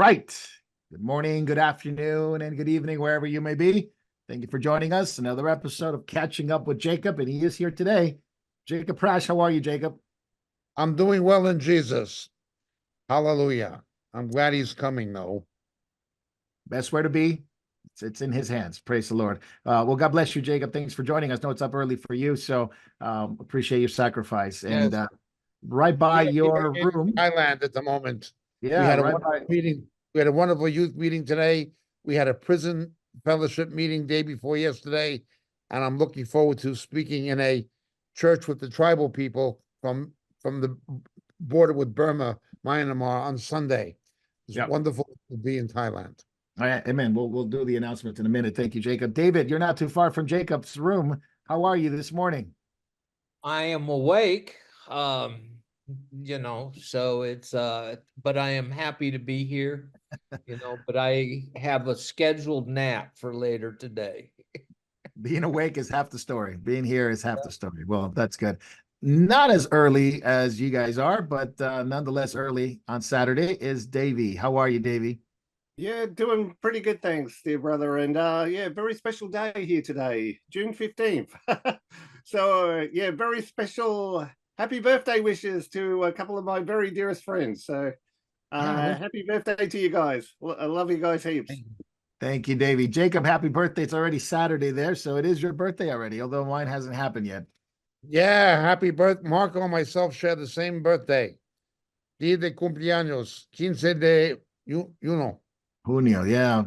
right. Good morning, good afternoon, and good evening, wherever you may be. Thank you for joining us. Another episode of Catching Up with Jacob, and he is here today. Jacob Prash, how are you, Jacob? I'm doing well in Jesus. Hallelujah. I'm glad he's coming, though. Best where to be. It's in his hands. Praise the Lord. Well, God bless you, Jacob. Thanks for joining us. I know it's up early for you, so appreciate your sacrifice. And Yes. right by your In room. Thailand at the moment. Yeah, We had a right wonderful by. meeting. We had a wonderful youth meeting today. We had a prison fellowship meeting day before yesterday, and I'm looking forward to speaking in a church with the tribal people from the border with Burma, Myanmar on Sunday. It's Yep. wonderful to be in Thailand. All right, amen. We'll do the announcement in a minute. Thank you, Jacob. David, you're not too far from Jacob's room. How are you this morning? I am awake, so it's but I am happy to be here, but I have a scheduled nap for later today. Being awake is half the story. Being here is half the story. Well, that's good. Not as early as you guys are, but nonetheless early on Saturday is Davey. How are you, Davey? Yeah, doing pretty good, thanks, dear brother. And yeah, very special day here today, June 15th. So yeah, very special happy birthday wishes to a couple of my very dearest friends. So happy birthday to you guys. I love you guys heaps. Thank you, Davey. Jacob, happy birthday. It's already Saturday there, so it is your birthday already, although mine hasn't happened yet. Yeah, happy birthday. Marco and myself share the same birthday. Día de cumpleaños, 15 de junio. Junio, yeah.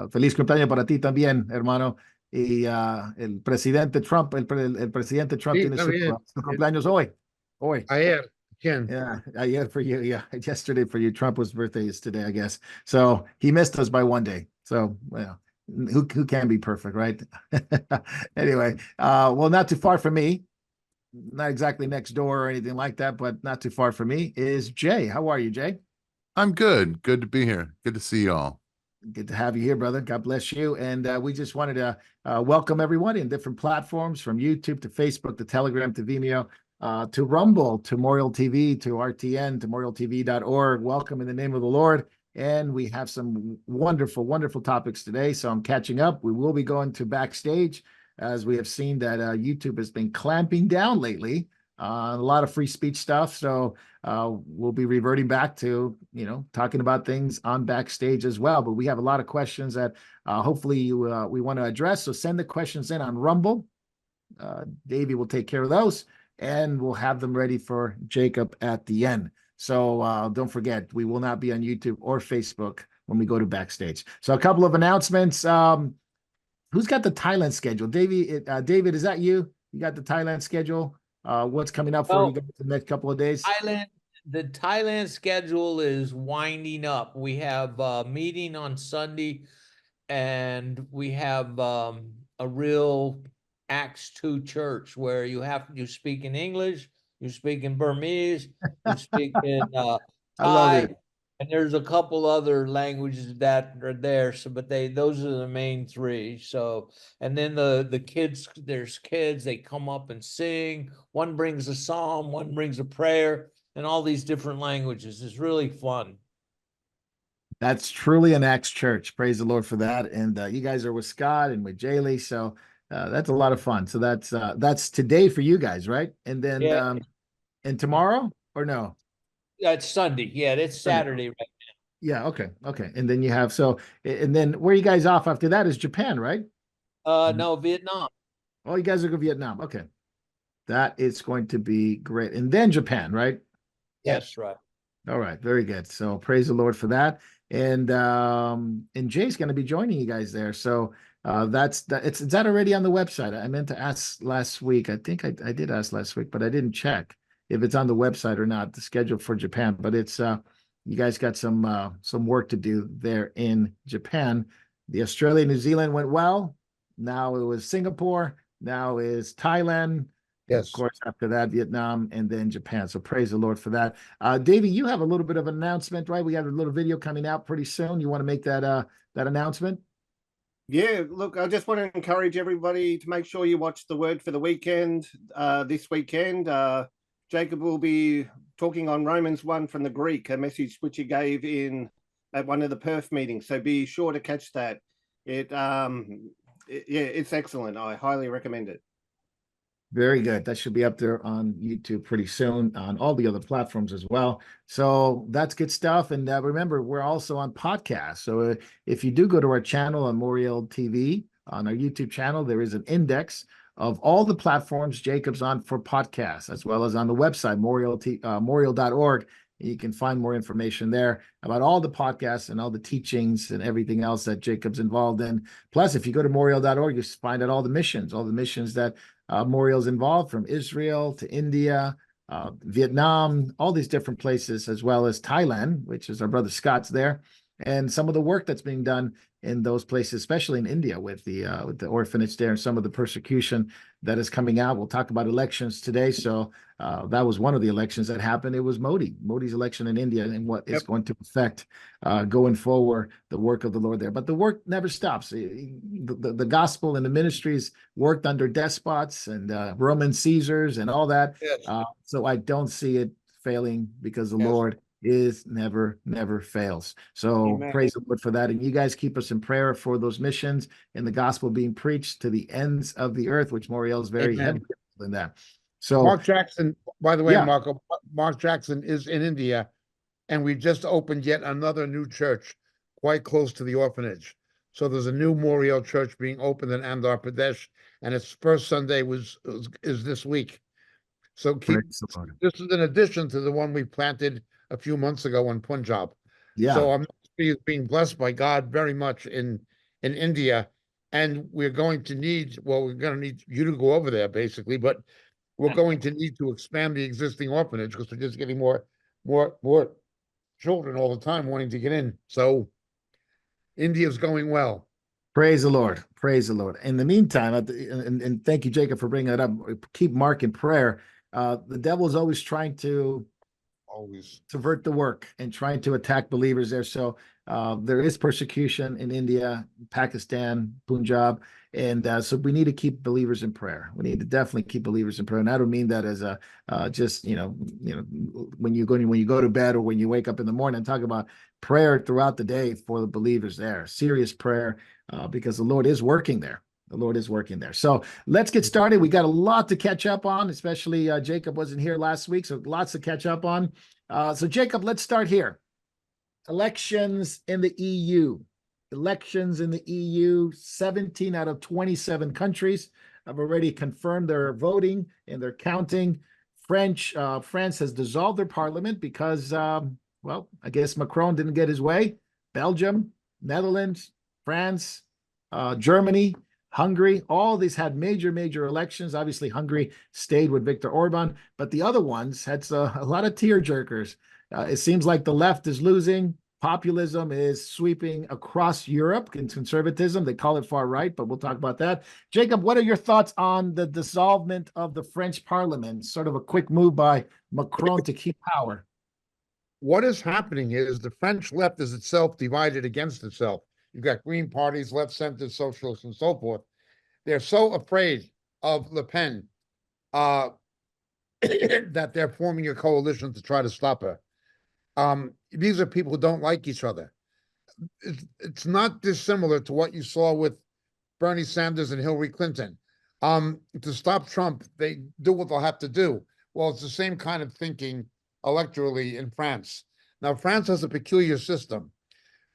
Feliz cumpleaños para ti también, hermano. Y el presidente Trump, el presidente Trump Sí, tiene su cumpleaños hoy. Ayer, ¿quién? Yeah, ayer for you. Yeah, yesterday for you. Trump's birthday is today, I guess. So he missed us by one day. So, well, who can be perfect, right? Anyway, well, not too far from me. Not exactly next door or anything like that, but not too far from me is Jay. How are you, Jay? I'm good. Good to be here. Good to see you all. Good to have you here, brother. God bless you. And we just wanted to welcome everyone in different platforms, from YouTube to Facebook to Telegram to Vimeo to Rumble to Memorial TV to RTN to memorialtv.org. Welcome in the name of the Lord. And we have some wonderful, wonderful topics today. So I'm catching up. We will be going to Backstage, as we have seen that YouTube has been clamping down lately. A lot of free speech stuff. So we'll be reverting back to, talking about things on Backstage as well. But we have a lot of questions that hopefully we want to address. So send the questions in on Rumble. Davey will take care of those, and we'll have them ready for Jacob at the end. So don't forget, we will not be on YouTube or Facebook when we go to Backstage. So a couple of announcements. Who's got the Thailand schedule? David, is that you? You got the Thailand schedule? What's coming up for you guys the next couple of days? The Thailand schedule is winding up. We have a meeting on Sunday, and we have a real Acts 2 church where you speak in English, you speak in Burmese, you speak in Thai, and there's a couple other languages that are there. So, but those are the main three. So, and then the kids, there's kids, they come up and sing. One brings a psalm, one brings a prayer, and all these different languages. It's really fun. That's truly an Acts church. Praise the Lord for that. And you guys are with Scott and with Jaylee. So that's a lot of fun. So that's today for you guys, right? And then and tomorrow or no? It's Sunday. Yeah, it's Saturday right now. Yeah, okay. And then you have and then where you guys off after that is Japan, right? No, Vietnam. Oh, you guys are going to Vietnam. Okay. That is going to be great. And then Japan, right? Yes, right. All right, very good. So praise the Lord for that. And Jay's going to be joining you guys there. So is that already on the website? I meant to ask last week. I think I did ask last week, but I didn't check if it's on the website or not, the schedule for Japan. But it's you guys got some work to do there in Japan. The Australia, New Zealand went well. Now it was Singapore. Now is Thailand. Yes. Of course, after that, Vietnam, and then Japan. So praise the Lord for that. Davey, you have a little bit of an announcement, right? We have a little video coming out pretty soon. You want to make that announcement? Yeah, look, I just want to encourage everybody to make sure you watch the Word for the Weekend this weekend. Jacob will be talking on Romans 1 from the Greek, a message which he gave in at one of the Perth meetings. So be sure to catch that. It's excellent. I highly recommend it. Very good. That should be up there on YouTube pretty soon, on all the other platforms as well. So that's good stuff. And remember, we're also on podcasts. So if you do go to our channel on Moriel TV, on our YouTube channel, there is an index of all the platforms Jacob's on for podcasts, as well as on the website, moriel.org. You can find more information there about all the podcasts and all the teachings and everything else that Jacob's involved in. Plus, if you go to moriel.org, you find out all the missions that Moriel's involved, from Israel to India, Vietnam, all these different places, as well as Thailand, which is our brother Scott's there, and some of the work that's being done in those places, especially in India with the orphanage there and some of the persecution that is coming out. We'll talk about elections today. So that was one of the elections that happened. It was Modi's election in India, and what is going to affect going forward the work of the Lord there. But the work never stops. The gospel and the ministries worked under despots and Roman Caesars and all that. Yes. So I don't see it failing, because the Yes. Lord is never fails. So Amen. praise the Lord for that. And you guys keep us in prayer for those missions and the gospel being preached to the ends of the earth, which Moriel is very Amen. heavy in that. So Mark Jackson, by the way, Yeah. Marco, Mark Jackson is in India, and we just opened yet another new church quite close to the orphanage. So there's a new Moriel church being opened in Andhra Pradesh, and its first Sunday is this week. So praise the Lord. this is in addition to the one we planted a few months ago in Punjab. Yeah. So I'm being blessed by God very much in India, and we're going to need you to go over there basically, but we're going to need to expand the existing orphanage because we're just getting more children all the time wanting to get in. So India's going well. Praise the Lord. Praise the Lord. In the meantime, and thank you, Jacob, for bringing it up. Keep Mark in prayer. The devil is always trying to Always. subvert the work and trying to attack believers there. So there is persecution in India, Pakistan, Punjab, and so we need to keep believers in prayer. We need to definitely keep believers in prayer. And I don't mean that as a just when you go to bed or when you wake up in the morning. I'm talking about prayer throughout the day for the believers there. Serious prayer, because the Lord is working there. The Lord is working there. So let's get started. We got a lot to catch up on, especially Jacob wasn't here last week, so lots to catch up on. So Jacob, let's start here. Elections in the EU. Elections in the EU, 17 out of 27 countries have already confirmed their voting and their counting. France has dissolved their parliament because, well, I guess Macron didn't get his way. Belgium, Netherlands, France, Germany, Hungary, all these had major elections. Obviously, Hungary stayed with Viktor Orban, but the other ones had a lot of tearjerkers. It seems like the left is losing. Populism is sweeping across Europe. In conservatism, they call it far right, but we'll talk about that. Jacob, what are your thoughts on the dissolvement of the French parliament? Sort of a quick move by Macron to keep power. What is happening is the French left is itself divided against itself. You've got green parties, left, center, socialists, and so forth. They're so afraid of Le Pen that they're forming a coalition to try to stop her. These are people who don't like each other. It's not dissimilar to what you saw with Bernie Sanders and Hillary Clinton. To stop Trump, they do what they'll have to do. Well, it's the same kind of thinking electorally in France. Now, France has a peculiar system.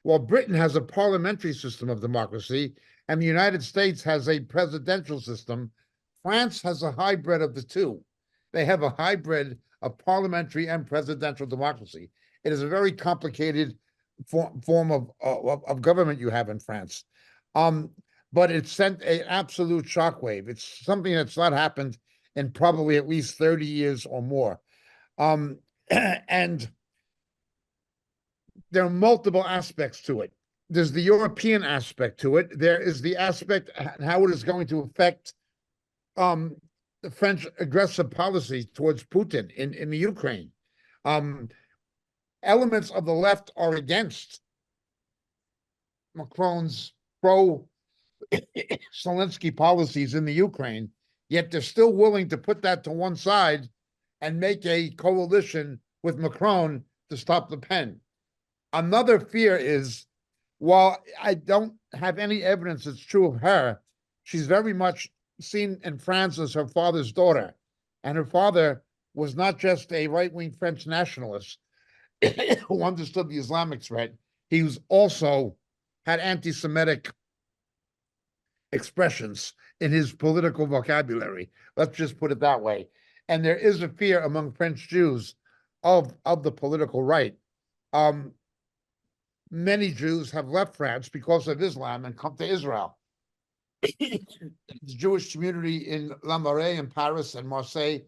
While Britain has a parliamentary system of democracy and the United States has a presidential system, France has a hybrid of the two. They have a hybrid of parliamentary and presidential democracy. It is a very complicated form of government you have in France. But it sent an absolute shockwave. It's something that's not happened in probably at least 30 years or more. And there are multiple aspects to it. There's the European aspect to it. There is the aspect how it is going to affect the French aggressive policy towards Putin in the Ukraine. Elements of the left are against Macron's pro-Zelensky policies in the Ukraine, yet they're still willing to put that to one side and make a coalition with Macron to stop Le Pen. Another fear is, while I don't have any evidence it's true of her, she's very much seen in France as her father's daughter. And her father was not just a right-wing French nationalist who understood the Islamic threat. He was also had anti-Semitic expressions in his political vocabulary. Let's just put it that way. And there is a fear among French Jews of the political right. Many Jews have left France because of Islam and come to Israel. The Jewish community in La Marais in Paris and Marseille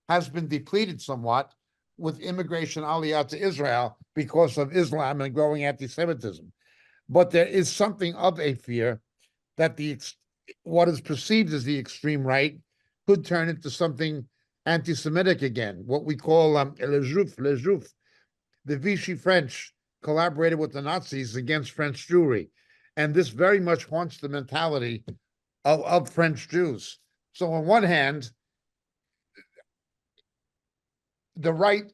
has been depleted somewhat with immigration aliyah to Israel because of Islam and growing anti-Semitism. But there is something of a fear that what is perceived as the extreme right could turn into something anti-Semitic again, what we call les Juifs. The Vichy French collaborated with the Nazis against French Jewry. And this very much haunts the mentality of French Jews. So on one hand, the right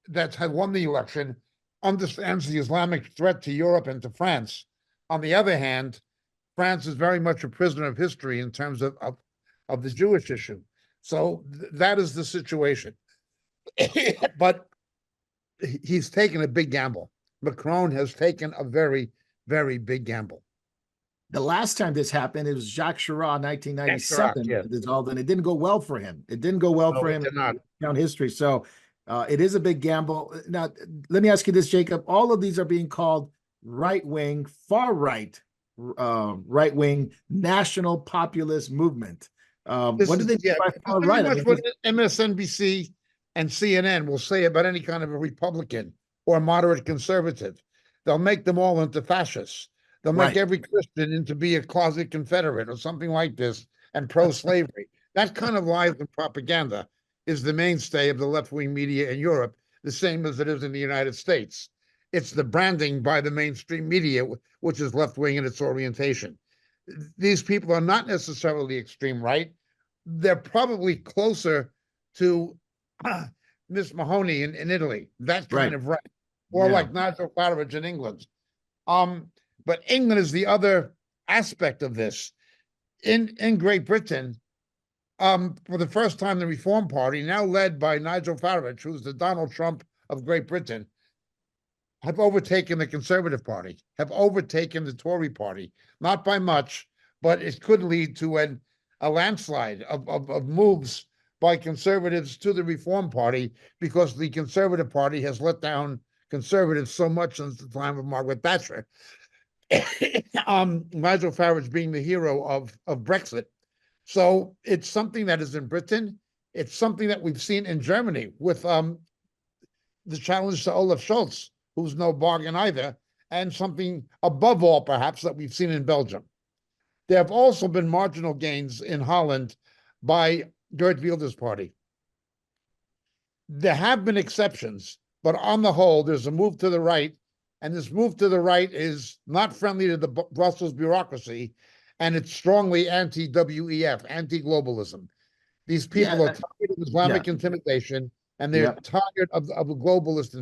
that had won the election understands the Islamic threat to Europe and to France. On the other hand, France is very much a prisoner of history in terms of the Jewish issue. So that is the situation. But he's taken a big gamble. Macron has taken a very, very big gamble. The last time this happened, it was Jacques Chirac, 1997, yes. dissolved, and it didn't go well for him. It didn't go well for him in history. So it is a big gamble. Now, let me ask you this, Jacob. All of these are being called right-wing, far-right, right-wing national populist movement. What do they mean by far-right? Much what MSNBC and CNN will say about any kind of a Republican or a moderate conservative. They'll make them all into fascists. They'll make every Christian into be a closet Confederate or something like this and pro-slavery. That kind of lies and propaganda is the mainstay of the left-wing media in Europe, the same as it is in the United States. It's the branding by the mainstream media, which is left-wing in its orientation. These people are not necessarily extreme right. They're probably closer to Miss Mahoney in Italy, that kind of right, or like Nigel Farage in England. But England is the other aspect of this. In Great Britain, for the first time, the Reform Party, now led by Nigel Farage, who's the Donald Trump of Great Britain, have overtaken the Conservative Party, have overtaken the Tory Party, not by much, but it could lead to a landslide of moves by conservatives to the Reform Party, because the Conservative Party has let down conservatives so much since the time of Margaret Thatcher. Nigel Farage being the hero of Brexit. So it's something that is in Britain. It's something that we've seen in Germany with the challenge to Olaf Scholz, who's no bargain either, and something above all, perhaps, that we've seen in Belgium. There have also been marginal gains in Holland by Geert Wilders' party. There have been exceptions, but on the whole, there's a move to the right, and this move to the right is not friendly to the Brussels bureaucracy, and it's strongly anti-WEF, anti-globalism. These people are tired of Islamic intimidation, and they're tired of a globalist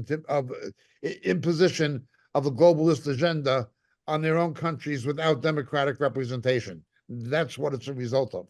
imposition of a globalist agenda on their own countries without democratic representation. That's what it's a result of.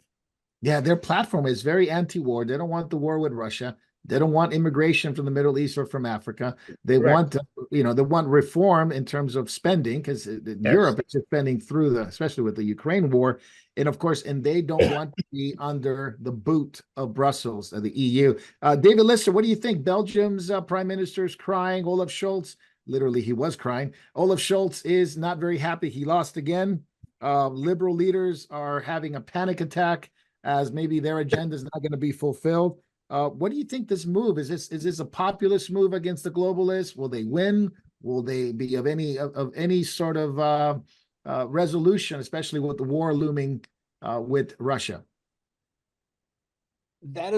Yeah, their platform is very anti-war. They don't want the war with Russia. They don't want immigration from the Middle East or from Africa. They want, they want reform in terms of spending, because Europe is just spending through especially with the Ukraine war. And of course, and they don't want to be under the boot of Brussels, the EU. David Lister, what do you think? Belgium's prime minister is crying. Olaf Scholz, literally, he was crying. Olaf Scholz is not very happy. He lost again. Liberal leaders are having a panic attack as maybe their agenda is not going to be fulfilled. What do you think this move is? This a populist move against the globalists? Will they win? Will they be of any sort of resolution, especially with the war looming with Russia? That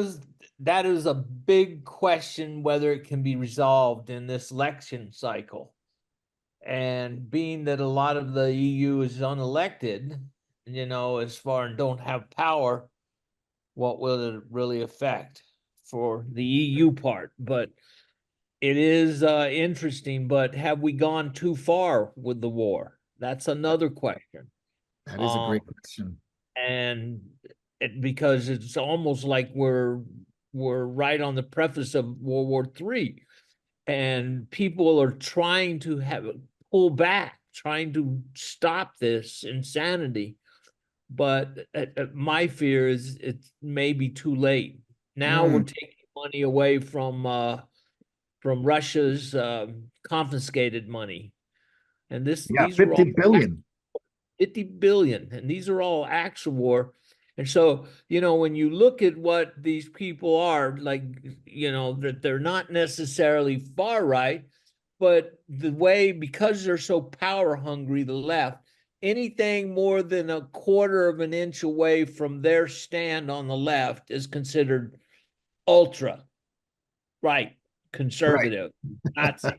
is a big question, whether it can be resolved in this election cycle. And being that a lot of the EU is unelected, as far and don't have power, what will it really affect for the EU part? But it is interesting, but have we gone too far with the war? That's another question. That is a great Um, question. and because it's almost like we're right on the preface of World War III, and people are trying to pull back, trying to stop this insanity. But my fear is it may be too late. Now we're taking money away from Russia's confiscated money, and Yeah, these are 50 all billion. 50 billion, and these are all acts of war. And so, when you look at what these people are like, that they're not necessarily far right, but the way, because they're so power hungry, the left, anything more than a quarter of an inch away from their stand on the left is considered ultra right, Right. conservative, Nazi.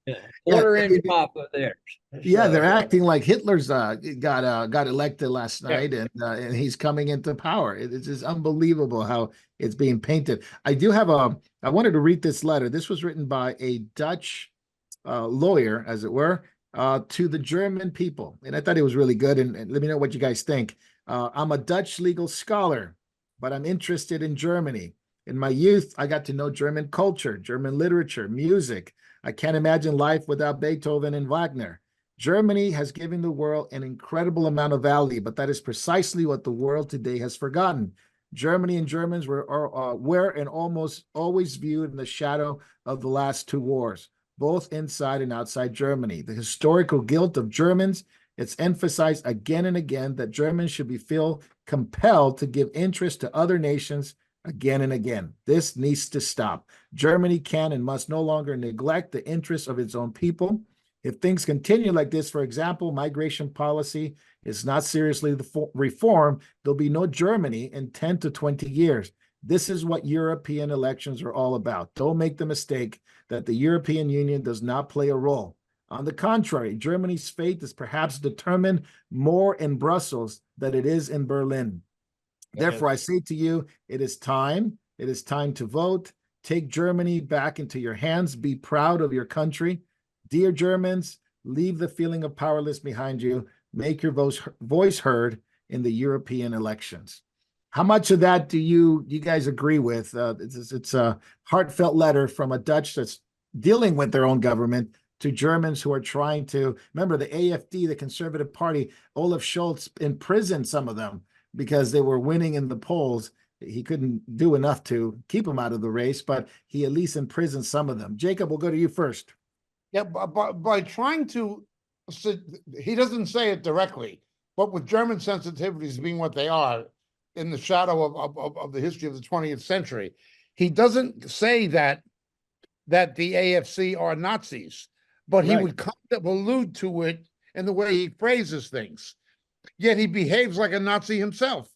Yeah, Quarter inch off of theirs. yeah, they're So, acting like Hitler's got elected last yeah. night, and he's coming into power. It's just unbelievable how it's being painted. I wanted to read this letter. This was written by a Dutch lawyer, as it were, to the German people, and I thought it was really good. And let me know what you guys think. I'm a Dutch legal scholar, but I'm interested in Germany. In my youth, I got to know German culture, German literature, music. I can't imagine life without Beethoven and Wagner. Germany has given the world an incredible amount of value, but that is precisely what the world today has forgotten. Germany and Germans were and almost always viewed in the shadow of the last two wars, both inside and outside Germany. The historical guilt of Germans, it's emphasized again and again that Germans should feel compelled to give interest to other nations again and again. This needs to stop. Germany can and must no longer neglect the interests of its own people. If things continue like this, for example, migration policy is not seriously reformed, there'll be no Germany in 10 to 20 years. This is what European elections are all about. Don't make the mistake that the European Union does not play a role. On the contrary, Germany's fate is perhaps determined more in Brussels than it is in Berlin. Therefore, I say to you, it is time. It is time to vote. Take Germany back into your hands. Be proud of your country. Dear Germans, leave the feeling of powerlessness behind you. Make your voice heard in the European elections. How much of that do you guys agree with? It's a heartfelt letter from a Dutch that's dealing with their own government to Germans who are trying to, remember the AfD, the Conservative Party, Olaf Scholz imprisoned some of them because they were winning in the polls. He couldn't do enough to keep them out of the race, but he at least imprisoned some of them. Jacob, we'll go to you first. Yeah, by trying to, he doesn't say it directly, but with German sensitivities being what they are in the shadow of the history of the 20th century, he doesn't say that the AFC are Nazis, but he would kind of allude to it in the way he phrases things. Yet he behaves like a Nazi himself.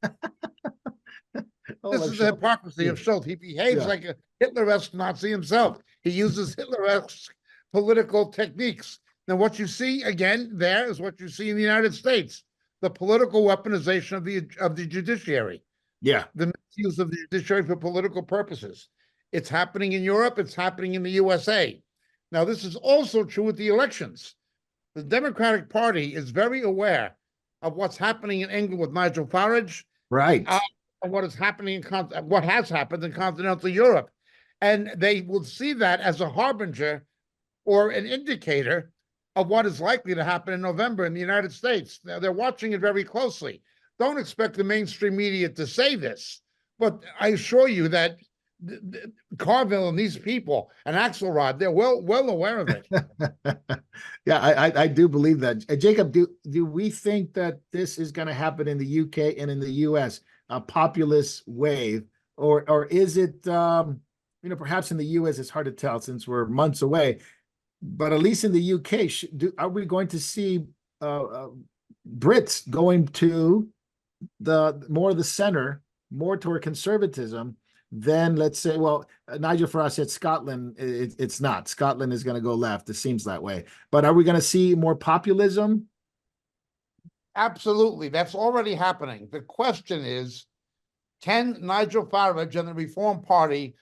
This is the hypocrisy of Schultz. He behaves like a Hitler-esque Nazi himself. He uses Hitler-esque political techniques. Now, what you see again there is what you see in the United States: the political weaponization of the judiciary. Yeah, the misuse of the judiciary for political purposes. It's happening in Europe. It's happening in the USA. Now, this is also true with the elections. The Democratic Party is very aware of what's happening in England with Nigel Farage, right. and what is happening what has happened in continental Europe, and they will see that as a harbinger or an indicator of what is likely to happen in November in the United States. They're watching it very closely. Don't expect the mainstream media to say this, but I assure you that Carville and these people and Axelrod, they're well aware of it. Yeah, I do believe that. Jacob, do we think that this is going to happen in the UK and in the US, a populist wave, or is it perhaps in the US it's hard to tell since we're months away, but at least in the UK, are we going to see Brits going to more of the center, more toward conservatism? Then let's say, well, Nigel Farage said Scotland, it's not. Scotland is going to go left. It seems that way. But are we going to see more populism? Absolutely. That's already happening. The question is, can Nigel Farage and the Reform Party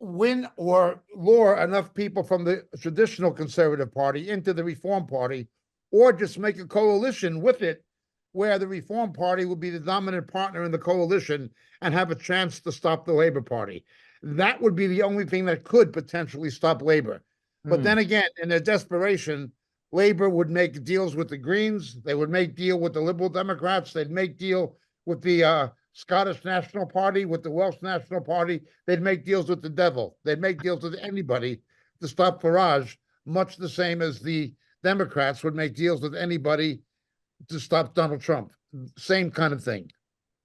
win or lure enough people from the traditional conservative party into the Reform Party, or just make a coalition with it where the Reform Party will be the dominant partner in the coalition and have a chance to stop the Labor Party. That would be the only thing that could potentially stop Labor. But then again, in their desperation, Labor would make deals with the Greens. They would make deal with the Liberal Democrats. They'd make deal with the Scottish National Party, with the Welsh National Party. They'd make deals with the devil. They'd make deals with anybody to stop Farage, much the same as the Democrats would make deals with anybody to stop Donald Trump. Same kind of thing.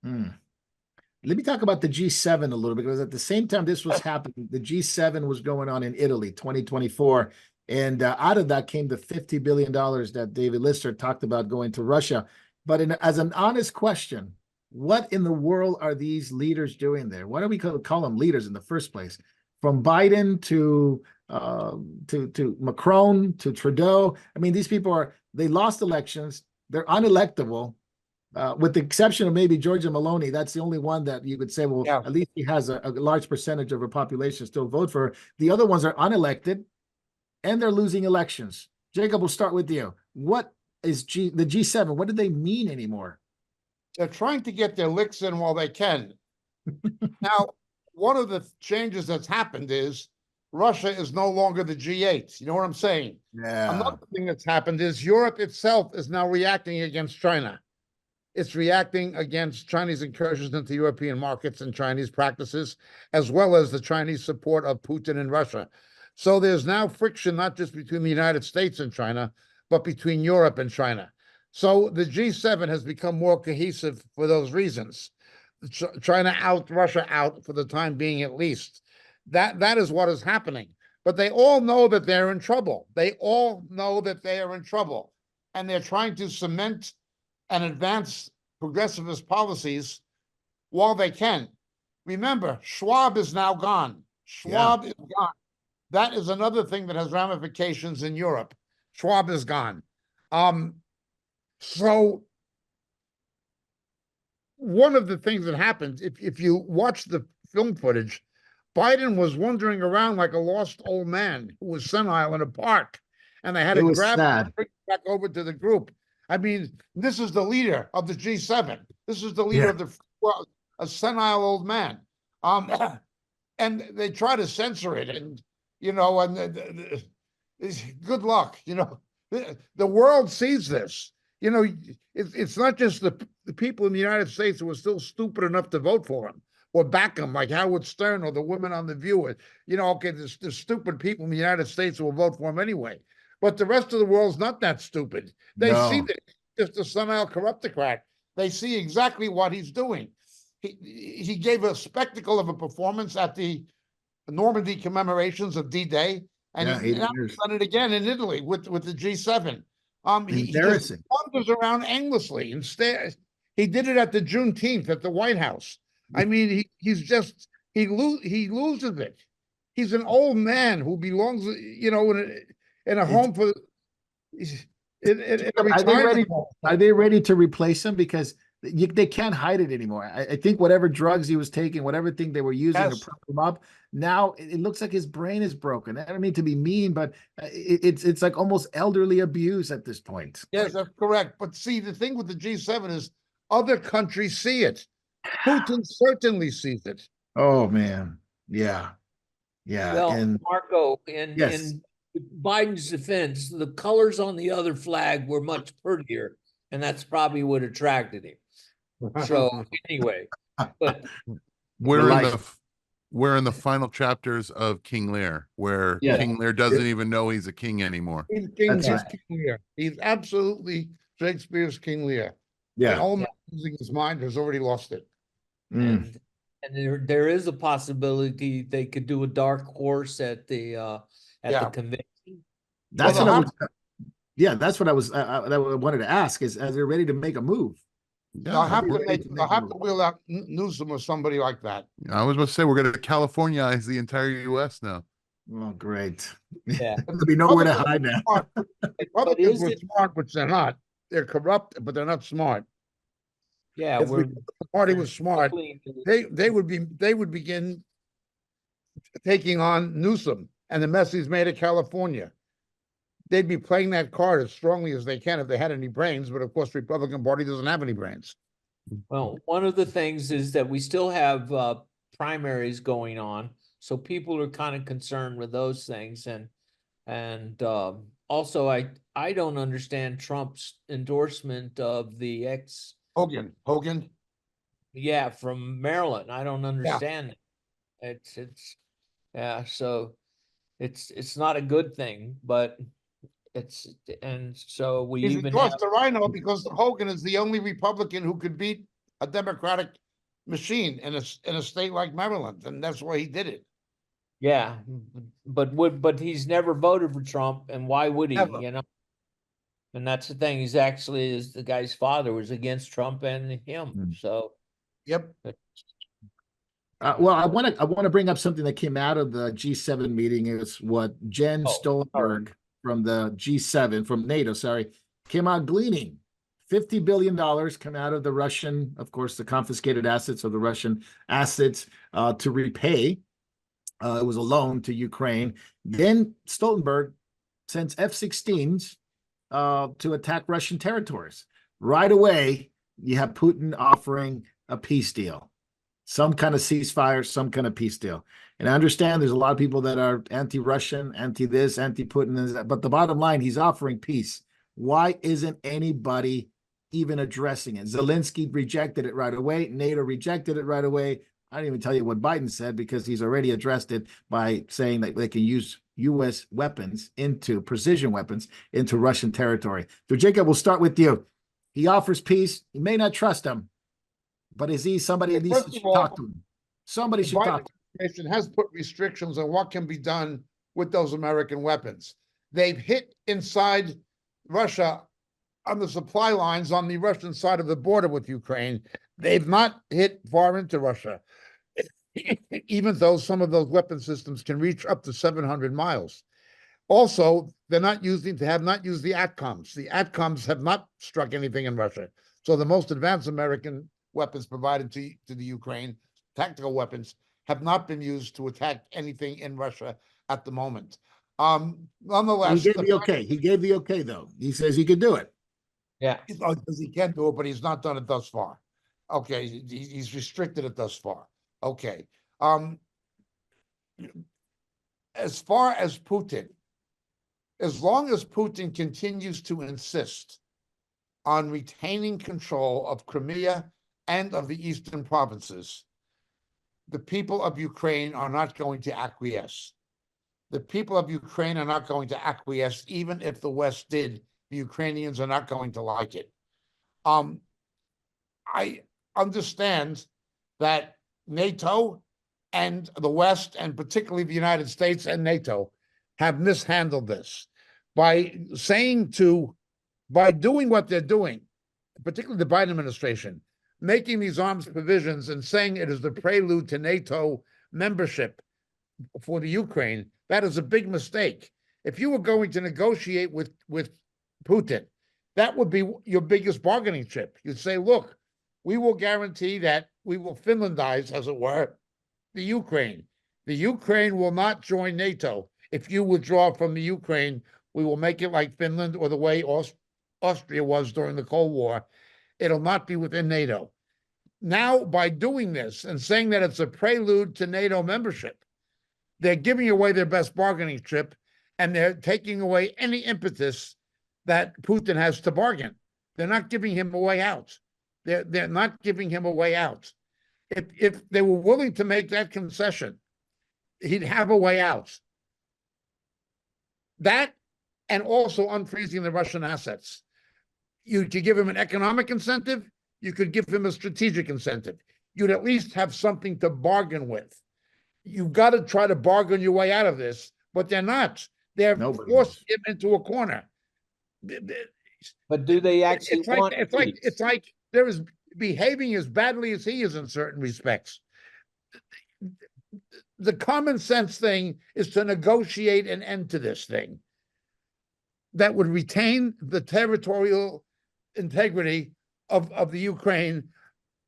Let me talk about the G7 a little bit, because at the same time this was happening, the G7 was going on in Italy, 2024. And out of that came the $50 billion that David Lister talked about going to Russia. But as an honest question, what in the world are these leaders doing there? Why do we call them leaders in the first place? From Biden to Macron to Trudeau. I mean, these people they lost elections. They're unelectable, with the exception of maybe Giorgia Meloni. That's the only one that you could say, well, at least he has a large percentage of her population still vote for her. The other ones are unelected, and they're losing elections. Jacob, we'll start with you. What is the G7? What do they mean anymore? They're trying to get their licks in while they can. Now, one of the changes that's happened is Russia is no longer the G8. You know what I'm saying? Yeah. Another thing that's happened is Europe itself is now reacting against China. It's reacting against Chinese incursions into European markets and Chinese practices, as well as the Chinese support of Putin in Russia. So there's now friction, not just between the United States and China, but between Europe and China. So the G7 has become more cohesive for those reasons. China out, Russia out for the time being, at least. That is what is happening. But they all know that they're in trouble. They all know that they are in trouble. And they're trying to cement and advance progressivist policies while they can. Remember, Schwab is now gone. Schwab is gone. That is another thing that has ramifications in Europe. Schwab is gone. So one of the things that happened, if you watch the film footage, Biden was wandering around like a lost old man who was senile in a park, and they had to grab him and bring him back over to the group. I mean, this is the leader of the G7. This is the leader of a senile old man. And they try to censor it, and good luck. The world sees this. It's not just the people in the United States who are still stupid enough to vote for him or back him, like Howard Stern or the women on The View. Okay, there's stupid people in the United States who will vote for him anyway. But the rest of the world's not that stupid. They see that he's just a senile corruptocrat. They see exactly what he's doing. He gave a spectacle of a performance at the Normandy commemorations of D-Day, and he's done it again in Italy with the G7. He just wanders around aimlessly. Instead, he did it at the Juneteenth at the White House. I mean, he loses it. He's an old man who belongs, in a home for. Are they ready to replace him? Because they can't hide it anymore. I think whatever drugs he was taking, whatever thing they were using to prop him up, now it looks like his brain is broken. I don't mean to be mean, but it's like almost elderly abuse at this point. Yes, that's correct. But see, the thing with the G7 is other countries see it. Putin certainly sees it. Oh man, yeah. Well, Marco, in Biden's defense, the colors on the other flag were much prettier, and that's probably what attracted him. So anyway, but we're in the final chapters of King Lear, where King Lear doesn't even know he's a king anymore. He's King Lear. He's absolutely Shakespeare's King Lear. Yeah, the old man losing his mind has already lost it. And there is a possibility they could do a dark horse at the convention. That's what I wanted to ask is, as they're ready to make a move. They'll have to wheel out Newsom or somebody like that. I was about to say, we're going to Californiaize the entire U.S. now. Oh, great. Yeah. There'll be nowhere to hide now. Republicans were smart, which they're not. They're corrupt, but they're not smart. Yeah, if the party was smart, they would begin taking on Newsom and the mess he's made of California. They'd be playing that card as strongly as they can if they had any brains, but of course, the Republican Party doesn't have any brains. Well, one of the things is that we still have primaries going on, so people are kind of concerned with those things, and also I don't understand Trump's endorsement of the Hogan. Yeah, from Maryland. I don't understand it. It's yeah, so it's not a good thing, but and so we He's even have endorsed the Rhino because Hogan is the only Republican who could beat a Democratic machine in a state like Maryland, and that's why he did it. yeah, but he's never voted for Trump, and why would he? Never. You know, and that's the thing. He's actually is the guy's father was against Trump and him. So Yep. Well, I want to bring up something that came out of the G7 meeting. It's what Jen Stoltenberg from the G7 from NATO, sorry, came out gleaning. $50 billion come out of the Russian, of course, the confiscated assets of the Russian assets to repay. It was a loan to Ukraine. Then Stoltenberg sends F-16s to attack Russian territories. Right away, you have Putin offering a peace deal. Some kind of ceasefire, some kind of peace deal. And I understand there's a lot of people that are anti-Russian, anti-this, anti-Putin, but the bottom line, he's offering peace. Why isn't anybody even addressing it? Zelensky rejected it right away. NATO rejected it right away. I didn't even tell you what Biden said because he's already addressed it by saying that they can use U.S. weapons precision weapons into Russian territory. So Jacob, we'll start with you. He offers peace. You may not trust him, but is he somebody at least should talk to him? Somebody should talk to him. The Biden administration has put restrictions on what can be done with those American weapons. They've hit inside Russia on the supply lines on the Russian side of the border with Ukraine. They've not hit far into Russia, even though some of those weapon systems can reach up to 700 miles. Also, have not used the ATACMS. The ATACMS have not struck anything in Russia. So the most advanced American weapons provided to the Ukraine, tactical weapons, have not been used to attack anything in Russia at the moment. Nonetheless, he gave the okay. He gave the okay, though. He says he could do it. yeah. Because he can do it, but he's not done it thus far. Okay, he's restricted it thus far. Okay. As far as Putin, as long as Putin continues to insist on retaining control of Crimea and of the eastern provinces, the people of Ukraine are not going to acquiesce. The people of Ukraine are not going to acquiesce, even if the West did. The Ukrainians are not going to like it. I understand that NATO and the West, and particularly the United States and NATO, have mishandled this by doing what they're doing, particularly the Biden administration, making these arms provisions and saying it is the prelude to NATO membership for the Ukraine. That is a big mistake. If you were going to negotiate with Putin, that would be your biggest bargaining chip. You'd say, look, we will guarantee that we will Finlandize, as it were, the Ukraine. The Ukraine will not join NATO. If you withdraw from the Ukraine, we will make it like Finland or the way Austria was during the Cold War. It'll not be within NATO. Now, by doing this and saying that it's a prelude to NATO membership, they're giving away their best bargaining chip, and they're taking away any impetus that Putin has to bargain. They're not giving him a way out. They're not giving him a way out. If they were willing to make that concession, he'd have a way out. That, and also unfreezing the Russian assets. You could give him an economic incentive. You could give him a strategic incentive. You'd at least have something to bargain with. You've got to try to bargain your way out of this, but they're not. They're forcing him into a corner. But do they actually want it's like there is behaving as badly as he is in certain respects. The common sense thing is to negotiate an end to this thing that would retain the territorial integrity of the Ukraine,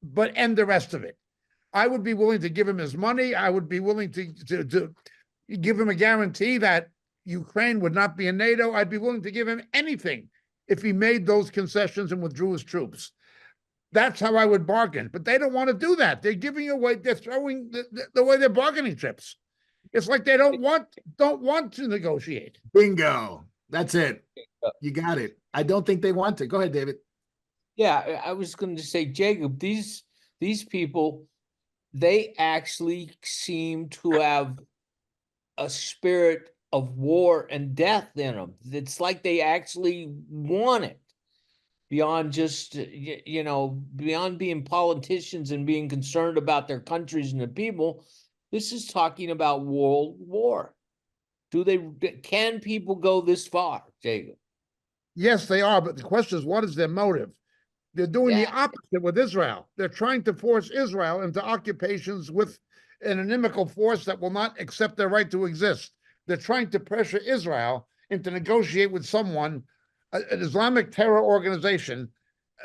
but end the rest of it. I would be willing to give him his money. I would be willing to give him a guarantee that Ukraine would not be in NATO. I'd be willing to give him anything if he made those concessions and withdrew his troops. That's how I would bargain. But they don't want to do that. They're giving away, they're throwing away their bargaining chips. It's like they don't want to negotiate. Bingo. That's it. You got it. I don't think they want to. Go ahead, David. Yeah, I was going to say, Jacob, these people, they actually seem to have a spirit of war and death in them. It's like they actually want it beyond just, beyond being politicians and being concerned about their countries and the people. This is talking about world war. Can people go this far, Jacob? Yes, they are. But the question is, what is their motive? They're doing the opposite with Israel. They're trying to force Israel into occupations with an inimical force that will not accept their right to exist. They're trying to pressure Israel into negotiate with someone, an Islamic terror organization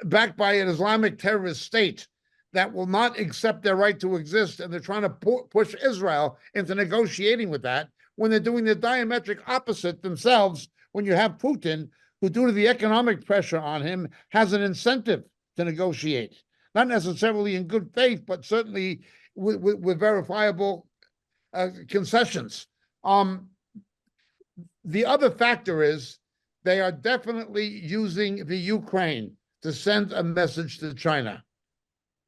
backed by an Islamic terrorist state that will not accept their right to exist. And they're trying to push Israel into negotiating with that when they're doing the diametric opposite themselves. When you have Putin, who, due to the economic pressure on him, has an incentive to negotiate, not necessarily in good faith, but certainly with verifiable concessions. The other factor is they are definitely using the Ukraine to send a message to China.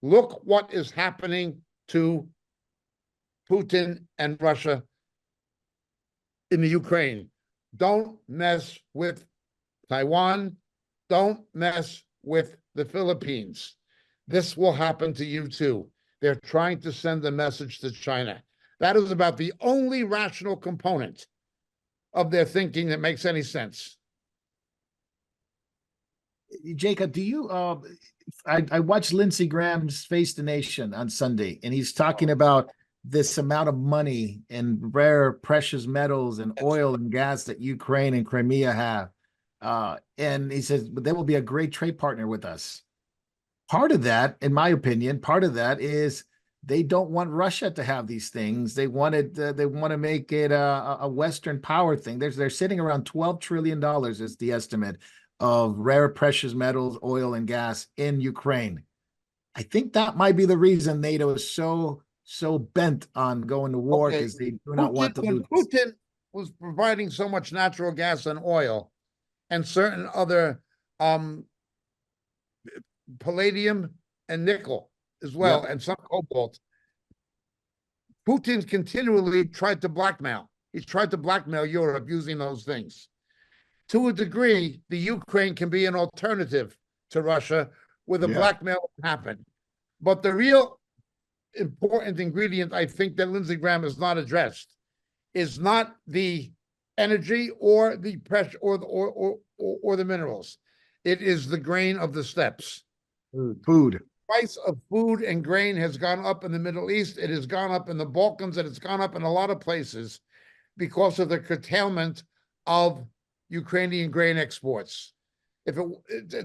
Look what is happening to Putin and Russia in the Ukraine. Don't mess with Taiwan. Don't mess with the Philippines. This will happen to you too. They're trying to send a message to China. That is about the only rational component of their thinking that makes any sense. Jacob, do you I watched Lindsey Graham's Face the Nation on Sunday, and he's talking about this amount of money and rare precious metals and oil and gas that Ukraine and Crimea have. And he says, but they will be a great trade partner with us. Part of that, in my opinion, is they don't want Russia to have these things. They want to make it a Western power thing. They're sitting around $12 trillion is the estimate of rare precious metals, oil and gas in Ukraine. I think that might be the reason NATO is so bent on going to war, because they do not want to lose. Putin was providing so much natural gas and oil and certain other palladium and nickel as well, and some cobalt. Putin continually tried to blackmail. He's tried to blackmail Europe using those things. To a degree, the Ukraine can be an alternative to Russia where the blackmail happened. But the real important ingredient, I think, that Lindsey Graham has not addressed is not the energy or the pressure or the minerals. It is the grain of the steppes. Food. Price of food and grain has gone up in the Middle East. It has gone up in the Balkans, and it's gone up in a lot of places because of the curtailment of Ukrainian grain exports. If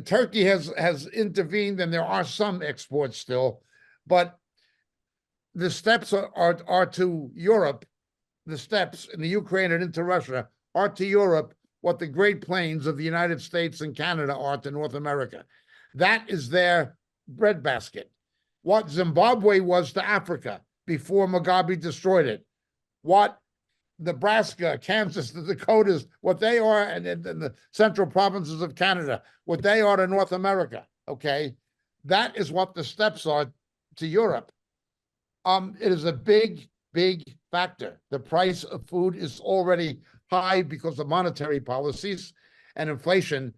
Turkey has intervened, then there are some exports still, but the steppes are to Europe. The steppes in the Ukraine and into Russia are to Europe what the Great Plains of the United States and Canada are to North America. That is their breadbasket. What Zimbabwe was to Africa before Mugabe destroyed it. What Nebraska, Kansas, the Dakotas, what they are, and the central provinces of Canada, what they are to North America, okay? That is what the steppes are to Europe. It is a big, big factor. The price of food is already high because of monetary policies and inflation.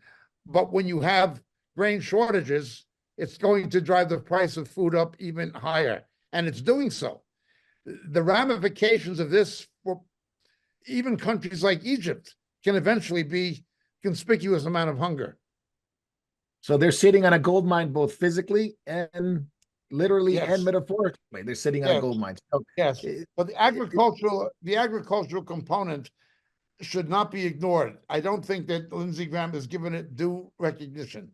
But when you have grain shortages, it's going to drive the price of food up even higher. And it's doing so. The ramifications of this for even countries like Egypt can eventually be conspicuous amount of hunger. So they're sitting on a gold mine, both physically and literally and metaphorically. They're sitting on a gold mine. So, but the agricultural component should not be ignored. I don't think that Lindsey Graham has given it due recognition.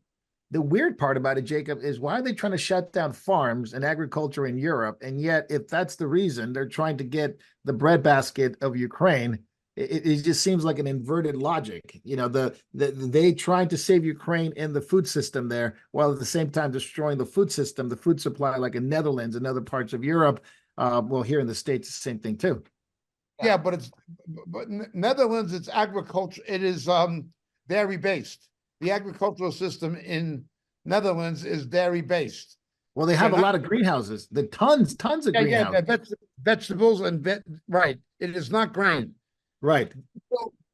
the weird part about it, Jacob, is why are they trying to shut down farms and agriculture in Europe? And yet, if that's the reason, they're trying to get the breadbasket of Ukraine. It just seems like an inverted logic. You know, they trying to save Ukraine in the food system there, while at the same time destroying the food system, the food supply, like in Netherlands and other parts of Europe. Well, here in the States, the same thing too. Yeah, but Netherlands, it's agriculture. It is dairy based. The agricultural system in Netherlands is dairy based. Well, they have a lot of greenhouses. The tons of greenhouses. Yeah, vegetables and right. It is not grain. Right.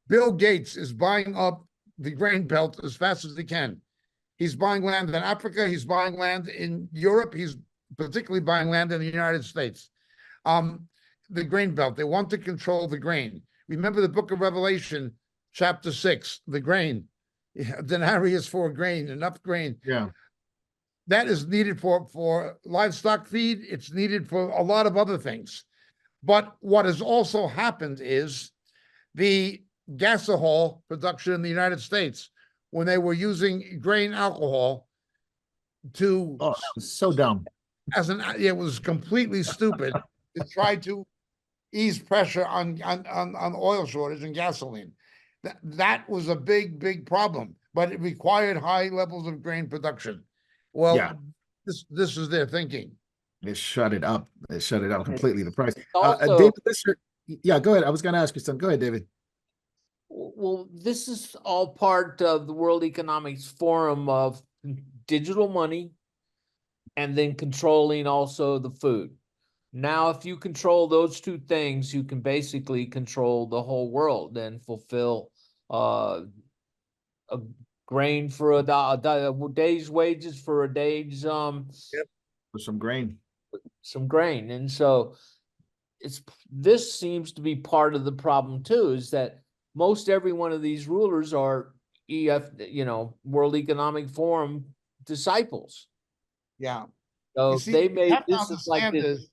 Bill Gates is buying up the grain belt as fast as he can. He's buying land in Africa. He's buying land in Europe. He's particularly buying land in the United States. The grain belt. They want to control the grain. Remember the book of Revelation, chapter 6, the grain. Denarius for grain, enough grain. Yeah. That is needed for livestock feed. It's needed for a lot of other things. But what has also happened is the gasohol production in the United States, when they were using grain alcohol to so dumb. It was completely stupid to try to ease pressure on oil shortage and gasoline. That was a big problem, but it required high levels of grain production. Well, yeah. This is their thinking. They shut it up. They shut it up completely. The price. Also, David, yeah, go ahead. I was going to ask you something. Go ahead, David. Well, this is all part of the World Economics Forum of digital money and then controlling also the food. Now, if you control those two things, you can basically control the whole world and fulfill a grain for a day's wages for a day's for some grain. And so this seems to be part of the problem too, is that most every one of these rulers are World Economic Forum disciples. Yeah. So they made this is like this.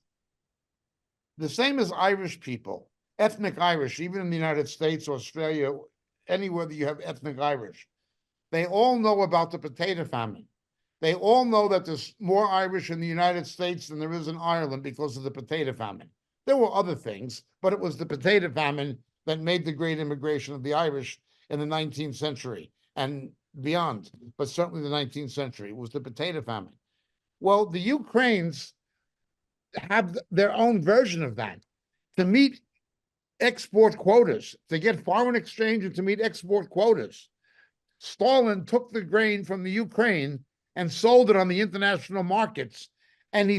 The same as Irish people, ethnic Irish, even in the United States, Australia, anywhere that you have ethnic Irish, they all know about the potato famine. They all know that there's more Irish in the United States than there is in Ireland because of the potato famine. There were other things, but it was the potato famine that made the great immigration of the Irish in the 19th century and beyond, but certainly the 19th century. It was the potato famine. Well, the Ukrainians have their own version of that. To meet export quotas, to get foreign exchange and to meet export quotas, Stalin took the grain from the Ukraine and sold it on the international markets, and he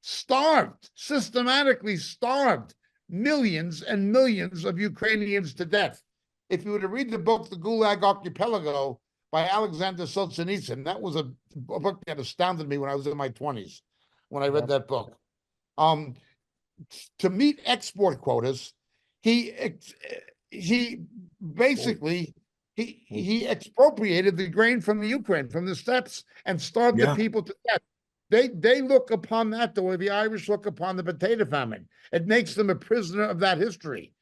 systematically starved millions and millions of Ukrainians to death. If you were to read the book, The Gulag Archipelago by Alexander Solzhenitsyn, that was a book that astounded me when I was in my 20s, when I read that book. To meet export quotas, he basically expropriated the grain from the Ukraine, from the steppes, and starved the people to death. They look upon that the way the Irish look upon the potato famine. It makes them a prisoner of that history.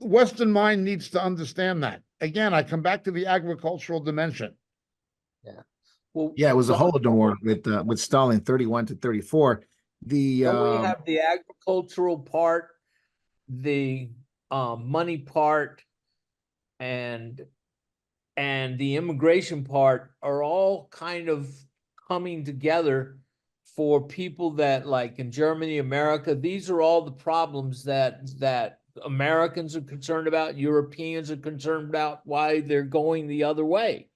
Western mind needs to understand that. Again, I come back to the agricultural dimension. Yeah. Well, yeah, it was a Holodomor with Stalin 31 to 34. We have the agricultural part, the money part, and the immigration part are all kind of coming together for people that, like in Germany, America, these are all the problems that Americans are concerned about, Europeans are concerned about, why they're going the other way.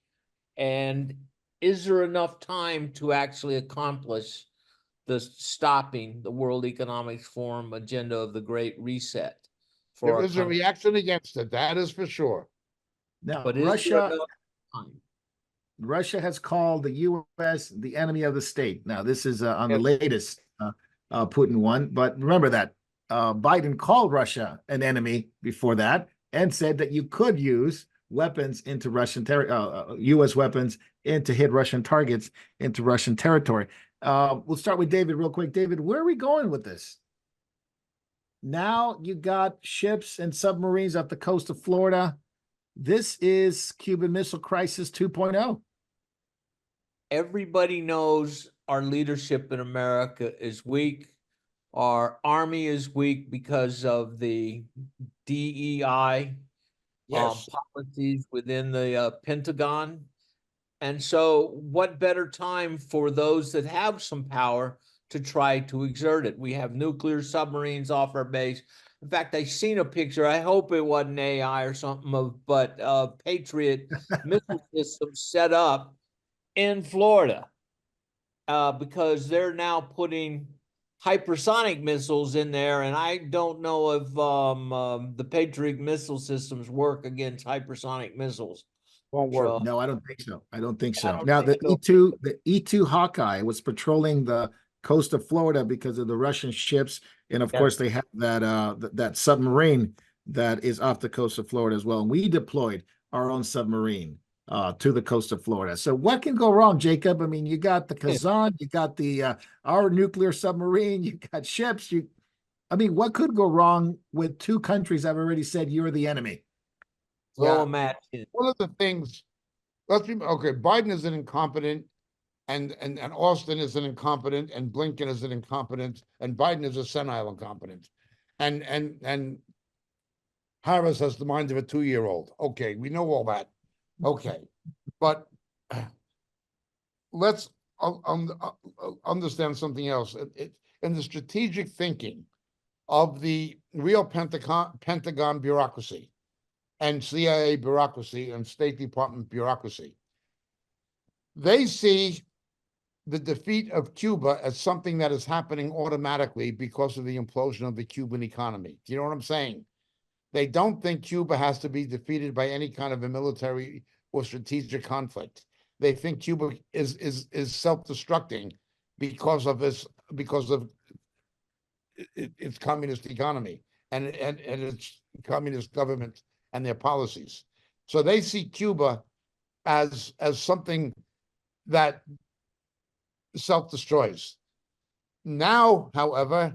And is there enough time to actually accomplish the stopping the World Economics Forum agenda of the Great Reset? There is a reaction against it, that is for sure. Now, but Russia has called the U.S. the enemy of the state. Now, this is on the latest Putin one, but remember that Biden called Russia an enemy before that and said that you could use weapons into Russian U.S. weapons to hit Russian targets into Russian territory. We'll start with David real quick. David, where are we going with this? Now you got ships and submarines off the coast of Florida. This is Cuban Missile Crisis 2.0. everybody knows our leadership in America is weak. Our army is weak because of the DEI Yes. policies within the Pentagon. And so what better time for those that have some power to try to exert it? We have nuclear submarines off our base. In fact, I seen a picture, I hope it wasn't AI or something, but Patriot missile system set up in Florida because they're now putting hypersonic missiles in there, and I don't know if the Patriot missile systems work against hypersonic missiles. Won't work. So, No, I don't think so. I don't think I so. don't Now, think the so. E2 Hawkeye was patrolling the coast of Florida because of the Russian ships, and of Yes. course they have that that submarine that is off the coast of Florida as well. And we deployed our own submarine to the coast of Florida. So what can go wrong, Jacob? I mean, you got the Kazan, you got the our nuclear submarine, you got ships. I mean, what could go wrong with two countries that have already said you're the enemy? Throw Yeah. a match in. One of the things, let's be okay. Biden is an incompetent, and Austin is an incompetent, and Blinken is an incompetent, and Biden is a senile incompetent, and Harris has the mind of a 2-year-old. Okay, we know all that. Okay, but let's understand something else. In the strategic thinking of the real Pentagon bureaucracy and CIA bureaucracy and State Department bureaucracy, they see the defeat of Cuba as something that is happening automatically because of the implosion of the Cuban economy. Do you know what I'm saying? They don't think Cuba has to be defeated by any kind of a military or strategic conflict. They think Cuba is self-destructing because of its communist economy and its communist government and their policies. So they see Cuba as something that self-destroys. Now, however,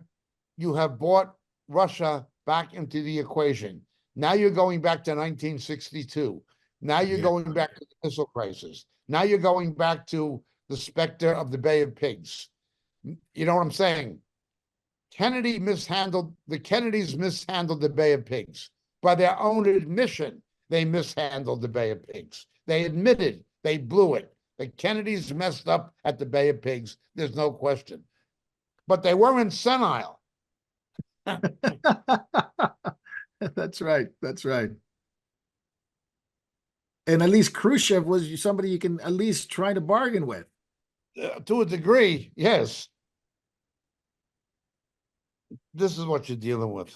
you have brought Russia back into the equation. Now you're going back to 1962. Now you're going back to the missile crisis. Now you're going back to the specter of the Bay of Pigs. You know what I'm saying? The Kennedys mishandled the Bay of Pigs. By their own admission, they mishandled the Bay of Pigs. They admitted they blew it. The Kennedys messed up at the Bay of Pigs. There's no question. But they weren't senile. That's right. That's right. And at least Khrushchev was somebody you can at least try to bargain with. To a degree, yes. This is what you're dealing with.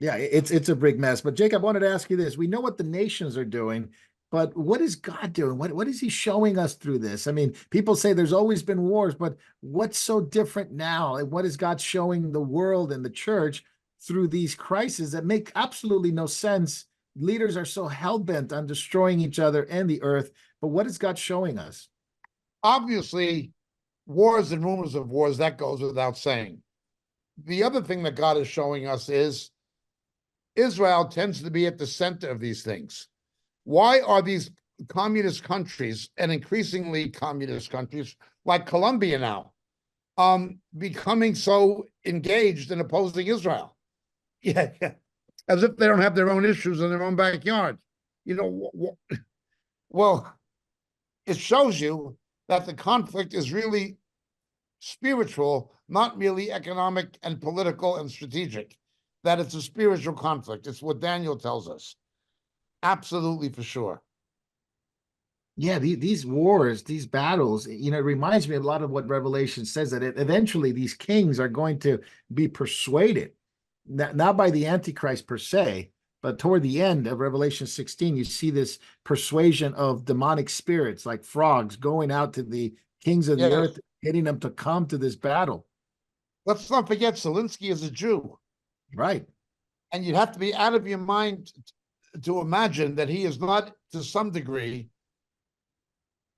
Yeah, it's a big mess. But Jacob, I wanted to ask you this. We know what the nations are doing, but what is God doing? What is he showing us through this? I mean, people say there's always been wars, but what's so different now? And what is God showing the world and the church through these crises that make absolutely no sense? Leaders are so hell-bent on destroying each other and the earth, but what is God showing us? Obviously, wars and rumors of wars, that goes without saying. The other thing that God is showing us is Israel tends to be at the center of these things. Why are these communist countries, and increasingly communist countries like Colombia now, becoming so engaged in opposing Israel? Yeah, as if they don't have their own issues in their own backyard. You know, well, it shows you that the conflict is really spiritual, not merely economic and political and strategic, that it's a spiritual conflict. It's what Daniel tells us. Absolutely, for sure. Yeah, these wars, these battles, it reminds me a lot of what Revelation says, that eventually these kings are going to be persuaded, not by the Antichrist per se, but toward the end of Revelation 16, you see this persuasion of demonic spirits like frogs going out to the kings of the earth, getting them to come to this battle. Let's not forget Zelensky is a Jew. Right. And you'd have to be out of your mind to imagine that he is not, to some degree,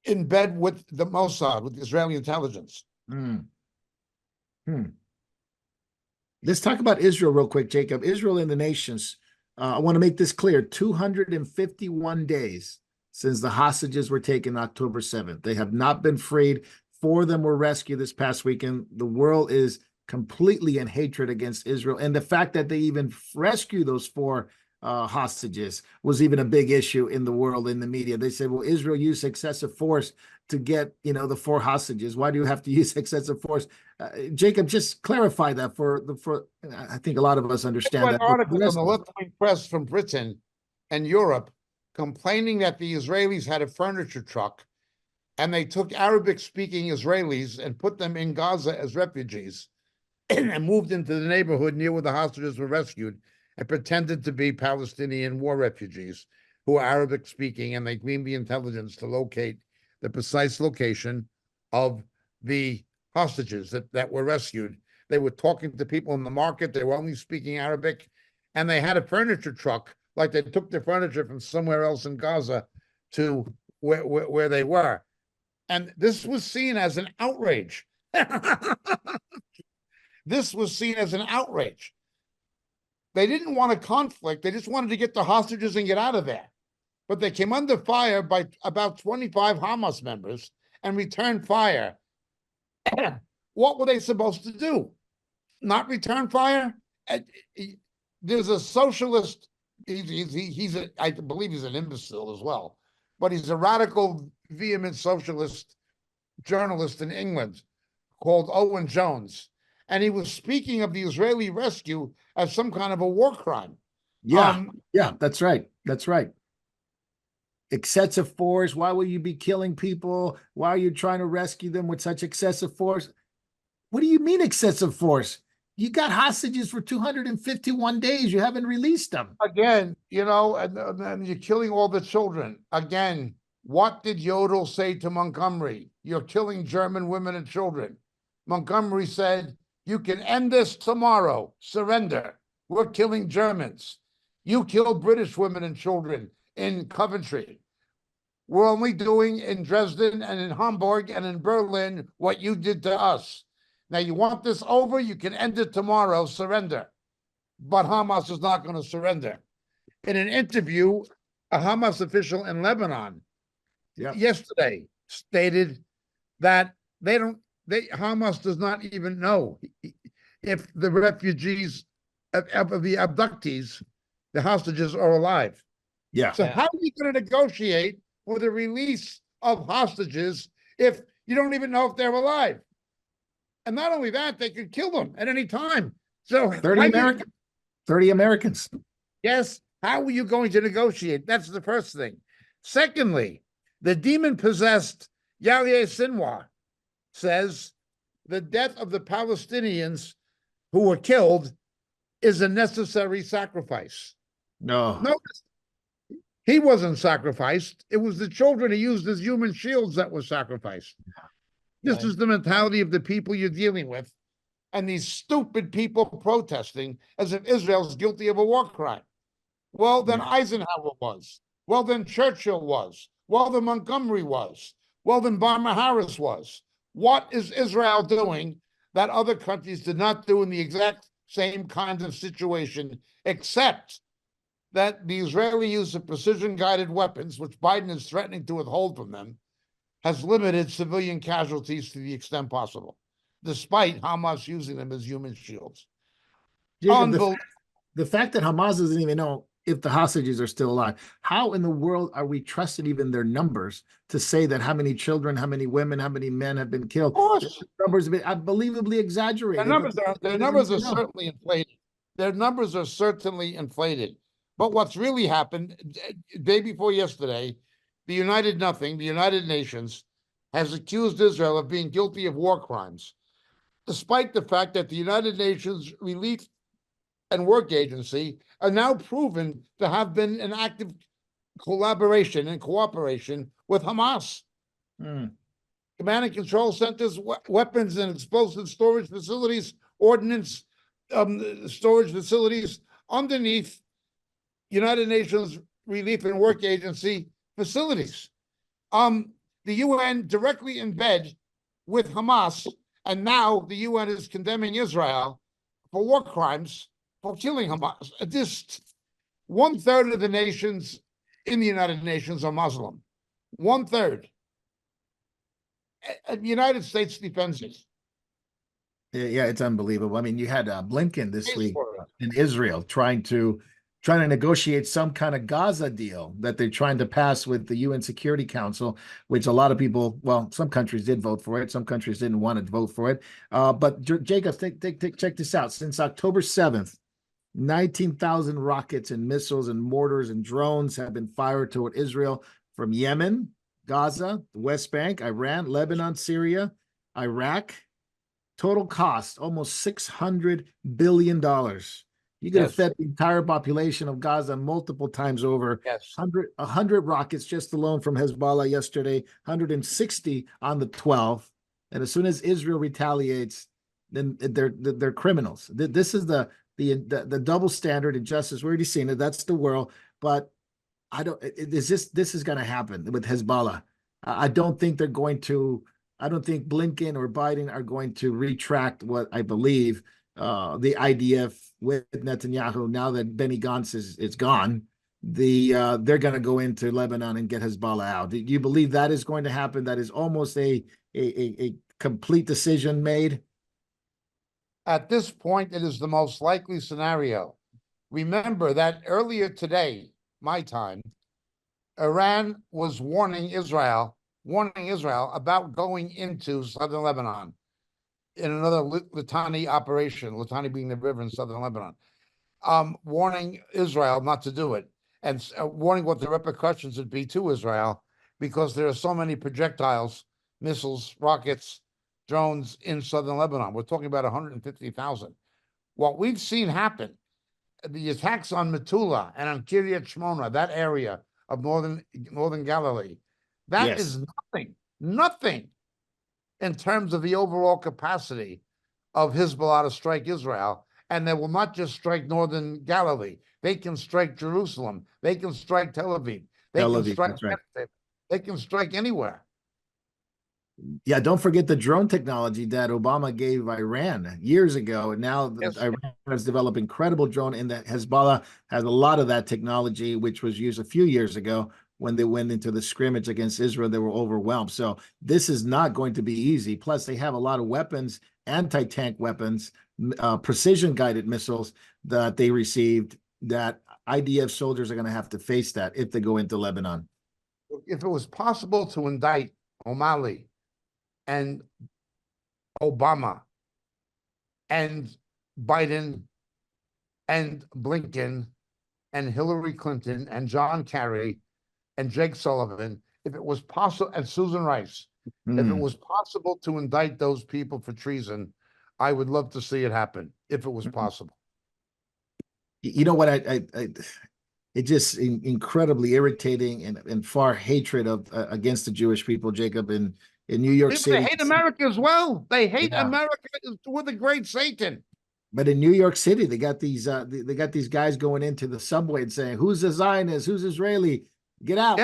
in bed with the Mossad, with the Israeli intelligence. Let's talk about Israel real quick, Jacob. Israel and the nations. I want to make this clear: 251 days since the hostages were taken October 7th. They have not been freed. 4 of them were rescued this past weekend. The world is completely in hatred against Israel. And the fact that they even rescue those 4 hostages was even a big issue in the world, in the media. They said, well, Israel used excessive force to get, the 4 hostages. Why do you have to use excessive force? Jacob, just clarify that for I think a lot of us understand that. Articles on the left-wing press from Britain and Europe complaining that the Israelis had a furniture truck and they took Arabic-speaking Israelis and put them in Gaza as refugees and moved into the neighborhood near where the hostages were rescued and pretended to be Palestinian war refugees who are Arabic speaking, and they gleaned the intelligence to locate the precise location of the hostages that were rescued. They were talking to people in the market. They were only speaking Arabic, and they had a furniture truck, like they took their furniture from somewhere else in Gaza to where they were. And this was seen as an outrage. This was seen as an outrage. They didn't want a conflict. They just wanted to get the hostages and get out of there. But they came under fire by about 25 Hamas members and returned fire. What were they supposed to do? Not return fire? There's a socialist, I believe he's an imbecile as well, but he's a radical, vehement socialist journalist in England called Owen Jones. And he was speaking of the Israeli rescue as some kind of a war crime. Yeah, that's right. That's right. Excessive force. Why will you be killing people? Why are you trying to rescue them with such excessive force? What do you mean excessive force? You got hostages for 251 days. You haven't released them. Again, and you're killing all the children. Again, what did Yodel say to Montgomery? You're killing German women and children. Montgomery said, you can end this tomorrow. Surrender. We're killing Germans. You killed British women and children in Coventry. We're only doing in Dresden and in Hamburg and in Berlin what you did to us. Now, you want this over? You can end it tomorrow. Surrender. But Hamas is not going to surrender. In an interview, a Hamas official in Lebanon yesterday stated that Hamas does not even know if the refugees, of the abductees, the hostages, are alive. Yeah. So how are you going to negotiate for the release of hostages if you don't even know if they're alive? And not only that, they could kill them at any time. So 30 Americans. Yes. How are you going to negotiate? That's the first thing. Secondly, the demon-possessed Yahya Sinwar says the death of the Palestinians who were killed is a necessary sacrifice. No. Notice, he wasn't sacrificed. It was the children he used as human shields that were sacrificed. This is the mentality of the people you're dealing with, and these stupid people protesting as if Israel's guilty of a war crime. Well, then Eisenhower was. Well, then Churchill was. Well, then Montgomery was. Well, then Barmer Harris was. What is Israel doing that other countries did not do in the exact same kind of situation, except that the Israeli use of precision-guided weapons, which Biden is threatening to withhold from them, has limited civilian casualties to the extent possible, despite Hamas using them as human shields. Jacob, the fact that Hamas doesn't even know if the hostages are still alive, how in the world are we trusting even their numbers to say that how many children, how many women, how many men have been killed? Of course. The numbers have been unbelievably exaggerated. Their numbers are certainly inflated. Their numbers are certainly inflated. But what's really happened, day before yesterday, the United Nations has accused Israel of being guilty of war crimes, despite the fact that the United Nations Relief and Work Agency are now proven to have been in active collaboration and cooperation with Hamas. Command and control centers, weapons and explosive storage facilities, ordnance storage facilities underneath United Nations Relief and Work Agency facilities. The UN directly in bed with Hamas, and now the UN is condemning Israel for war crimes for killing Hamas. Just 1/3 of the nations in the United Nations are Muslim. 1/3. And the United States defends it. Yeah, it's unbelievable. I mean, you had Blinken this Pays week for it. in Israel trying to negotiate some kind of Gaza deal that they're trying to pass with the UN Security Council, which a lot of people, well, some countries did vote for it, some countries didn't want to vote for it. But Jacob, check this out. Since October 7th, 19,000 rockets and missiles and mortars and drones have been fired toward Israel from Yemen, Gaza, the West Bank, Iran, Lebanon, Syria, Iraq. Total cost almost $600 billion. You could have Yes. fed the entire population of Gaza multiple times over. Yes. 100 rockets just alone from Hezbollah yesterday, 160 on the 12th. And as soon as Israel retaliates, then they're criminals. This is the double standard in justice. We're already seen it. That's the world. But I don't. This is going to happen with Hezbollah. I don't think they're going to. I don't think Blinken or Biden are going to retract what I believe the IDF with Netanyahu. Now that Benny Gantz is gone, they're going to go into Lebanon and get Hezbollah out. Do you believe that is going to happen? That is almost a complete decision made. At this point, it is the most likely scenario. Remember that earlier today, my time, Iran was warning Israel about going into southern Lebanon in another Litani operation, Litani being the river in southern Lebanon, warning Israel not to do it, and warning what the repercussions would be to Israel, because there are so many projectiles, missiles, rockets, drones in southern Lebanon. We're talking about 150,000. What we've seen happen, the attacks on Metula and on Kiryat Shmona, that area of northern Galilee, that is nothing in terms of the overall capacity of Hezbollah to strike Israel. And they will not just strike northern Galilee. They can strike Jerusalem. They can strike Tel Aviv. They can strike anywhere. Yeah, don't forget the drone technology that Obama gave Iran years ago. And now Iran has developed incredible drone, and that Hezbollah has a lot of that technology, which was used a few years ago. When they went into the scrimmage against Israel, they were overwhelmed. So this is not going to be easy. Plus, they have a lot of weapons, anti-tank weapons, precision-guided missiles that they received, that IDF soldiers are going to have to face that if they go into Lebanon. If it was possible to indict O'Malley and Obama and Biden and Blinken and Hillary Clinton and John Kerry and Jake Sullivan, if it was possible, and Susan Rice, if it was possible to indict those people for treason, I would love to see it happen if it was possible. You know what? It's just incredibly irritating and far hatred of against the Jewish people, Jacob, in New York City. They hate America as well. They hate America with the great Satan. But in New York City, they got these guys going into the subway and saying, "Who's a Zionist? Who's Israeli? Get out,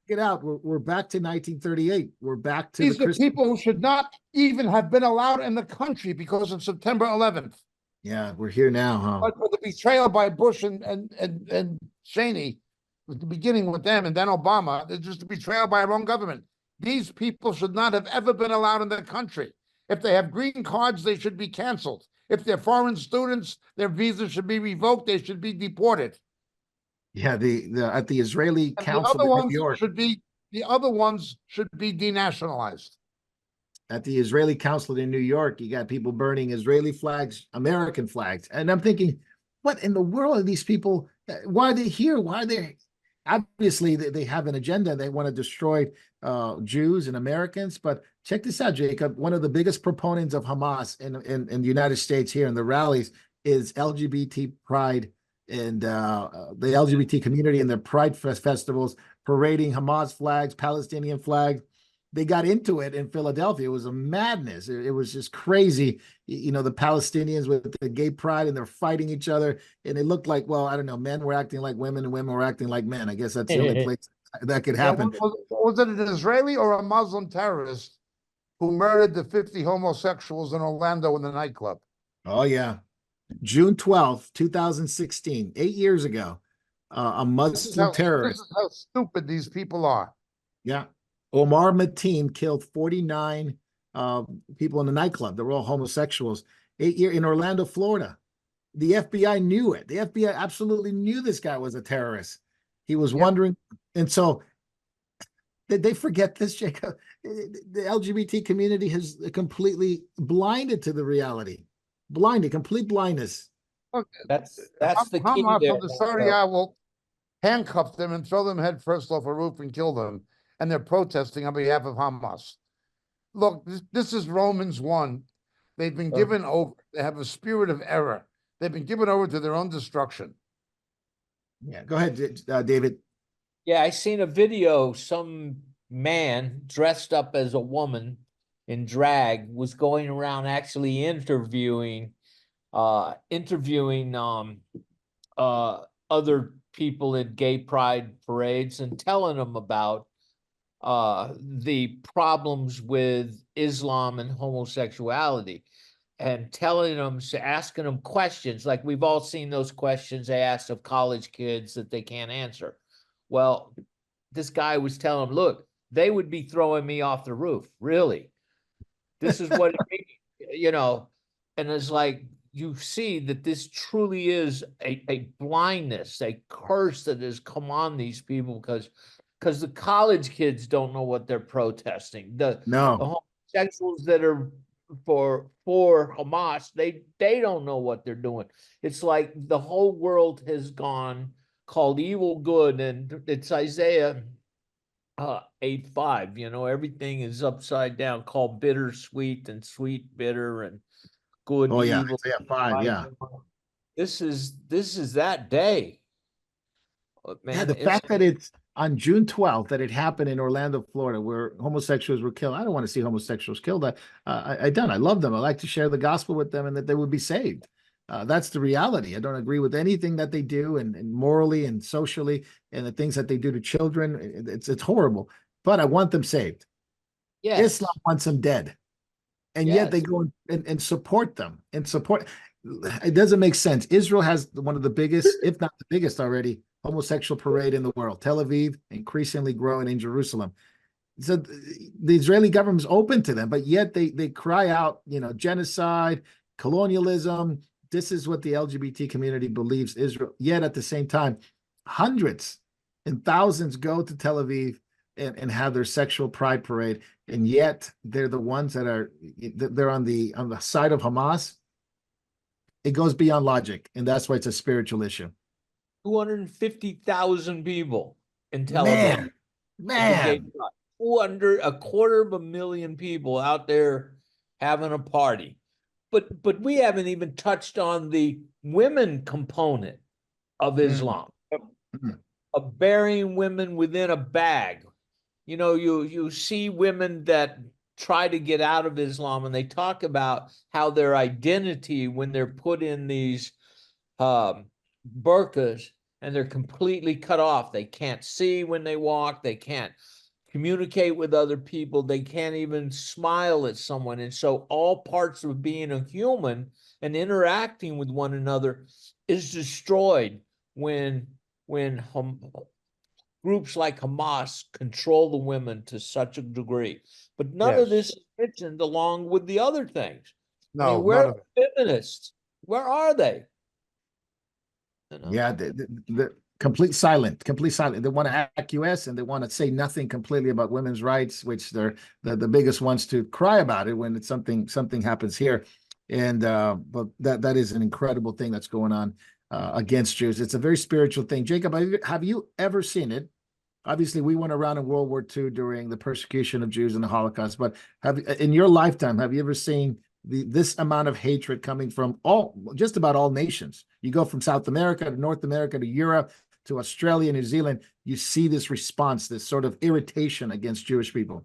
get out." We're back to 1938. We're back to these are people who should not even have been allowed in the country because of September 11th. Yeah, we're here now, huh? But for the betrayal by Bush and Cheney, at the beginning with them, and then Obama, it's just a betrayal by our own government. These people should not have ever been allowed in the country. If they have green cards, they should be canceled. If they're foreign students, their visas should be revoked. They should be deported. Yeah, at the Israeli Council in in New York, the other ones should be denationalized. At the Israeli Council in New York, you got people burning Israeli flags, American flags, and I'm thinking, what in the world are these people? Why are they here? Why are they? Obviously, they have an agenda. They want to destroy Jews and Americans. But check this out, Jacob. One of the biggest proponents of Hamas in the United States here in the rallies is LGBT pride, and the LGBT community and their pride festivals, parading Hamas flags, Palestinian flags. They got into it in Philadelphia. It was a madness. It was just crazy. You know, the Palestinians with the gay pride, and they're fighting each other. And it looked like, well, I don't know, men were acting like women and women were acting like men. I guess that's the only place that could happen. Was it an Israeli or a Muslim terrorist who murdered the 50 homosexuals in Orlando in the nightclub? Oh, yeah. June 12th, 2016, 8 years ago, a Muslim terrorist. This is how stupid these people are. Yeah. Omar Mateen killed 49 people in a nightclub. They were all homosexuals. 8 years in Orlando, Florida. The FBI knew it. The FBI absolutely knew this guy was a terrorist. He was wondering. And so did they forget this, Jacob? The LGBT community has completely blinded to the reality. Blinded, complete blindness. Look, That's the key Hamas there. on the Saudi will handcuff them and throw them head first off a roof and kill them. And they're protesting on behalf of Hamas. Look, this is Romans 1. They've been given over. They have a spirit of error. They've been given over to their own destruction. Yeah, go ahead, David. Yeah, I seen a video. Some man dressed up as a woman in drag was going around actually interviewing other people in gay pride parades and telling them about the problems with Islam and homosexuality, and telling them, asking them questions. Like we've all seen those questions they ask of college kids that they can't answer. Well, this guy was telling them, look, they would be throwing me off the roof. Really? This is what, you know, and it's like, you see that this truly is a blindness, a curse that has come on these people because the college kids don't know what they're protesting. The homosexuals that are for Hamas, they don't know what they're doing. It's like the whole world has gone called evil good, and it's Isaiah 8:5. You know, everything is upside down, called bittersweet and sweet bitter and good Oh yeah, evil. Isaiah 5, yeah. This is that day. Man, yeah, the fact that it's on June 12th that it happened in Orlando, Florida, where homosexuals were killed. I don't want to see homosexuals killed. I don't. I love them. I like to share the gospel with them and that they would be saved. That's the reality. I don't agree with anything that they do and morally and socially and the things that they do to children. It's horrible, but I want them saved. yes. Islam wants them dead. And yet they go and support them and support. It doesn't make sense. Israel has one of the biggest, if not the biggest already, homosexual parade in the world. Tel Aviv, increasingly growing in Jerusalem. So the Israeli government is open to them, but yet they cry out, genocide, colonialism. This is what the LGBT community believes Israel. Yet at the same time, hundreds and thousands go to Tel Aviv and have their sexual pride parade, and yet they're the ones they're on the side of Hamas. It goes beyond logic, and that's why it's a spiritual issue. 250,000 people in Tel Aviv. Man. 250,000 people out there having a party. But we haven't even touched on the women component of Islam, of burying women within a bag. You know, you see women that try to get out of Islam, and they talk about how their identity, when they're put in these burqas, and they're completely cut off. They can't see when they walk. They can't communicate with other people. They can't even smile at someone. And so all parts of being a human and interacting with one another is destroyed when groups like Hamas control the women to such a degree. But none of this is mentioned along with the other things. No, I mean, where are the feminists? Where are they? Yeah, the complete silent. They want to acquiesce and they want to say nothing completely about women's rights, which they're the biggest ones to cry about it when it's something happens here. And but that is an incredible thing that's going on against Jews. It's a very spiritual thing. Jacob, have you ever seen it? Obviously, we went around in World War II during the persecution of Jews and the Holocaust, but in your lifetime, have you ever seen this amount of hatred coming from just about all nations? You go from South America to North America to Europe to Australia, New Zealand, you see this response, this sort of irritation against Jewish people.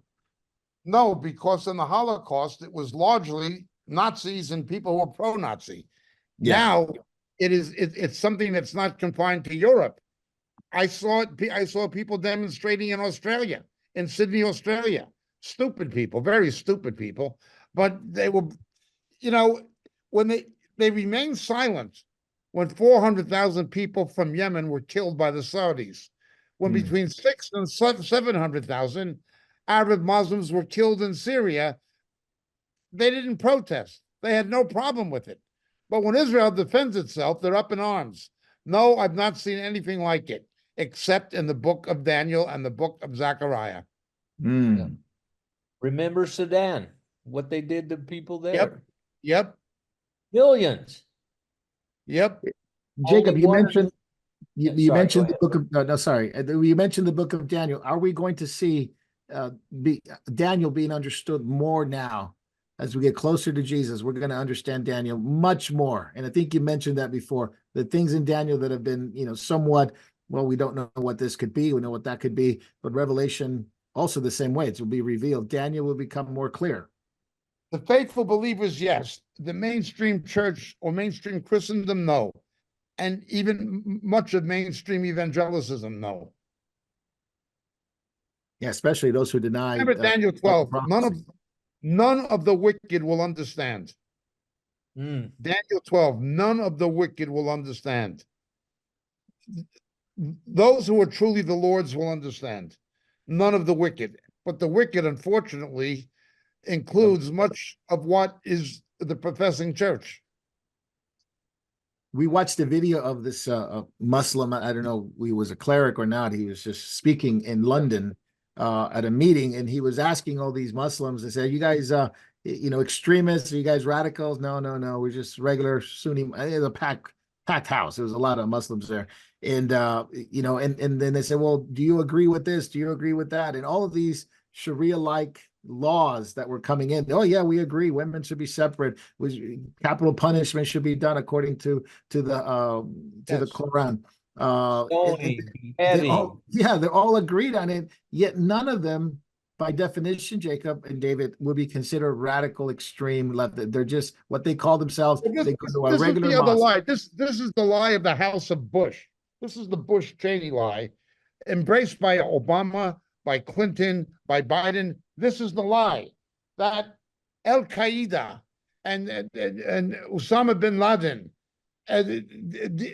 No, because in the Holocaust, it was largely Nazis and people who were pro-Nazi. Yeah. Now it's something that's not confined to Europe. I saw people demonstrating in Australia, in Sydney, Australia. Stupid people, very stupid people. But they were, when they remained silent when 400,000 people from Yemen were killed by the Saudis, when between 6 and 700,000 Arab Muslims were killed in Syria, they didn't protest. They had no problem with it. But when Israel defends itself, they're up in arms. No, I've not seen anything like it, except in the book of Daniel and the book of Zechariah. Mm. Remember Sudan, what they did to people there? Yep. Millions. Yep. Jacob, Only you one- mentioned you, Yeah, you sorry, mentioned go the book of no, sorry. You mentioned the book of Daniel. Are we going to see Daniel being understood more now as we get closer to Jesus? We're going to understand Daniel much more. And I think you mentioned that before. The things in Daniel that have been, somewhat, well, we don't know what this could be. We know what that could be. But Revelation also the same way. It will be revealed. Daniel will become more clear. The faithful believers, yes. The mainstream church or mainstream Christendom, no. And even much of mainstream evangelicism, no. Yeah, especially those who deny. Remember Daniel 12. prophecy. None of the wicked will understand. Daniel 12. None of the wicked will understand. Those who are truly the Lord's will understand. None of the wicked. But the wicked, unfortunately, includes much of what is the professing church. We watched a video of this Muslim. I don't know if he was a cleric or not. He was just speaking in London at a meeting, and he was asking all these Muslims and said, "You guys, extremists? Are you guys radicals?" No, no, no. We're just regular Sunni. It was a packed house. There was a lot of Muslims there, and and then they said, "Well, do you agree with this? Do you agree with that?" And all of these Sharia-like laws that were coming in. Oh yeah, we agree. Women should be separate. Capital punishment should be done according to the Quran. They're all agreed on it. Yet none of them, by definition, Jacob and David, would be considered radical, extreme left. They're just what they call themselves. They go to a regular is the other mosque. lie. This is the lie of the House of Bush. This is the Bush-Cheney lie, embraced by Obama, by Clinton, by Biden. This is the lie that Al Qaeda and Osama bin Laden,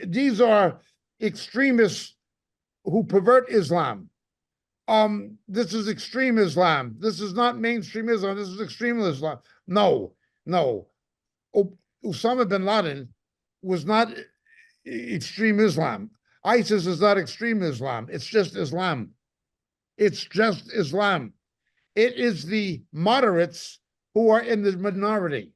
these are extremists who pervert Islam. This is extreme Islam. This is not mainstream Islam. This is extreme Islam. No. Osama bin Laden was not extreme Islam. ISIS is not extreme Islam. It's just Islam. It's just Islam. It is the moderates who are in the minority.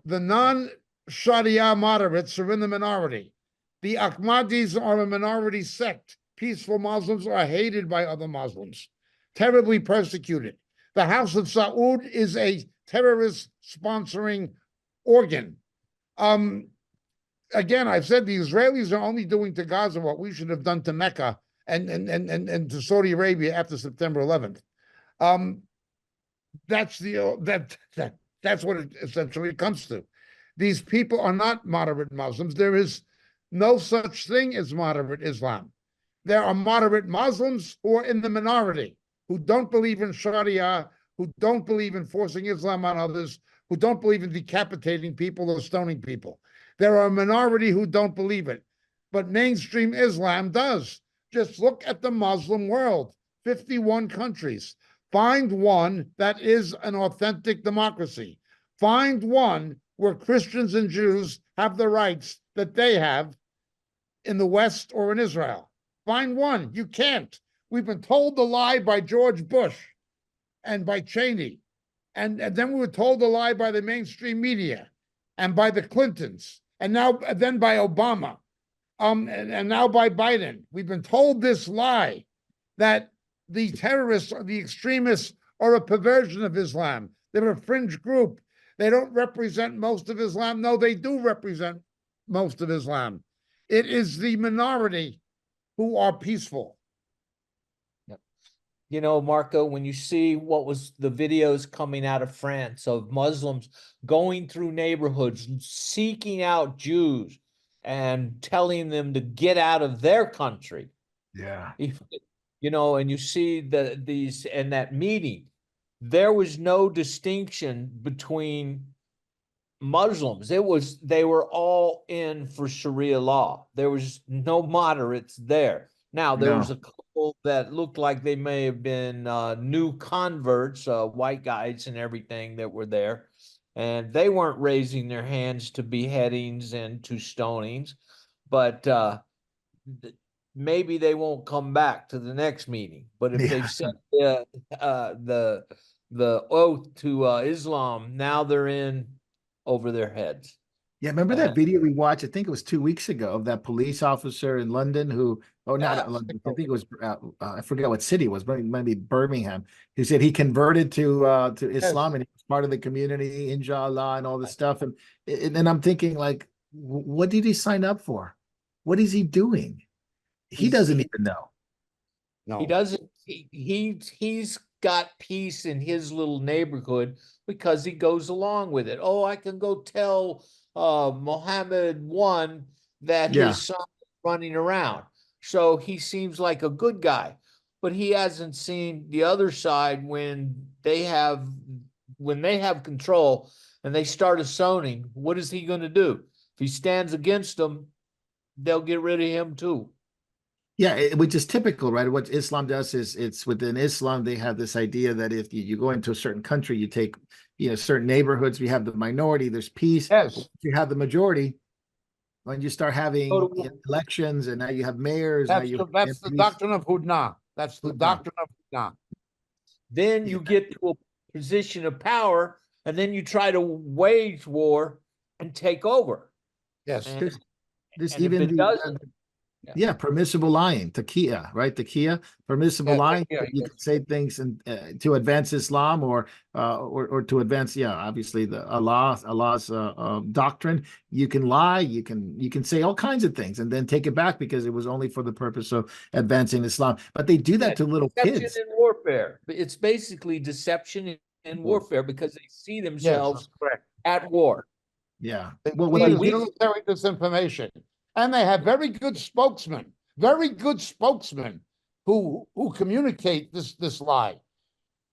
The non-Sharia moderates are in the minority. The Ahmadis are a minority sect. Peaceful Muslims are hated by other Muslims, terribly persecuted. The House of Saud is a terrorist sponsoring organ. Again, I've said the Israelis are only doing to Gaza what we should have done to Mecca and to Saudi Arabia after September 11th. That's what it essentially comes to. These people are not moderate Muslims. There is no such thing as moderate Islam. There are moderate Muslims who are in the minority, who don't believe in Sharia, who don't believe in forcing Islam on others, who don't believe in decapitating people or stoning people. There are a minority who don't believe it. But mainstream Islam does. Just look at the Muslim world, 51 countries. Find one that is an authentic democracy. Find one where Christians and Jews have the rights that they have in the West or in Israel. Find one. You can't. We've been told the lie by George Bush and by Cheney. And then we were told the lie by the mainstream media and by the Clintons. And then by Obama. And now by Biden. We've been told this lie that the terrorists or the extremists are a perversion of Islam. They're a fringe group. They don't represent most of Islam. No, they do represent most of Islam. It is the minority who are peaceful. You know, Marco, when you see what was the videos coming out of France of Muslims going through neighborhoods, seeking out Jews and telling them to get out of their country. Yeah. You know, and you see these in that meeting, there was no distinction between Muslims. They were all in for Sharia law. There was no moderates there. Now, there was No. a couple that looked like they may have been new converts, white guys and everything that were there. And they weren't raising their hands to beheadings and to stonings, but maybe they won't come back to the next meeting. But if they've said the oath to Islam, now they're in over their heads. Yeah, remember that video we watched? I think it was 2 weeks ago of that police officer in London who, oh, not London. I think it was, I forget what city it was, maybe Birmingham. He said he converted to Islam and he was part of the community, inshallah, and all this stuff. And I'm thinking, like, what did he sign up for? What is he doing? He doesn't even know. No, He doesn't. He's got peace in his little neighborhood because he goes along with it. Oh, I can go tell Mohammed one that Yeah. his son is running around. So he seems like a good guy, but he hasn't seen the other side when they have control and they start assoning. What is he going to do? If he stands against them, they'll get rid of him too. Yeah, which is typical, right? What Islam does is it's within Islam, they have this idea that if you go into a certain country, you take, certain neighborhoods, we have the minority, there's peace. yes, If you have the majority, when you start having elections and now you have mayors, now you that's the doctrine of Hudna. That's the doctrine of Hudna. Then you get to a position of power, and then you try to wage war and take over. Yes. And, There's and if even it doesn't, permissible lying, taqiyya, right? Taqiyya, permissible lying. You can say things and to advance Islam or to advance, obviously the Allah's doctrine. You can lie, you can say all kinds of things and then take it back because it was only for the purpose of advancing Islam. But they do that to little kids. In warfare. It's basically deception in warfare because they see themselves at war. Yeah. Well, military disinformation. And they have very good spokesmen who communicate this lie.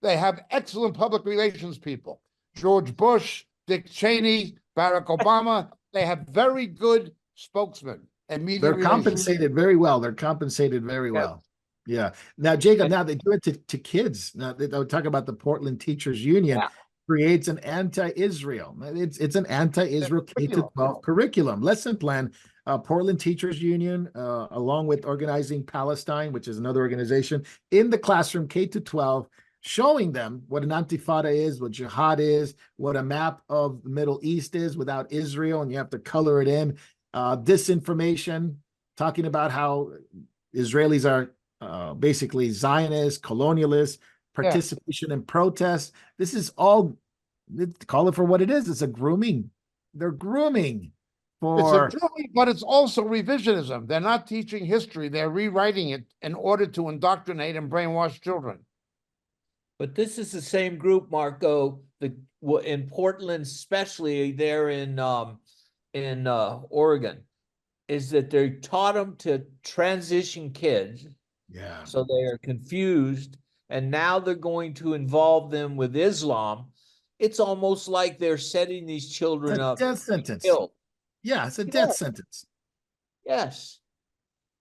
They have excellent public relations people. George Bush, Dick Cheney, Barack Obama, they have very good spokesmen and media. They're compensated very well. They're compensated very well. Yeah. Now, Jacob, now they do it to kids. Now they talk about the Portland Teachers Union creates an anti-Israel. It's an anti-Israel K-12 curriculum, lesson plan. Portland Teachers Union, along with Organizing Palestine, which is another organization, in the classroom K-12, showing them what an antifada is, what jihad is, what a map of the Middle East is without Israel, and you have to color it in. Disinformation, talking about how Israelis are basically Zionists, colonialists, participation in protests. This is all, call it for what it is. It's a grooming. They're grooming. But it's also revisionism. They're not teaching history. They're rewriting it in order to indoctrinate and brainwash children. But this is the same group, Marco, in Portland, especially there in Oregon, is that they taught them to transition kids. Yeah. So they are confused, and now they're going to involve them with Islam. It's almost like they're setting these children up. Death sentence. Yeah, it's a death sentence. Yes.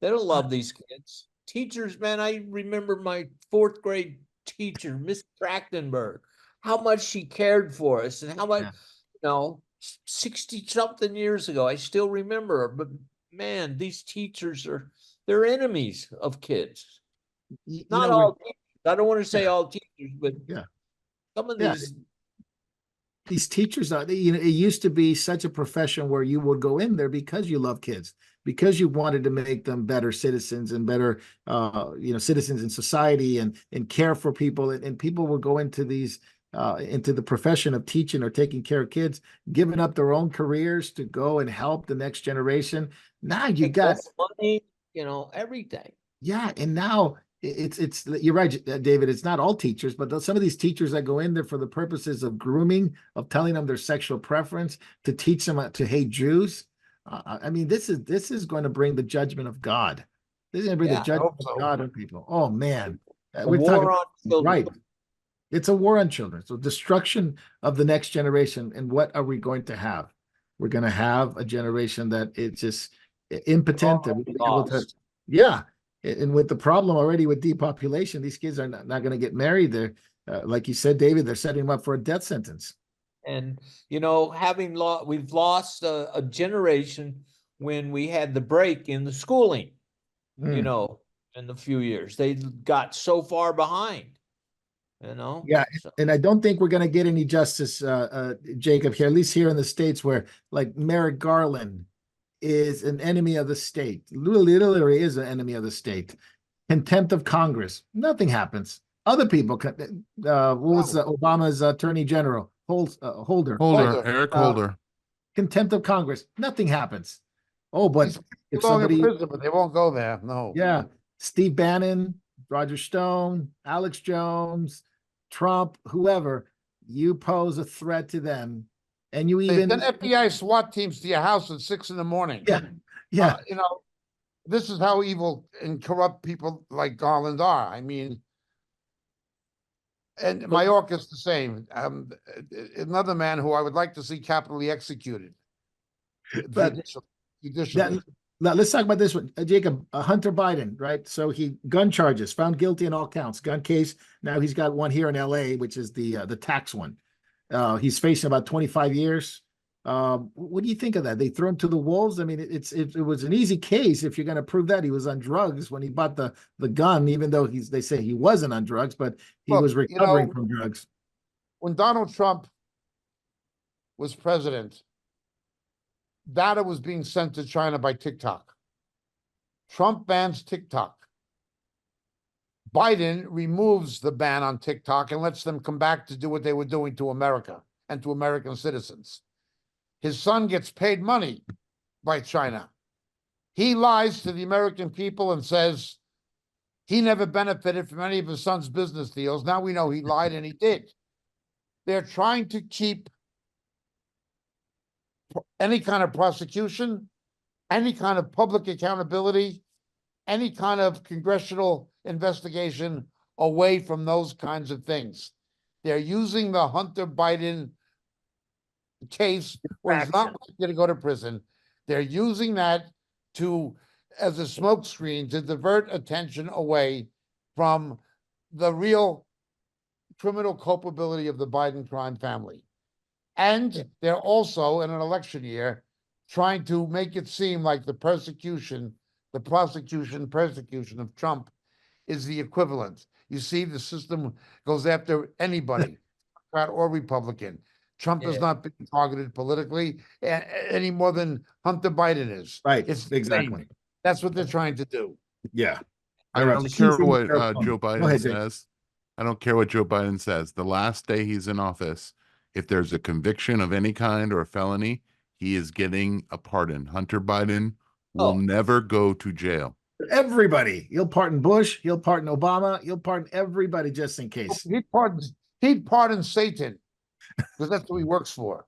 They don't love these kids. Teachers, man, I remember my 4th grade teacher, Miss Trachtenberg, how much she cared for us and how much, 60-something years ago, I still remember her. But man, these teachers they're enemies of kids. Not all teachers. I don't want to say all teachers, but some of these teachers are, it used to be such a profession where you would go in there because you love kids, because you wanted to make them better citizens and better, citizens in society and care for people. And people would go into into the profession of teaching or taking care of kids, giving up their own careers to go and help the next generation. Now you got money, everything. Yeah. And now it's you're right, David. It's not all teachers, but some of these teachers that go in there for the purposes of grooming, of telling them their sexual preference, to teach them to hate Jews. I mean, this is going to bring the judgment of God. This is going to bring the judgment of God on people. Oh man, we're talking on children. Right. It's a war on children. So destruction of the next generation. And what are we going to have? We're going to have a generation that it's just impotent. And with the problem already with depopulation, these kids are not going to get married. They're like you said, David, they're setting them up for a death sentence. And, you know, we've lost a generation when we had the break in the schooling, you know, in the few years. They got so far behind, you know? Yeah. So, And I don't think we're going to get any justice, Jacob, here, at least here in the States, where like Merrick Garland is an enemy of the state. Literally is an enemy of the state. Contempt of Congress. Nothing happens. Other people, what was Obama's attorney general? Holder. Eric Uh, Holder. Contempt of Congress. Nothing happens. Oh, but He's if going in somebody, prison, but they won't go there. No. yeah, Steve Bannon, Roger Stone, Alex Jones, Trump, whoever, you pose a threat to them, and you They even, send FBI SWAT teams to your house at 6 a.m. yeah. You know, this is how evil and corrupt people like Garland are. I mean, and Mayorkas the same. Another man who I would like to see capitally executed. But Judicially. Now let's talk about this one, Jacob. Hunter Biden, right? So he gun charges, found guilty in all counts, gun case. Now he's got one here in L.A., which is the tax one. He's facing about 25 years. What do you think of that? They threw him to the wolves. I mean, it was an easy case if you're going to prove that he was on drugs when he bought the gun, even though they say he wasn't on drugs, but he was recovering from drugs. When Donald Trump was president, data was being sent to China by TikTok. Trump bans TikTok. Biden removes the ban on TikTok and lets them come back to do what they were doing to America and to American citizens. His son gets paid money by China. He lies to the American people and says he never benefited from any of his son's business deals. Now we know he lied and he did. They're trying to keep any kind of prosecution, any kind of public accountability, any kind of congressional investigation away from those kinds of things. They're using the Hunter Biden case where he's not going to go to prison. They're using that as a smokescreen to divert attention away from the real criminal culpability of the Biden crime family. And they're also, in an election year, trying to make it seem like the prosecution of Trump is the equivalent. You see, the system goes after anybody, Democrat or Republican. Trump is not being targeted politically any more than Hunter Biden is. Right, It's exactly. That's what they're trying to do. Yeah. I don't care what Joe Biden says. I don't care what Joe Biden says. The last day he's in office, if there's a conviction of any kind or a felony, he is getting a pardon. Hunter Biden will never go to jail. Everybody. He'll pardon Bush. He'll pardon Obama. He'll pardon everybody just in case. He'd pardon Satan because that's what he works for.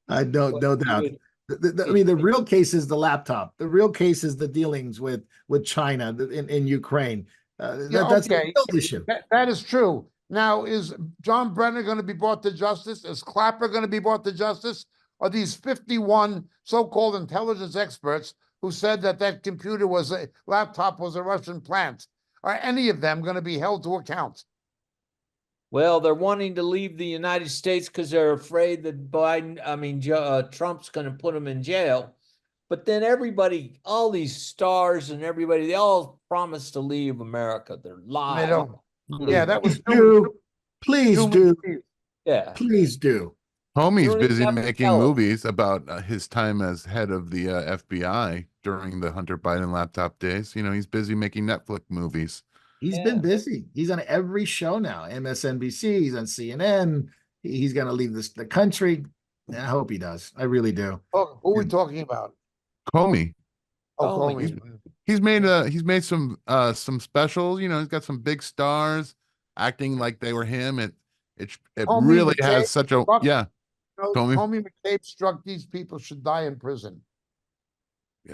I don't, no doubt. I mean, the real case is the laptop. The real case is the dealings with China in Ukraine. That's a real issue. That is true. Now, is John Brennan going to be brought to justice? Is Clapper going to be brought to justice? Are these 51 so-called intelligence experts who said that laptop was a Russian plant? Are any of them going to be held to account? Well, they're wanting to leave the United States because they're afraid that Trump's going to put them in jail. But then all these stars and everybody, they all promise to leave America. They're lying. They don't. Yeah, that was Please do. Yeah. Please do. Homie's busy making movies about his time as head of the FBI during the Hunter Biden laptop days. You know, he's busy making Netflix movies. He's been busy. He's on every show now. MSNBC, he's on CNN. He's going to leave the country. I hope he does. I really do. Oh, who are we talking about? Comey. Oh, Comey. He's made some specials. You know, he's got some big stars acting like they were him. It really has such a Comey McCabe struck these people should die in prison.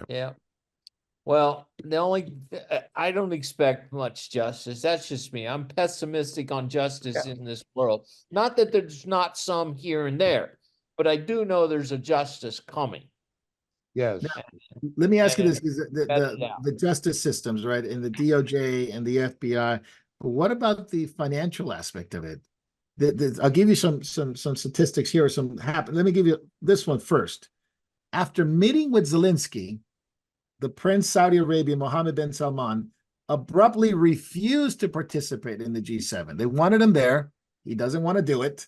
Yeah. Well, I don't expect much justice. That's just me. I'm pessimistic on justice in this world. Not that there's not some here and there, but I do know there's a justice coming. Yes. Let me ask you And this: is vet it out. the justice systems, right, and the DOJ and the FBI. What about the financial aspect of it? I'll give you some statistics here. Let me give you this one first. After meeting with Zelensky, the Prince Saudi Arabia Mohammed bin Salman abruptly refused to participate in the G7. They wanted him there. He doesn't want to do it.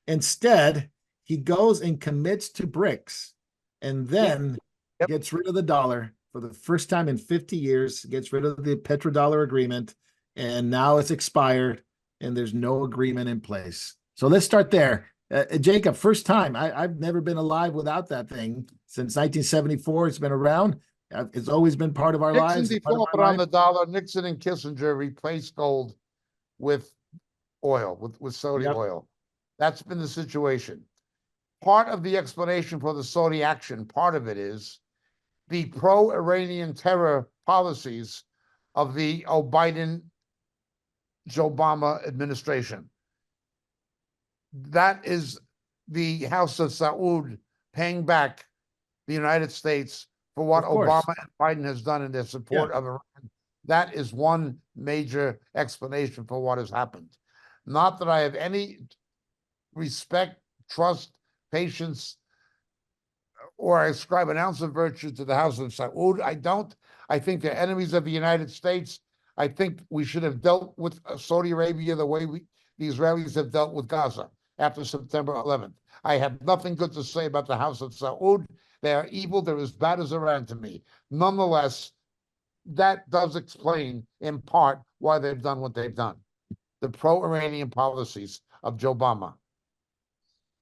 Instead, he goes and commits to BRICS, and then gets rid of the dollar for the first time in 50 years, gets rid of the petrodollar agreement, and now it's expired, and there's no agreement in place. So let's start there. Jacob, first time. I've never been alive without that thing. Since 1974, it's been around. It's always been part of our lives. Nixon defaulted on the dollar. Nixon and Kissinger replaced gold with oil, with Saudi oil. That's been the situation. Part of the explanation for the Saudi action, part of it is the pro-Iranian terror policies of the Biden-Obama administration. That is the House of Saud paying back the United States for what Obama and Biden has done in their support of Iran. That is one major explanation for what has happened. Not that I have any respect, trust, patience, or I ascribe an ounce of virtue to the House of Saud. I don't. I think they're enemies of the United States. I think we should have dealt with Saudi Arabia the way the Israelis have dealt with Gaza after September 11th. I have nothing good to say about the House of Saud. They are evil. They're as bad as Iran to me. Nonetheless, that does explain in part why they've done what they've done. The pro-Iranian policies of Joe Obama.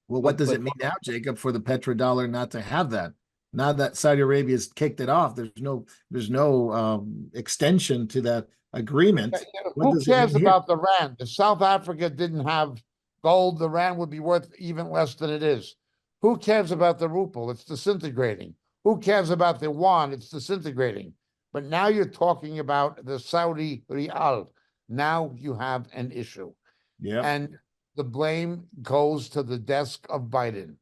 Well, what does it mean now, Jacob, for the petrodollar not to have that? Now that Saudi Arabia's kicked it off, there's no extension to that agreement. Who cares about the rand? If South Africa didn't have gold, the rand would be worth even less than it is. Who cares about the ruble? It's disintegrating. Who cares about the yuan? It's disintegrating. But now you're talking about the Saudi rial. Now you have an issue. Yeah. And the blame goes to the desk of Biden.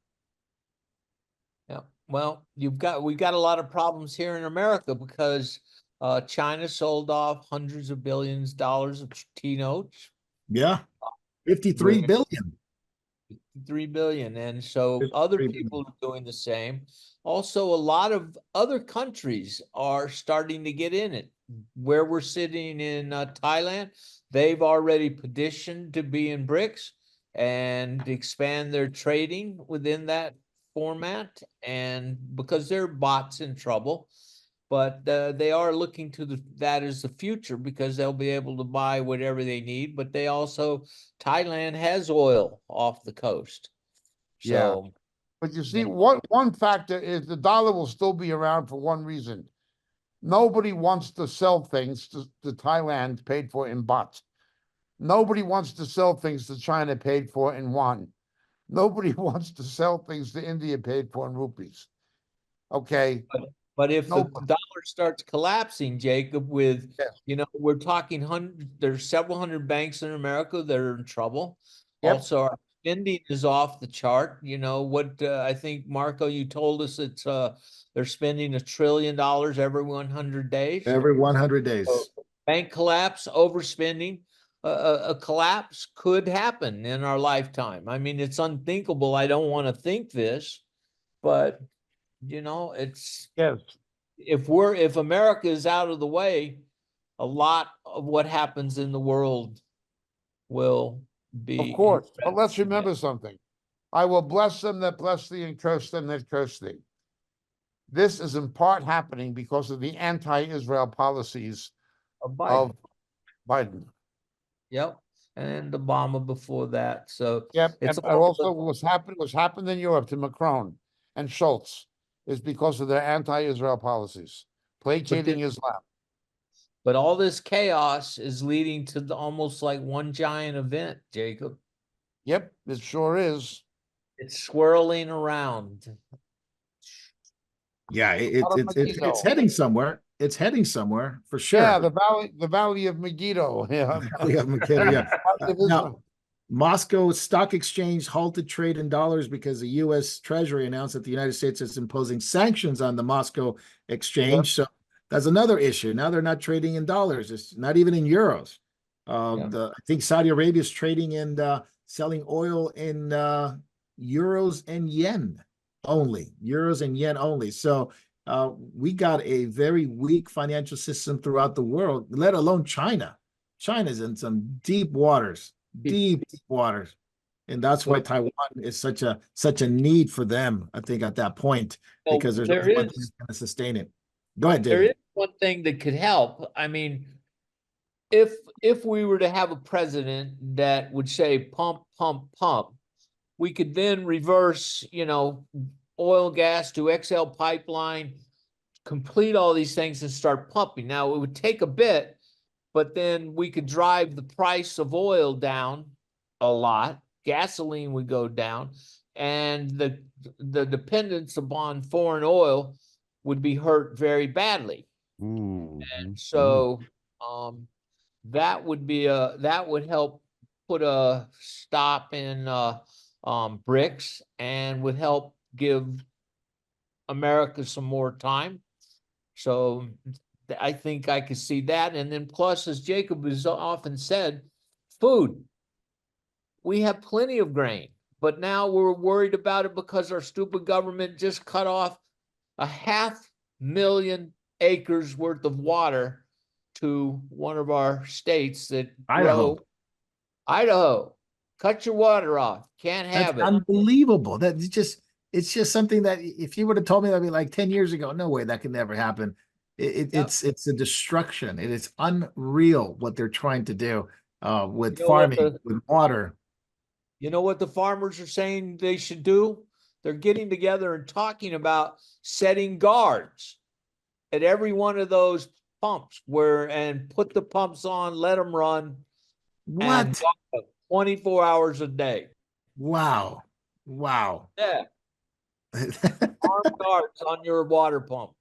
Yeah. Well, we've got a lot of problems here in America because China sold off hundreds of billions of dollars of T-notes. Yeah. 53 billion. 3 billion. And so other people are doing the same. Also, a lot of other countries are starting to get in it. Where we're sitting in Thailand, they've already petitioned to be in BRICS and expand their trading within that format. And because their bot's in trouble, but they are looking to that as the future because they'll be able to buy whatever they need. But they also, Thailand has oil off the coast. So, but you see, one factor is the dollar will still be around for one reason. Nobody wants to sell things to Thailand paid for in baht. Nobody wants to sell things to China paid for in yuan. Nobody wants to sell things to India paid for in rupees. Okay. But if the dollar starts collapsing, Jacob, with, we're talking there's several hundred banks in America that are in trouble. Also, our spending is off the chart. I think, Marco, you told us it's they're spending $1 trillion every 100 days. Every 100 days. So, bank collapse, overspending. A collapse could happen in our lifetime. I mean, it's unthinkable. I don't want to think this, but it's if America is out of the way, a lot of what happens in the world will be. Of course, but let's remember something. I will bless them that bless thee and curse them that curse thee. This is in part happening because of the anti-Israel policies of Biden. Yep, and Obama before that. So it's also what's happened in Europe to Macron and Schultz is because of their anti-Israel policies, placating Islam. But all this chaos is leading to almost like one giant event, Jacob. Yep, it sure is. It's swirling around. Yeah, it's heading somewhere. It's heading somewhere for sure. Yeah, the valley of Megiddo. Yeah, valley of Megiddo. Yeah. Moscow Stock Exchange halted trade in dollars because the U.S. Treasury announced that the United States is imposing sanctions on the Moscow exchange. So that's another issue. Now they're not trading in dollars. It's not even in euros. I think Saudi Arabia is trading in selling oil in euros and yen only. Euros and yen only. So we got a very weak financial system throughout the world, let alone China. China's in some deep waters, deep waters. And that's why Taiwan is such a need for them, I think, at that point, because there's no one thing that's going to sustain it. Go ahead, David. There is one thing that could help. I mean, if we were to have a president that would say pump, pump, pump, we could then reverse, oil, gas to XL pipeline, complete all these things and start pumping. Now, it would take a bit, but then we could drive the price of oil down a lot. Gasoline would go down, and the dependence upon foreign oil would be hurt very badly. And so that would help put a stop in BRICS, and would help give America some more time. So I think I could see that. And then plus, as Jacob has often said, food. We have plenty of grain, but now we're worried about it because our stupid government just cut off 500,000 acres worth of water to one of our states that Idaho. Cut your water off. Can't have it. Unbelievable. It's just something that if you would have told me that be like 10 years ago, no way, that could never happen. It's a destruction. It is unreal what they're trying to do with farming, with water. You know what the farmers are saying they should do? They're getting together and talking about setting guards at every one of those pumps and put the pumps on, let them run. What? 24 hours a day. Wow. Yeah. Armed guards on your water pumps.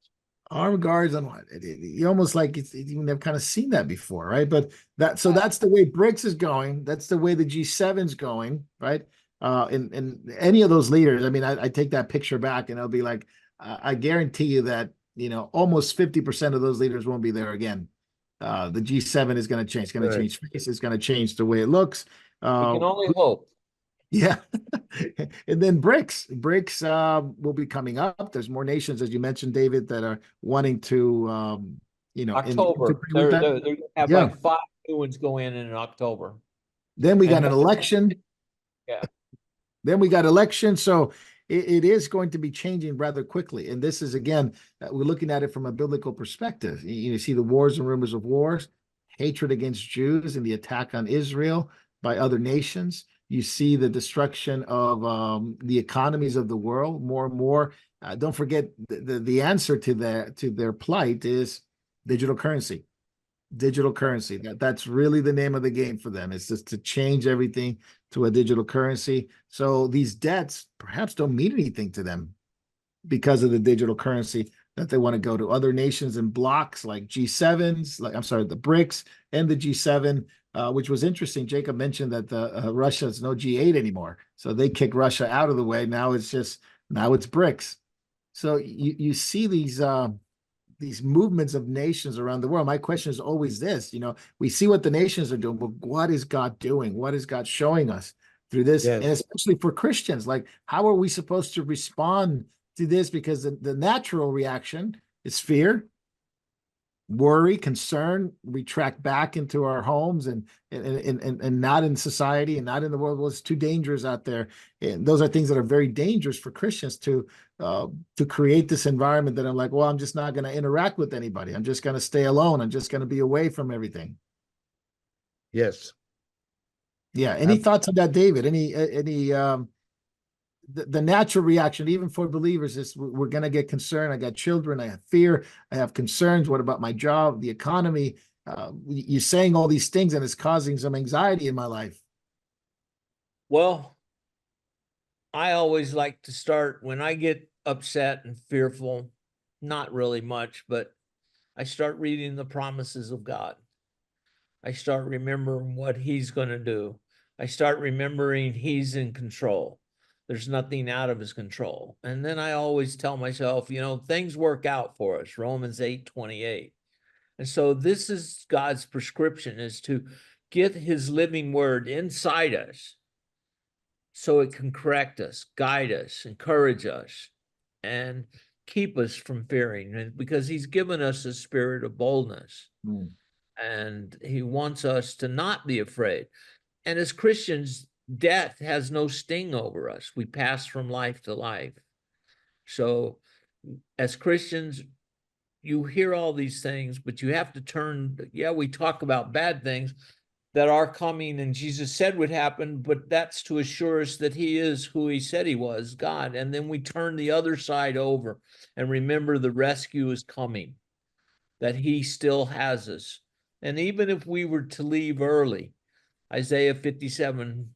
Armed guards on what? You almost like they've kind of seen that before, right? But that's the way BRICS is going. That's the way the G7's going, right? And any of those leaders, I mean, I take that picture back, and it'll be like, I guarantee you that almost 50% of those leaders won't be there again. The G7 is going to change. It's going to change face. It's going to change the way it looks. We can only hope. Yeah. And then BRICS will be coming up. There's more nations, as you mentioned, David, that are wanting to, October. They're going to have like 5 new ones go in October. Then we got an election. Yeah. Then we got election. So it is going to be changing rather quickly. And this is, again, we're looking at it from a biblical perspective. You see the wars and rumors of wars, hatred against Jews, and the attack on Israel by other nations. You see the destruction of the economies of the world more and more. Don't forget the answer to their plight is digital currency. Digital currency. That's really the name of the game for them. It's just to change everything to a digital currency. So these debts perhaps don't mean anything to them because of the digital currency that they want to go to. Other nations and blocks like G7s, the BRICS and the G7, which was interesting. Jacob mentioned that Russia is no G8 anymore. So they kick Russia out of the way. Now it's BRICS. So you see these movements of nations around the world. My question is always this, we see what the nations are doing, but what is God doing? What is God showing us through this? Yes. And especially for Christians, like, how are we supposed to respond to this? Because the natural reaction is fear, worry, concern. We track back into our homes and not in society and not in the world. Well, it's too dangerous out there. And those are things that are very dangerous for Christians to create this environment that I'm like, well, I'm just not going to interact with anybody. I'm just going to stay alone. I'm just going to be away from everything. Yes. Yeah. Any thoughts on that, David? The natural reaction, even for believers, is we're going to get concerned. I got children. I have fear. I have concerns. What about my job, the economy? You're saying all these things, and it's causing some anxiety in my life. Well, I always like to start when I get upset and fearful, not really much, but I start reading the promises of God. I start remembering what He's going to do. I start remembering he's in control. There's nothing out of his control. And then I always tell myself, you know, things work out for us, Romans 8:28. And so this is God's prescription, is to get his living word inside us so it can correct us, guide us, encourage us, and keep us from fearing. And because he's given us a spirit of boldness, and he wants us to not be afraid. And as Christians, death has no sting over us. We pass from life to life. So as Christians, you hear all these things, but you have to turn. Yeah, we talk about bad things that are coming and Jesus said would happen, but that's to assure us that he is who he said he was, God. And then we turn the other side over and remember the rescue is coming, that he still has us. And even if we were to leave early, Isaiah 57:1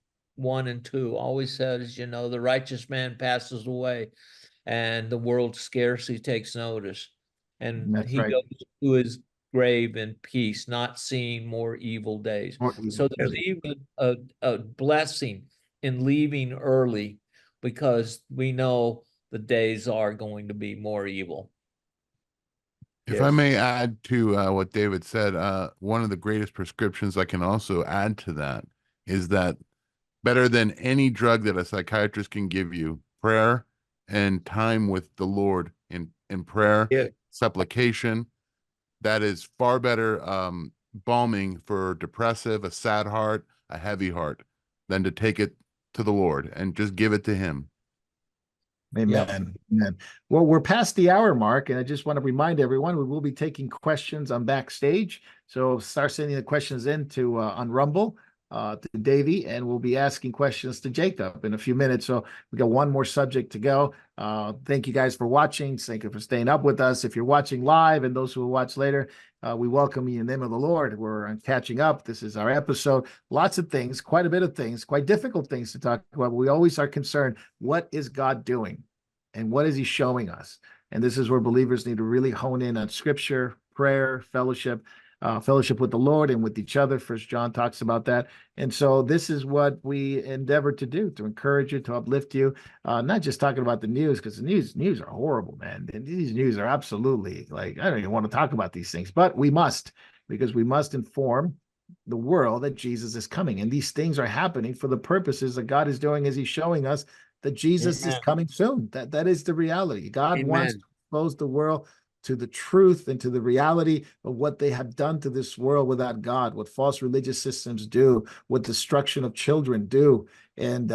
and 2 always says, you know, the righteous man passes away and the world scarcely takes notice. And That's he right. goes to his grave in peace, not seeing more evil days. So there's even a blessing in leaving early, because we know the days are going to be more evil. If I may add to what David said, one of the greatest prescriptions I can also add to that is that better than any drug that a psychiatrist can give you, prayer and time with the Lord in prayer, supplication, that is far better balming for depressive, a sad heart, a heavy heart, than to take it to the Lord and just give it to him. Amen. Amen. Well, we're past the hour mark, and I just want to remind everyone we will be taking questions on Backstage. So start sending the questions in to on Rumble to Davey, and we'll be asking questions to Jacob in a few minutes. So we got one more subject to go. Thank you guys for watching. Thank you for staying up with us. If you're watching live, and those who will watch later, we welcome you in the name of the Lord. We're catching up. This is our episode. Lots of things, quite a bit of things, quite difficult things to talk about. But we always are concerned, what is God doing? And what is he showing us? And this is where believers need to really hone in on scripture, prayer, fellowship with the Lord and with each other. First John talks about that. And so this is what we endeavor to do, to encourage you, to uplift you, not just talking about the news, because the news are horrible, man. And these news are absolutely, like, I don't even want to talk about these things, but we must, because we must inform the world that Jesus is coming. And these things are happening for the purposes that God is doing, as he's showing us that Jesus is coming soon. That is the reality. God wants to expose the world to the truth and to the reality of what they have done to this world without God, what false religious systems do, what destruction of children do. And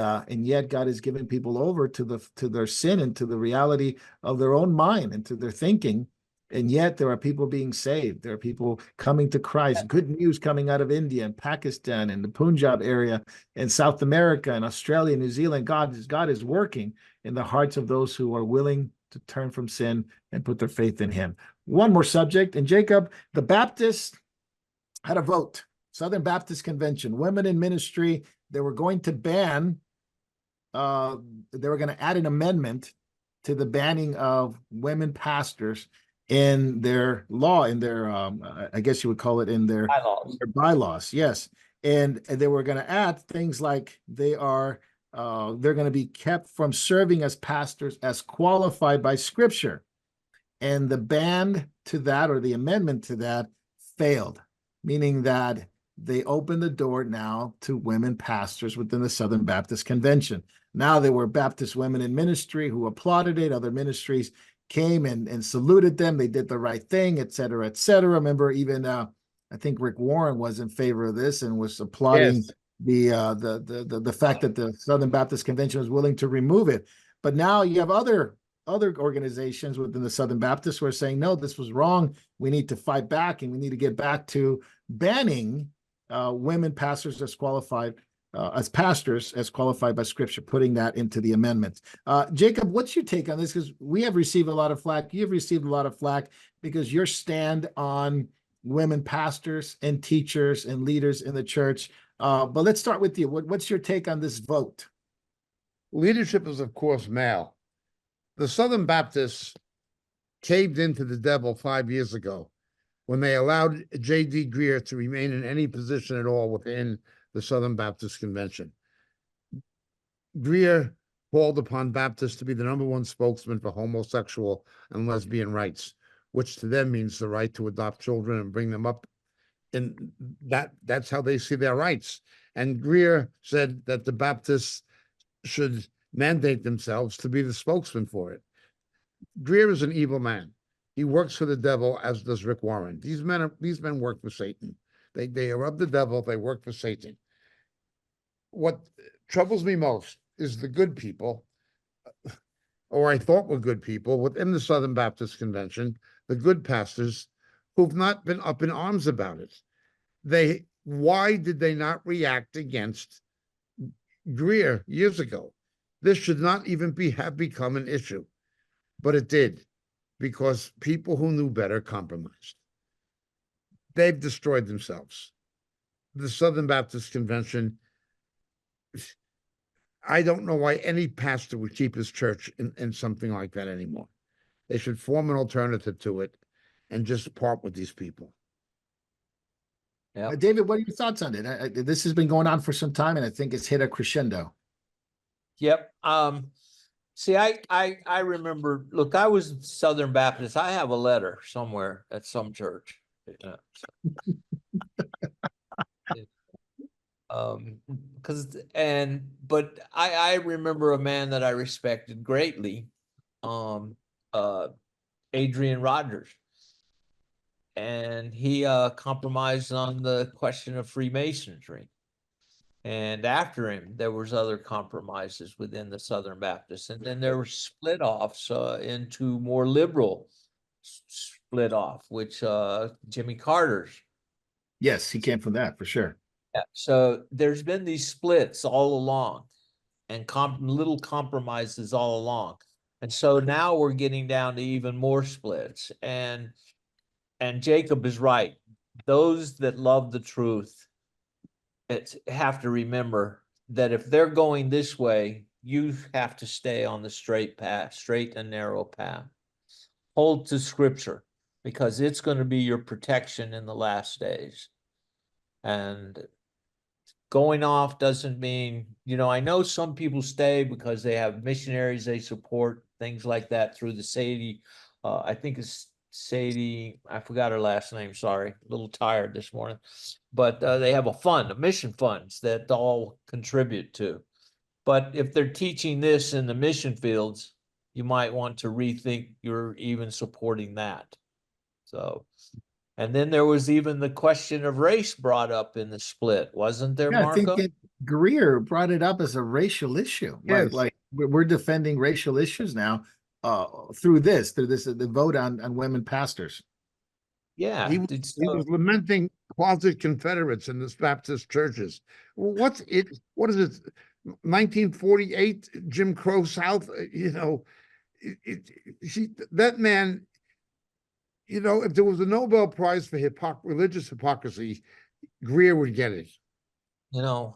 yet God is giving people over to their sin and to the reality of their own mind and to their thinking. And yet there are people being saved. There are people coming to Christ. Good news coming out of India and Pakistan and the Punjab area and South America and Australia, New Zealand. God is working in the hearts of those who are willing to turn from sin and put their faith in him. One more subject. And Jacob, the Baptists had a vote. Southern Baptist Convention, women in ministry. They were going to ban, they were going to add an amendment to the banning of women pastors in their law, in their, I guess you would call it, in their bylaws. Yes. And they were going to add things like they're going to be kept from serving as pastors as qualified by scripture. And the ban to that, or the amendment to that, failed, meaning that they opened the door now to women pastors within the Southern Baptist Convention. Now there were Baptist women in ministry who applauded it. Other ministries came and saluted them. They did the right thing, et cetera, et cetera. Remember, even I think Rick Warren was in favor of this and was applauding the fact that the Southern Baptist Convention was willing to remove it. But now you have other organizations within the Southern Baptists who are saying, no, this was wrong. We need to fight back, and we need to get back to banning women pastors as qualified as pastors as qualified by scripture, putting that into the amendments. Jacob, what's your take on this? Because we have received a lot of flack. You've received a lot of flack because your stand on women pastors and teachers and leaders in the church. But let's start with you. What's your take on this vote? Leadership is, of course, male. The Southern Baptists caved into the devil 5 years ago when they allowed J.D. Greer to remain in any position at all within the Southern Baptist Convention. Greer called upon Baptists to be the #1 spokesman for homosexual and lesbian rights, which to them means the right to adopt children and bring them up. And that's how they see their rights. And Greer said that the Baptists should mandate themselves to be the spokesman for it. Greer is an evil man. He works for the devil, as does Rick Warren. These men work for Satan. They are of the devil. They work for Satan. What troubles me most is the good people, or I thought were good people, within the Southern Baptist Convention, the good pastors who've not been up in arms about it. Why did they not react against Greer years ago? This should not even have become an issue, but it did, because people who knew better compromised. They've destroyed themselves. The Southern Baptist Convention, I don't know why any pastor would keep his church in something like that anymore. They should form an alternative to it and just part with these people. Yeah. David, what are your thoughts on it? This has been going on for some time, and I think it's hit a crescendo. Yep. See, I remember, look, I was Southern Baptist. I have a letter somewhere at some church. But I remember a man that I respected greatly, Adrian Rogers. And he compromised on the question of Freemasonry. And after him, there was other compromises within the Southern Baptists. And then there were split offs into more liberal split off, which Jimmy Carter's. Yes, he came from that for sure. Yeah. So there's been these splits all along and little compromises all along. And so now we're getting down to even more splits. And Jacob is right. Those that love the truth have to remember that if they're going this way, you have to stay on the straight path, straight and narrow path. Hold to Scripture, because it's going to be your protection in the last days. And going off doesn't mean, I know some people stay because they have missionaries they support, things like that through the Sadie. I think it's Sadie, I forgot her last name, sorry, a little tired this morning, but they have a fund, mission funds that all contribute to. But if they're teaching this in the mission fields, you might want to rethink you're even supporting that. So, and then there was even the question of race brought up in the split, wasn't there, Marco? I think Greer brought it up as a racial issue. Yes. Like we're defending racial issues now through the vote on women pastors. Yeah. He was lamenting closet Confederates in the Baptist churches. What is it? 1948, Jim Crow South, that man, if there was a Nobel Prize for religious hypocrisy, Greer would get it. The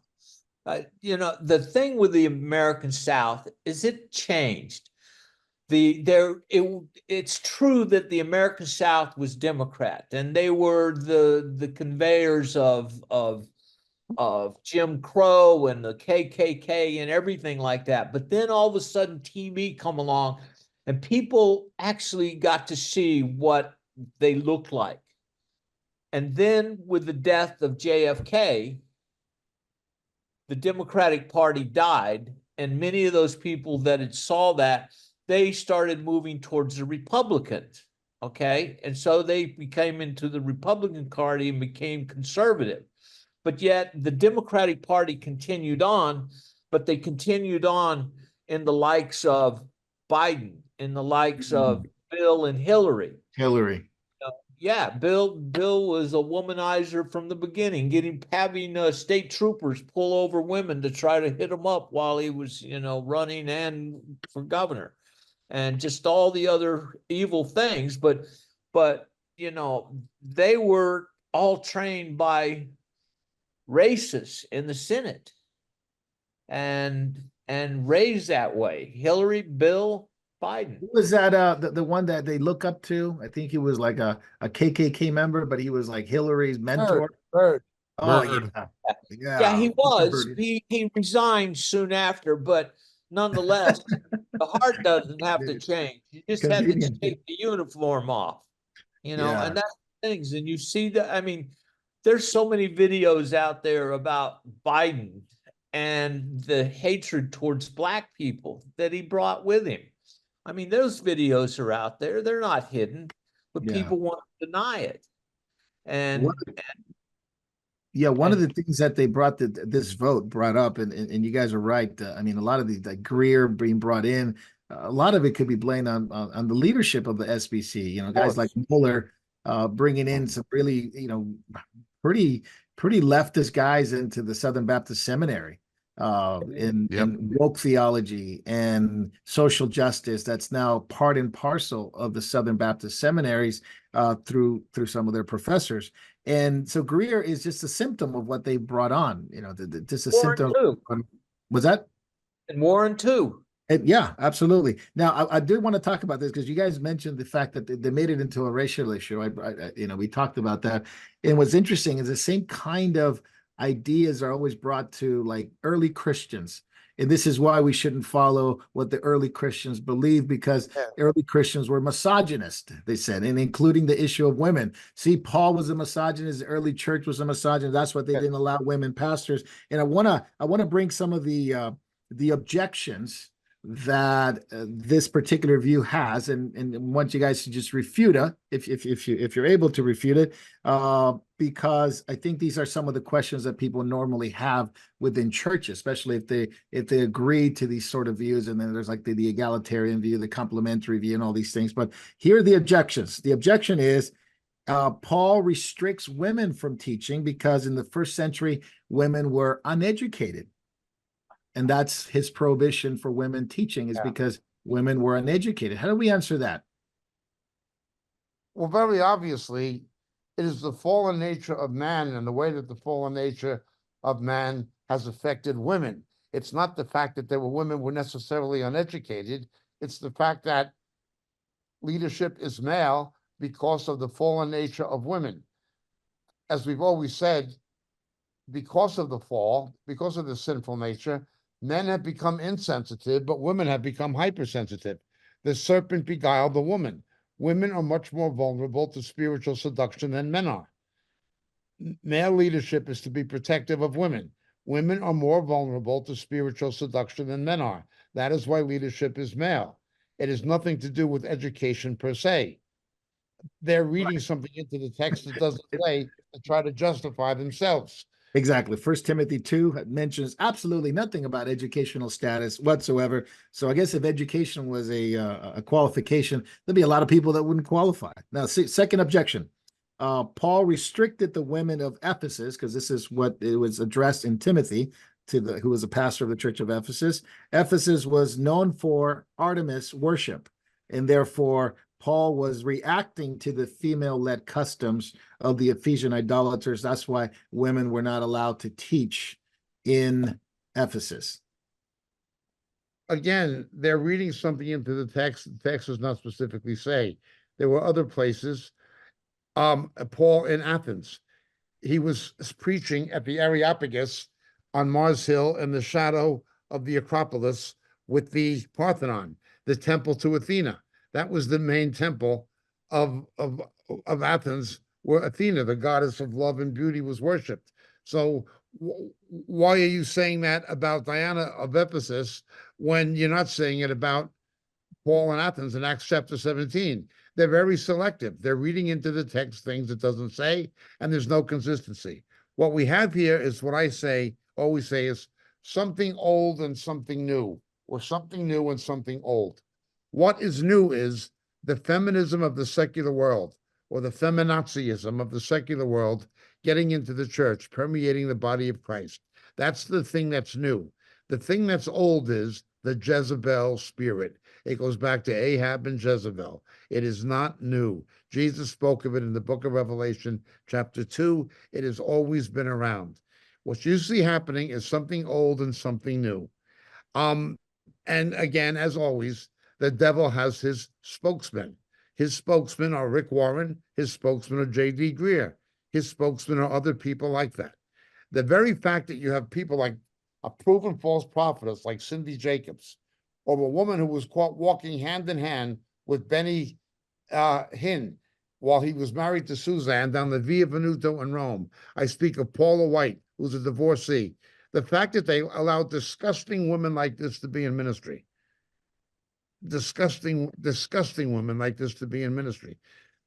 thing with the American South is it changed. It's true that the American South was Democrat, and they were the conveyors of Jim Crow and the KKK and everything like that. But then all of a sudden TV come along and people actually got to see what they looked like. And then with the death of JFK, the Democratic Party died, and many of those people that had saw that, they started moving towards the Republicans, okay? And so they became into the Republican Party and became conservative. But yet the Democratic Party continued on, but they continued on in the likes of Biden, in the likes of Bill and Hillary. Yeah, Bill was a womanizer from the beginning, having state troopers pull over women to try to hit him up while he was, running and for governor, and just all the other evil things. But they were all trained by racists in the Senate and raised that way. Hillary, Bill, Biden. Who was that the one that they look up to? I think he was like a KKK member, but he was like Hillary's mentor. Byrd. Oh, Bird. yeah. Yeah, he Yeah. was. He resigned soon after, but nonetheless, the heart doesn't have to change. You just had to Convenient. take the uniform off, Yeah. and that's things. And you see that, I mean, there's so many videos out there about Biden and the hatred towards black people that he brought with him. I mean, those videos are out there. They're not hidden, but Yeah. people want to deny it. One And Yeah, one of and the things that they brought this vote brought up, and you guys are right. I mean, a lot of the like Greer being brought in, a lot of it could be blamed on the leadership of the SBC. You know, guys like Mueller bringing in some really, pretty pretty leftist guys into the Southern Baptist Seminary in woke theology and social justice. That's now part and parcel of the Southern Baptist seminaries through some of their professors. And so Greer is just a symptom of what they brought on, just a Warren symptom. too. Was that? And Warren too. And yeah, absolutely. Now, I did want to talk about this because you guys mentioned the fact that they made it into a racial issue. We talked about that. And what's interesting is the same kind of ideas are always brought to like early Christians. And this is why we shouldn't follow what the early Christians believed, because early Christians were misogynist, they said, and including the issue of women. See, Paul was a misogynist, the early church was a misogynist. That's what they didn't allow women pastors. And I wanna bring some of the objections that this particular view has, and want you guys to just refute it if you're able to refute it, because I think these are some of the questions that people normally have within churches, especially if they agree to these sort of views. And then there's like the egalitarian view, the complementary view, and all these things. But here are the objections. The objection is Paul restricts women from teaching because in the first century, women were uneducated. And that's his prohibition for women teaching is because women were uneducated. How do we answer that? Well, very obviously, it is the fallen nature of man and the way that the fallen nature of man has affected women. It's not the fact that there were women who were necessarily uneducated. It's the fact that leadership is male because of the fallen nature of women. As we've always said, because of the fall, because of the sinful nature, men have become insensitive, but women have become hypersensitive. The serpent beguiled the woman. Women are much more vulnerable to spiritual seduction than men are. Male leadership is to be protective of women. Women are more vulnerable to spiritual seduction than men are. That is why leadership is male. It has nothing to do with education per se. They're reading something into the text that doesn't say to try to justify themselves. Exactly. 1 Timothy 2 mentions absolutely nothing about educational status whatsoever. So I guess if education was a qualification, there'd be a lot of people that wouldn't qualify. Now, second objection. Paul restricted the women of Ephesus, because this is what it was addressed in Timothy, who was a pastor of the church of Ephesus. Ephesus was known for Artemis worship, and therefore Paul was reacting to the female-led customs of the Ephesian idolaters. That's why women were not allowed to teach in Ephesus. Again, they're reading something into the text. The text does not specifically say. There were other places. Paul in Athens, he was preaching at the Areopagus on Mars Hill in the shadow of the Acropolis with the Parthenon, the temple to Athena. That was the main temple of Athens, where Athena, the goddess of love and beauty, was worshipped. So why are you saying that about Diana of Ephesus when you're not saying it about Paul in Athens in Acts chapter 17? They're very selective. They're reading into the text things it doesn't say, and there's no consistency. What we have here is what I always say is something old and something new, or something new and something old. What is new is the feminism of the secular world, or the feminazism of the secular world, getting into the church, permeating the body of Christ. That's the thing that's new. The thing that's old is the Jezebel spirit. It goes back to Ahab and Jezebel. It is not new. Jesus spoke of it in the book of Revelation, chapter 2. It has always been around. What you see happening is something old and something new. And again, as always, the devil has his spokesmen. His spokesmen are Rick Warren. His spokesmen are J.D. Greer. His spokesmen are other people like that. The very fact that you have people like a proven false prophetess like Cindy Jacobs, or a woman who was caught walking hand in hand with Benny Hinn while he was married to Suzanne down the Via Venuto in Rome. I speak of Paula White, who's a divorcee. The fact that they allowed disgusting women like this to be in ministry, disgusting women like this to be in ministry,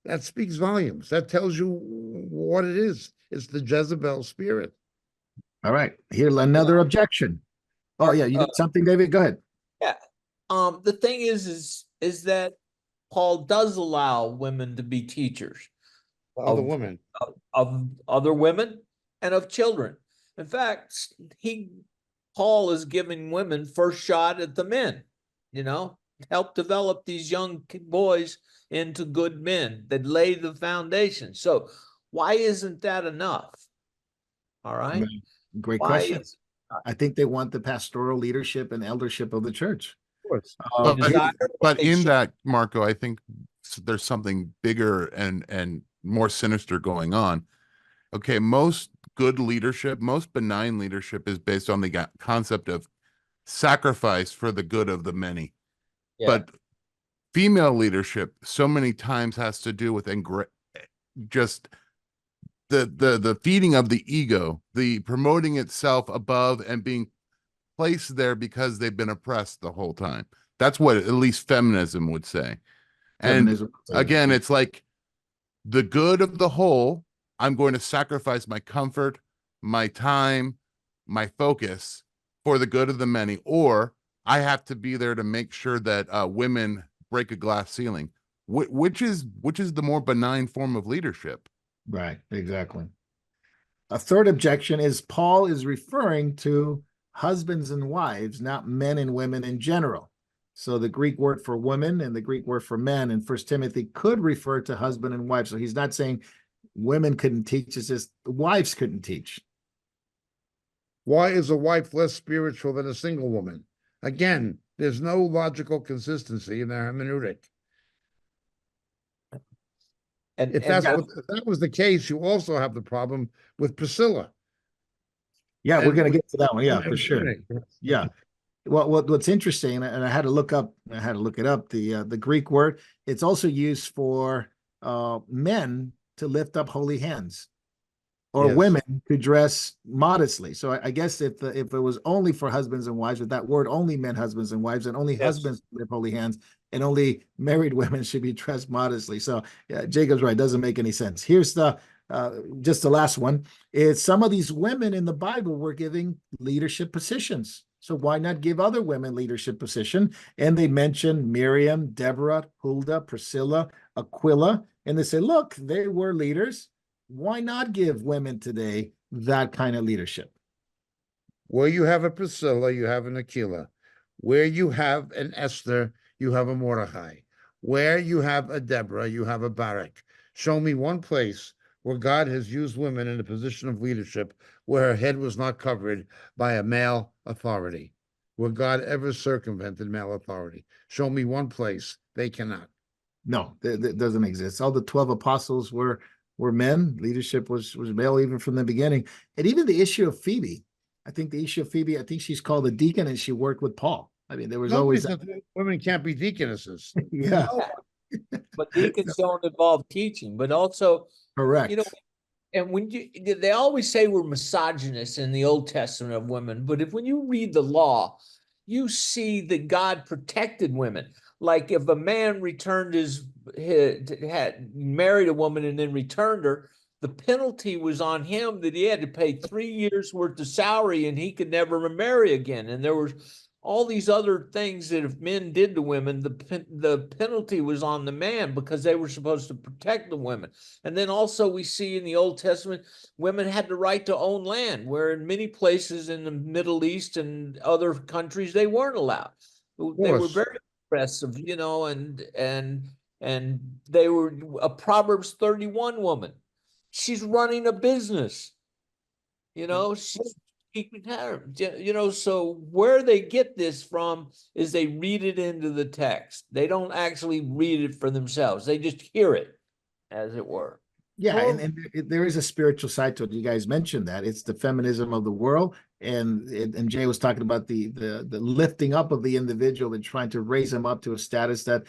that speaks volumes. That tells you what it is. It's the Jezebel spirit. All right. Here, another objection. Oh, yeah. You got something, David? Go ahead. Yeah. The thing is that Paul does allow women to be teachers. Other women. Of other women and of children. In fact, Paul is giving women first shot at the men, help develop these young boys into good men that lay the foundation. So why isn't that enough? All right. Great question. I think they want the pastoral leadership and eldership of the church. Of course. But in that, Marco, I think there's something bigger and more sinister going on. Okay, most good leadership, most benign leadership is based on the concept of sacrifice for the good of the many. Yeah. But female leadership so many times has to do with just the feeding of the ego, the promoting itself above and being placed there because they've been oppressed the whole time. That's what at least feminism would say. And again, it's like the good of the whole, I'm going to sacrifice my comfort, my time, my focus for the good of the many, or I have to be there to make sure that women break a glass ceiling. Which is the more benign form of leadership? Right, exactly. A third objection is Paul is referring to husbands and wives, not men and women in general. So the Greek word for women and the Greek word for men in 1 Timothy could refer to husband and wife. So he's not saying women couldn't teach, it's just wives couldn't teach. Why is a wife less spiritual than a single woman? Again, there's no logical consistency in their hermeneutic. And if that was the case, you also have the problem with Priscilla. Yeah, we're going to get to that one. Yeah, for sure. Yeah. Well, what's interesting, and I had to look it up, the Greek word, it's also used for men to lift up holy hands, or women to dress modestly. So I guess if it was only for husbands and wives, with that word only meant husbands and wives, and only husbands lift holy hands, and only married women should be dressed modestly. So yeah, Jacob's right, doesn't make any sense. Here's the just the last one is some of these women in the Bible were giving leadership positions. So why not give other women leadership position? And they mention Miriam, Deborah, Huldah, Priscilla, Aquila, and they say, look, they were leaders. Why not give women today that kind of leadership? Where you have a Priscilla, you have an Aquila. Where you have an Esther, you have a Mordecai. Where you have a Deborah, you have a Barak. Show me one place where God has used women in a position of leadership where her head was not covered by a male authority, where God ever circumvented male authority. Show me one place. They cannot. No, that doesn't exist. All the 12 apostles were men. Leadership was male even from the beginning. And even the issue of Phoebe, I think she's called a deacon, and she worked with Paul. I mean, there was always women can't be deaconesses. Yeah. But deacons don't involve teaching, but also correct. And when they always say we're misogynists in the Old Testament of women, but when you read the law, you see that God protected women. Like if a man had married a woman and then returned her, the penalty was on him that he had to pay 3 years worth of salary and he could never remarry again. And there was all these other things that if men did to women, the penalty was on the man because they were supposed to protect the women. And then also we see in the Old Testament, women had the right to own land, where in many places in the Middle East and other countries, they weren't allowed. They were very oppressive, and they were a Proverbs 31 woman. She's running a business, she's keeping her, so where they get this from is they read it into the text. They don't actually read it for themselves. They just hear it, as it were. Yeah, Well, and there is a spiritual side to it. You guys mentioned that it's the feminism of the world, and Jay was talking about the lifting up of the individual and trying to raise them up to a status that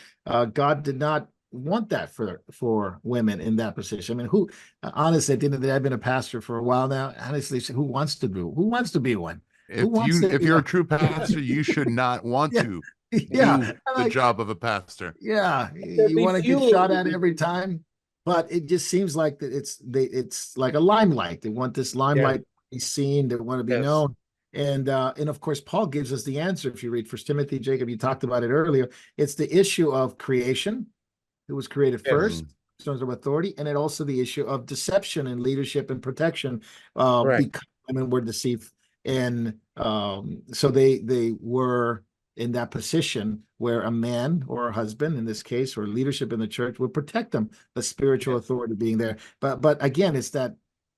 God did not want that for women in that position. I mean, who honestly, at the end of the day, I've been a pastor for a while now. Honestly, who wants to be one? Who wants to? If you're a true pastor, you should not want Yeah, to yeah. do the job of a pastor. Yeah, there'd you be want to get fewer. shot at every time, but it just seems like that it's like a limelight. They want this limelight to be seen, they want to be Yes. known. And of course, Paul gives us the answer. If you read First Timothy, Jacob, you talked about it earlier. It's the issue of creation, who was created Yes. first, in terms of authority, and it also the issue of deception and leadership and protection, Correct. because women were deceived. And so they were in that position where a man or a husband, in this case, or leadership in the church would protect them, the spiritual Yes. authority being there. But again, it's that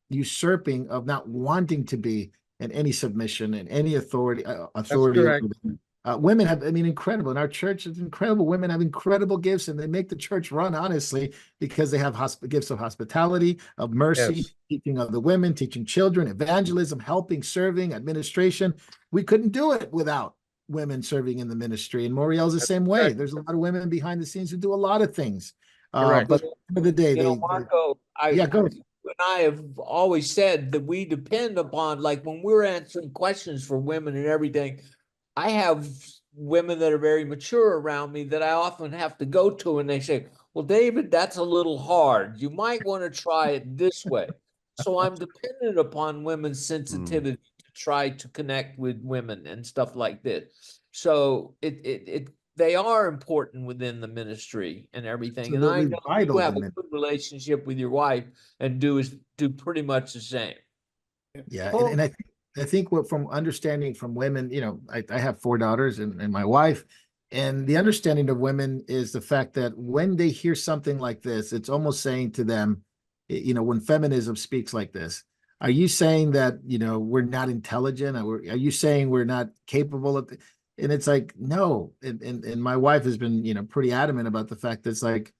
usurping of not wanting to be in any submission and any authority authority over correct. them. Women have, I mean, incredible. In our church, it's incredible. Women have incredible gifts, and they make the church run, honestly, because they have gifts of hospitality, of mercy, Yes. teaching other women, teaching children, evangelism, helping, serving, administration. We couldn't do it without women serving in the ministry. And Moriel's the same way. correct. There's a lot of women behind the scenes who do a lot of things. Correct. But at the end of the day, You know, Marco, yeah, go ahead. you and I have always said that we depend upon, like when we're answering questions for women and everything, I have women that are very mature around me that I often have to go to, and they say, well, David, that's a little hard. You might want to try it this way. So I'm dependent upon women's sensitivity to try to connect with women and stuff like this. So they are important within the ministry and everything. And I Absolutely know vital you have in a it. good relationship with your wife and do pretty much the same. Yeah, Well, and I think what from understanding from women, I have 4 daughters and my wife, and the understanding of women is the fact that when they hear something like this, it's almost saying to them, when feminism speaks like this, are you saying that we're not intelligent? Are you saying we're not capable of? And it's like no, and my wife has been pretty adamant about the fact that it's like,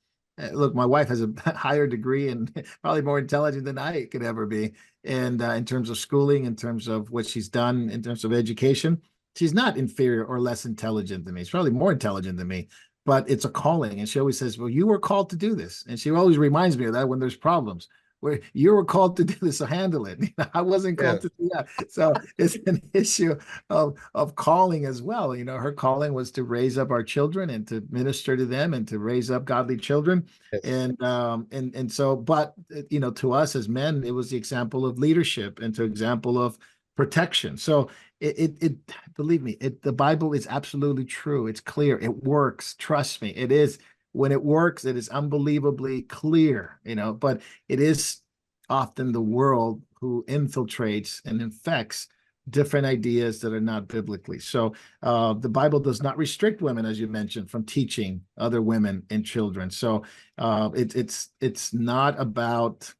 look, my wife has a higher degree and probably more intelligent than I could ever be. And in terms of schooling, in terms of what she's done, in terms of education, she's not inferior or less intelligent than me. She's probably more intelligent than me, but it's a calling. And she always says, well, you were called to do this. And she always reminds me of that when there's problems. Where you were called to do this, so handle it. I wasn't called to do that. So it's an issue of calling as well. Her calling was to raise up our children and to minister to them and to raise up godly children. Yes. And so, but to us as men, it was the example of leadership and to example of protection. So it believe me, the Bible is absolutely true. It's clear. It works. Trust me, it is. When it works, it is unbelievably clear, but it is often the world who infiltrates and infects different ideas that are not biblically. So the Bible does not restrict women, as you mentioned, from teaching other women and children. So it's not about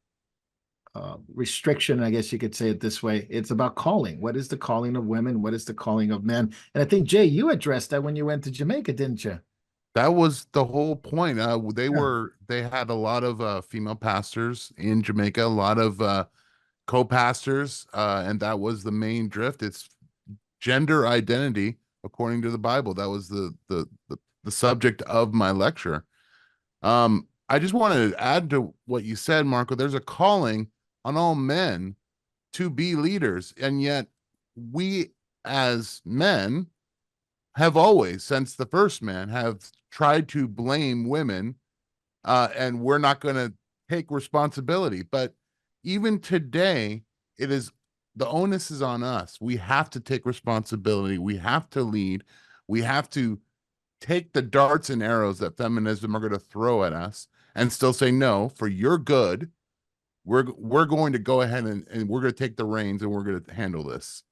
restriction, I guess you could say it this way. It's about calling. What is the calling of women? What is the calling of men? And I think, Jay, you addressed that when you went to Jamaica, didn't you? That was the whole point. They had a lot of female pastors in Jamaica, a lot of co-pastors, and that was the main drift. It's gender identity according to the Bible. That was the subject of my lecture. I just wanted to add to what you said, Marco. There's a calling on all men to be leaders, and yet we as men have always, since the first man, have tried to blame women, and we're not going to take responsibility. But even today, the onus is on us. We have to take responsibility. We have to lead. We have to take the darts and arrows that feminism are going to throw at us and still say, no, for your good, we're going to go ahead and we're going to take the reins and we're going to handle this.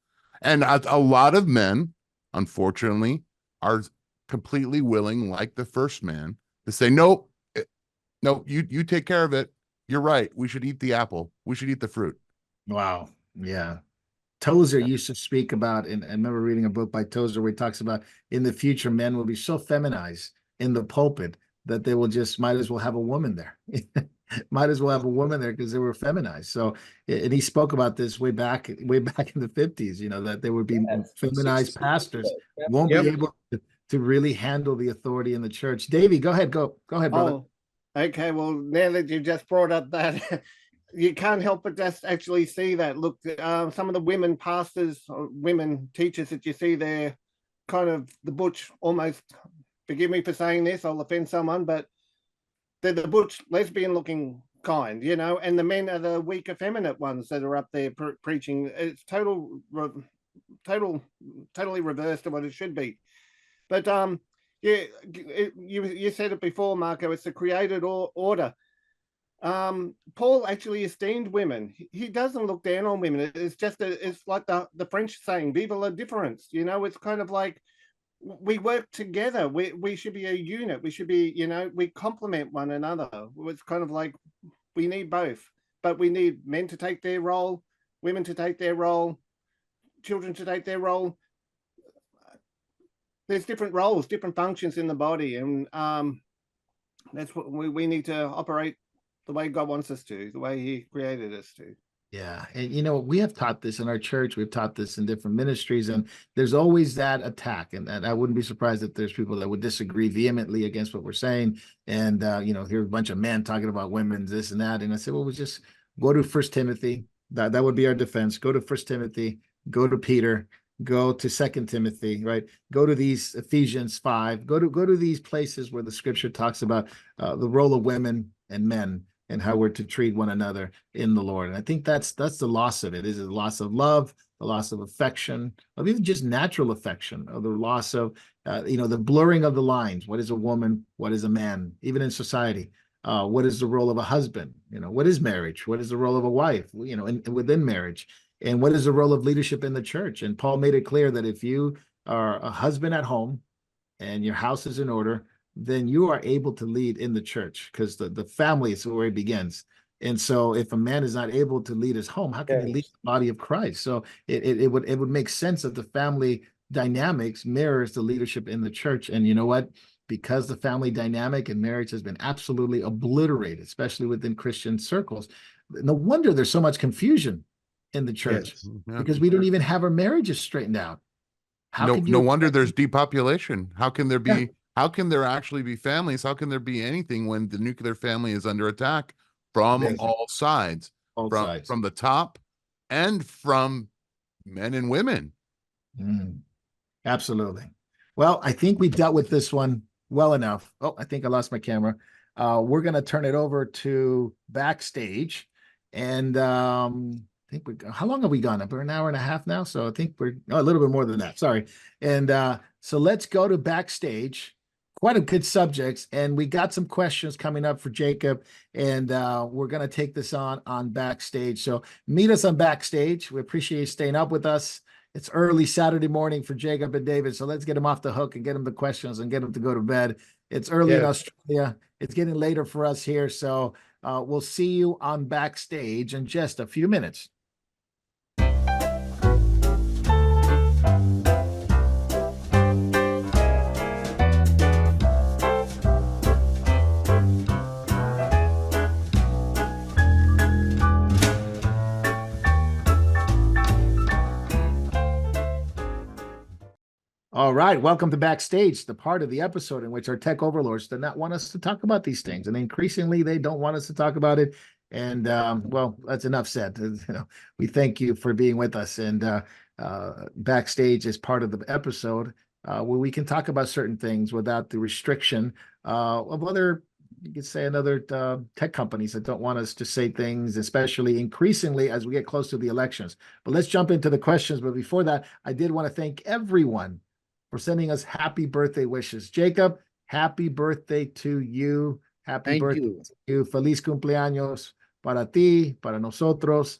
And a lot of men, unfortunately, are completely willing, like the first man, to say, nope, no, you take care of it. You're right. We should eat the apple. We should eat the fruit. Wow. Yeah. Tozer used to speak about, and I remember reading a book by Tozer where he talks about in the future, men will be so feminized in the pulpit that they will just might as well have a woman there. might as well have a woman there because they were feminized. So, and he spoke about this way back in the 50s, that there would be feminized pastors won't be Yep. able to really handle the authority in the church. Davey, go ahead, brother. Oh, okay. Well, now that you just brought up that, you can't help but just actually see that. Look, some of the women pastors or women teachers that you see there, kind of the butch, almost, forgive me for saying this, I'll offend someone, but they're the butch lesbian looking kind, and the men are the weak effeminate ones that are up there preaching. It's totally reversed to what it should be. But yeah, you said it before, Marco. It's the created order. Paul actually esteemed women. He doesn't look down on women. It's like the French saying, "Vive la différence." It's kind of like we work together. We should be a unit. We should be, we complement one another. It's kind of like we need both, but we need men to take their role, women to take their role, children to take their role. There's different roles, different functions in the body, and that's what we need to operate the way God wants us to, the way He created us to. Yeah. And, we have taught this in our church. We've taught this in different ministries, and there's always that attack. And I wouldn't be surprised if there's people that would disagree vehemently against what we're saying. And, hear a bunch of men talking about women, this and that. And I said, well, we just go to 1 Timothy. That would be our defense. Go to 1 Timothy, go to Peter, go to 2 Timothy, right? Go to these Ephesians 5, go to these places where the scripture talks about the role of women and men and how we're to treat one another in the Lord. And I think that's the loss of it, is the loss of love, the loss of affection, of even just natural affection, or the loss of, the blurring of the lines. What is a woman? What is a man? Even in society, what is the role of a husband? What is marriage? What is the role of a wife, within marriage? And what is the role of leadership in the church? And Paul made it clear that if you are a husband at home and your house is in order, then you are able to lead in the church, because the family is where it begins. And so if a man is not able to lead his home, how can he lead the body of Christ? So it would make sense that the family dynamics mirrors the leadership in the church. And you know what? Because the family dynamic and marriage has been absolutely obliterated, especially within Christian circles, no wonder there's so much confusion in the church, because we don't even have our marriages straightened out. No wonder there's depopulation. How can there be? How can there actually be families? How can there be anything when the nuclear family is under attack from all sides, from the top and from men and women? Absolutely. Well, I think we dealt with this one well enough. Oh, I think I lost my camera. We're going to turn it over to Backstage. And I think how long have we gone? About an hour and a half now. So I think we're a little bit more than that. Sorry. And so let's go to Backstage. Quite a good subjects, and we got some questions coming up for Jacob, and we're going to take this on Backstage. So meet us on Backstage. We appreciate you staying up with us. It's early Saturday morning for Jacob and David, so let's get them off the hook and get them the questions and get them to go to bed. It's early in Australia. It's getting later for us here, so we'll see you on Backstage in just a few minutes. All right, welcome to Backstage, the part of the episode in which our tech overlords do not want us to talk about these things, and increasingly they don't want us to talk about it. And well, that's enough said. We thank you for being with us. And Backstage is part of the episode where we can talk about certain things without the restriction of other, you could say, another tech companies that don't want us to say things, especially increasingly as we get close to the elections. But let's jump into the questions. But before that, I did want to thank everyone for sending us happy birthday wishes. Jacob, happy birthday to you. Happy birthday to you. Feliz cumpleaños para ti, para nosotros.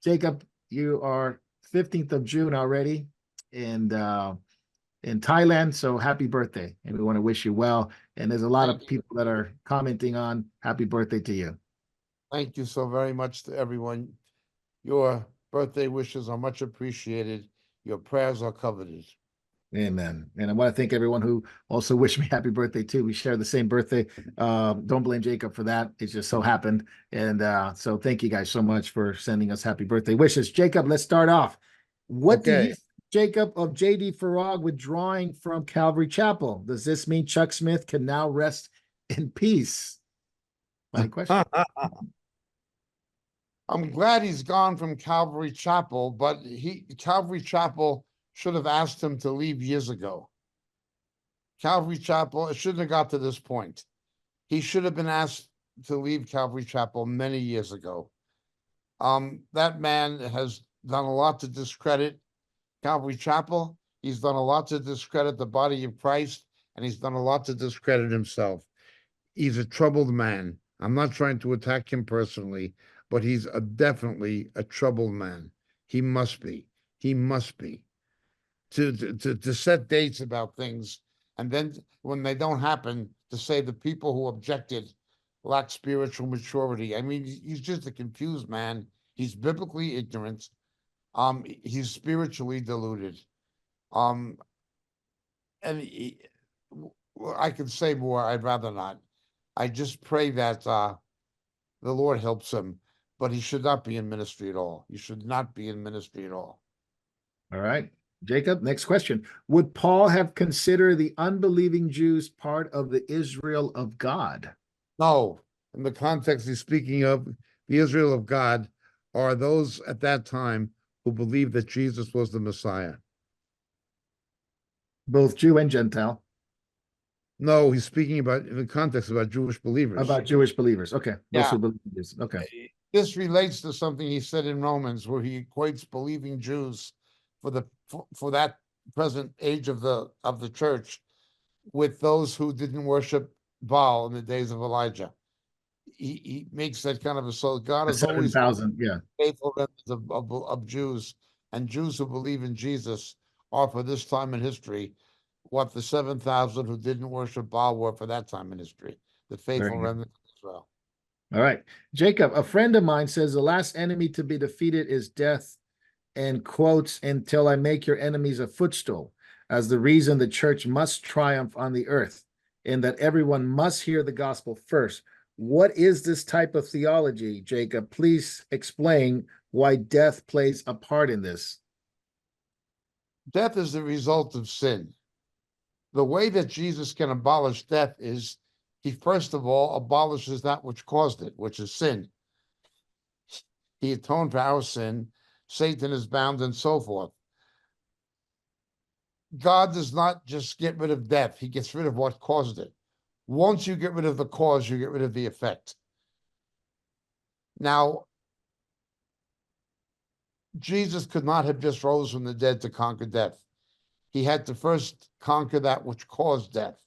Jacob, you are 15th of June already in Thailand, so happy birthday. And we want to wish you well. And there's a lot of people that are commenting on happy birthday to you. Thank you so very much to everyone. Your birthday wishes are much appreciated. Your prayers are coveted. Amen. And I want to thank everyone who also wished me happy birthday too. We share the same birthday. Don't blame Jacob for that. It just so happened. And so thank you guys so much for sending us happy birthday wishes. Jacob, let's start off. What do you, Jacob, of J.D. Farag withdrawing from Calvary Chapel? Does this mean Chuck Smith can now rest in peace? My question. I'm glad he's gone from Calvary Chapel, but Calvary Chapel should have asked him to leave years ago. Calvary Chapel, it shouldn't have got to this point. He should have been asked to leave Calvary Chapel many years ago. That man has done a lot to discredit Calvary Chapel. He's done a lot to discredit the body of Christ, and he's done a lot to discredit himself. He's a troubled man. I'm not trying to attack him personally, but he's definitely a troubled man. He must be. He must be. To set dates about things, and then when they don't happen, to say the people who objected lack spiritual maturity. I mean, he's just a confused man. He's biblically ignorant. He's spiritually deluded. And I could say more. I'd rather not. I just pray that the Lord helps him, but he should not be in ministry at all. He should not be in ministry at all. All right. Jacob, next question. Would Paul have considered the unbelieving Jews part of the Israel of God? No. In the context he's speaking of, the Israel of God are those at that time who believed that Jesus was the Messiah. Both Jew and Gentile. No, he's speaking about, in the context, about Jewish believers. About Jewish believers. Okay. Those Yeah. who believe this. Okay. This relates to something he said in Romans, where he equates believing Jews for that present age of the church with those who didn't worship Baal in the days of Elijah. He makes that kind of a, so God is always 7,000, yeah. faithful of Jews, and Jews who believe in Jesus are for this time in history what the 7,000 who didn't worship Baal were for that time in history, the faithful remnant of Israel. All right. Jacob, a friend of mine says the last enemy to be defeated is death, and quotes, until I make your enemies a footstool, as the reason the church must triumph on the earth, and that everyone must hear the gospel first. What is this type of theology, Jacob? Please explain why death plays a part in this. Death is the result of sin. The way that Jesus can abolish death is he first of all abolishes that which caused it, which is sin. He atoned for our sin. Satan is bound, and so forth. God does not just get rid of death. He gets rid of what caused it. Once you get rid of the cause, you get rid of the effect. Now, Jesus could not have just rose from the dead to conquer death. He had to first conquer that which caused death,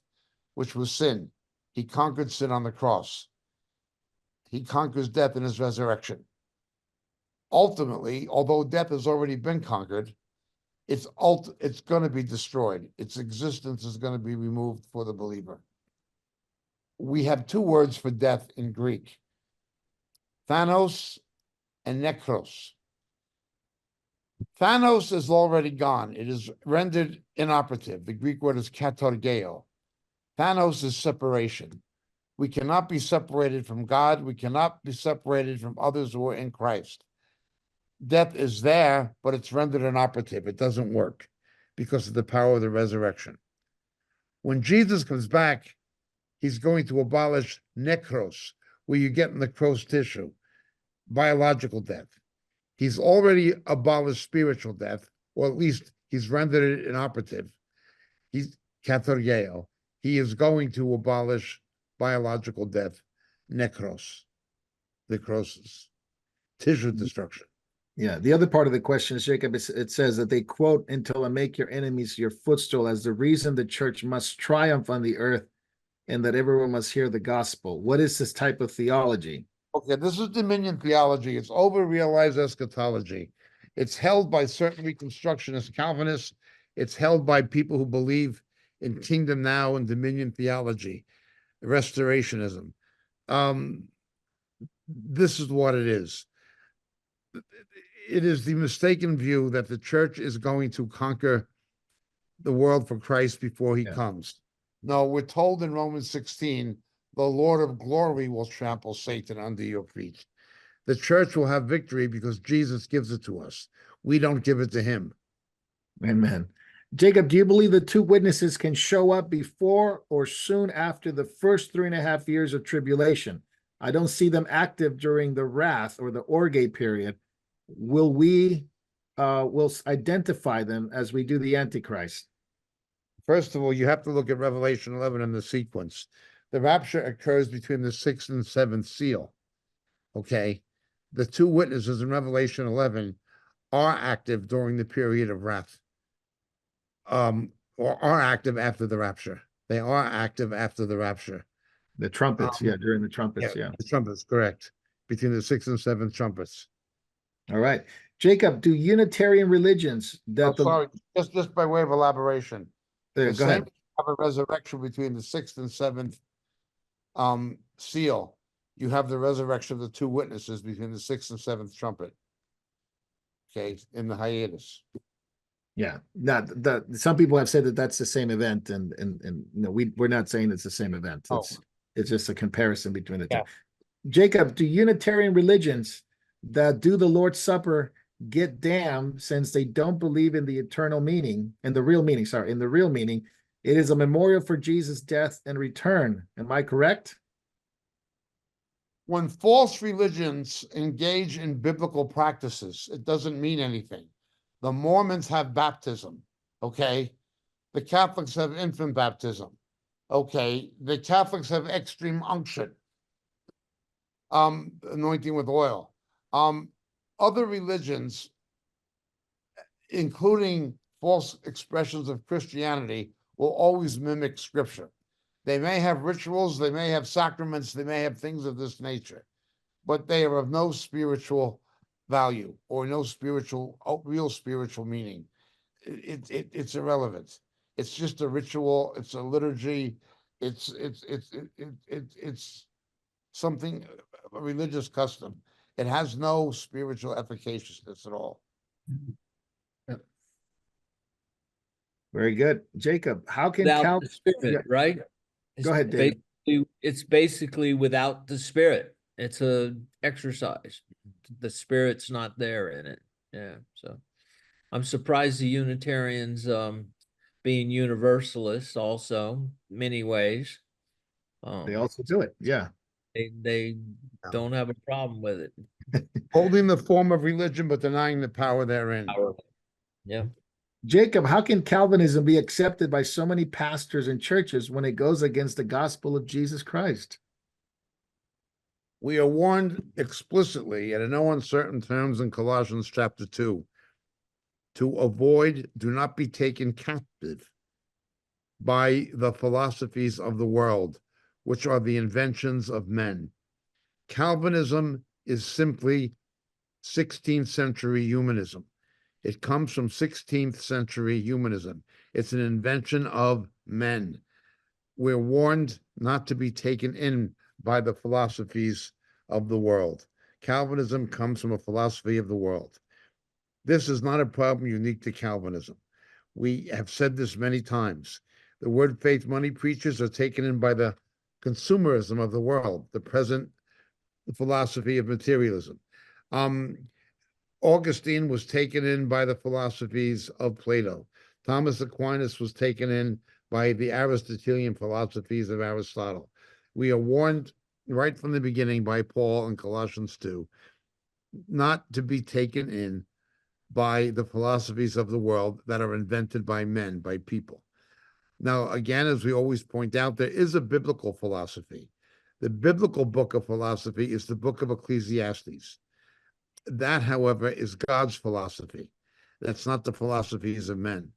which was sin. He conquered sin on the cross. He conquers death in his resurrection. Ultimately, although death has already been conquered, it's going to be destroyed. Its existence is going to be removed for the believer. We have two words for death in Greek: Thanos and Nekros. Thanos is already gone. It is rendered inoperative. The Greek word is katargeo. Thanos is separation. We cannot be separated from God. We cannot be separated from others who are in Christ. Death is there, but it's rendered inoperative. It doesn't work because of the power of the resurrection. When Jesus comes back, he's going to abolish necros, where you get necrosed tissue, biological death. He's already abolished spiritual death, or at least he's rendered it inoperative. He's katargeo. He is going to abolish biological death, necrosis, tissue destruction. Yeah, the other part of the question is, Jacob, it says that they quote, until I make your enemies your footstool, as the reason the church must triumph on the earth, and that everyone must hear the gospel. What is this type of theology? Okay, this is dominion theology. It's over-realized eschatology. It's held by certain Reconstructionist Calvinists. It's held by people who believe in kingdom now and dominion theology, restorationism. This is what it is. It is the mistaken view that the church is going to conquer the world for Christ before he Yeah. comes. No, we're told in Romans 16, the Lord of glory will trample Satan under your feet. The church will have victory because Jesus gives it to us. We don't give it to him. Amen. Jacob, do you believe the two witnesses can show up before or soon after the first 3.5 years of tribulation? I don't see them active during the wrath or the Orgate period. Will we will identify them as we do the Antichrist? First of all, you have to look at Revelation 11 in the sequence. The rapture occurs between the 6th and 7th seal. Okay. The two witnesses in Revelation 11 are active during the period of wrath. Or are active after the rapture. They are active after the rapture. The trumpets, during the trumpets, The trumpets, correct. Between the 6th and 7th trumpets. All right. Jacob, do Unitarian religions that sorry, just by way of elaboration. Go ahead. Have a resurrection between the 6th and 7th seal. You have the resurrection of the two witnesses between the 6th and 7th trumpet. Okay, in the hiatus. Yeah, some people have said that that's the same event, and no, we're not saying it's the same event. It's just a comparison between the two. Jacob, do Unitarian religions that do the Lord's Supper get damned since they don't believe in the eternal meaning, in the real meaning? It is a memorial for Jesus' death and return. Am I correct? When false religions engage in biblical practices, it doesn't mean anything. The Mormons have baptism, okay? The Catholics have infant baptism, okay? The Catholics have extreme unction, anointing with oil. Other religions, including false expressions of Christianity, will always mimic Scripture. They may have rituals, they may have sacraments, they may have things of this nature, but they are of no spiritual value or no real spiritual meaning. It's irrelevant. It's just a ritual. It's a liturgy. It's something, a religious custom. It has no spiritual efficaciousness at all. Very good. Jacob, how can Without the spirit, right? Go ahead, David. It's basically without the spirit. It's a exercise. The spirit's not there in it. Yeah. So I'm surprised the Unitarians, being universalists also, many ways. They also do it. Yeah. They don't have a problem with it. Holding the form of religion, but denying the power therein. Yeah. Jacob, how can Calvinism be accepted by so many pastors and churches when it goes against the gospel of Jesus Christ? We are warned explicitly and in no uncertain terms in Colossians chapter 2 to do not be taken captive by the philosophies of the world, which are the inventions of men. Calvinism is simply 16th century humanism. It comes from 16th century humanism. It's an invention of men. We're warned not to be taken in by the philosophies of the world. Calvinism comes from a philosophy of the world. This is not a problem unique to Calvinism. We have said this many times. The word faith money preachers are taken in by the consumerism of the world, the present philosophy of materialism. Augustine was taken in by the philosophies of Plato. Thomas Aquinas was taken in by the Aristotelian philosophies of Aristotle. We are warned right from the beginning by Paul in Colossians 2 not to be taken in by the philosophies of the world that are invented by men, by people. Now, again, as we always point out, there is a biblical philosophy. The biblical book of philosophy is the book of Ecclesiastes. That, however, is God's philosophy. That's not the philosophies of men.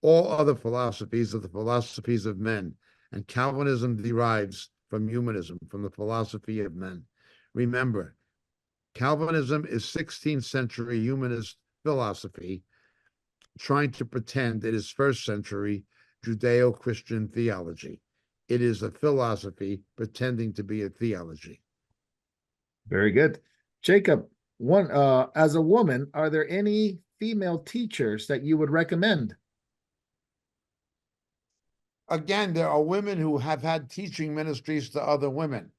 All other philosophies are the philosophies of men, and Calvinism derives from humanism, from the philosophy of men. Remember, Calvinism is 16th century humanist philosophy trying to pretend it is first century Judeo-Christian theology. It is a philosophy pretending to be a theology. Very good. Jacob, as a woman, are there any female teachers that you would recommend? again, there are women who have had teaching ministries to other women.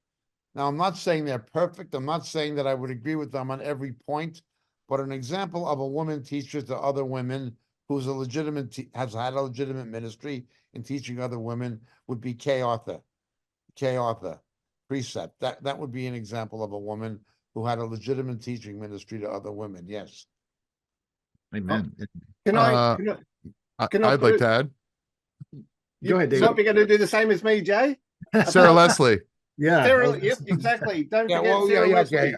Now, I'm not saying they're perfect. I'm not saying that I would agree with them on every point, but an example of a woman teacher to other women who's has had a legitimate ministry in teaching other women would be Kay Arthur. Kay Arthur, precept. That would be an example of a woman who had a legitimate teaching ministry to other women. Yes. Amen. Can Uh, can I I'd put like it- to add. Go ahead, You David. might be going to do the same as me, Jay. Sarah Leslie. Yeah. Sarah, yep, exactly. Don't Yeah, forget well, Sarah yeah, Wesley, okay.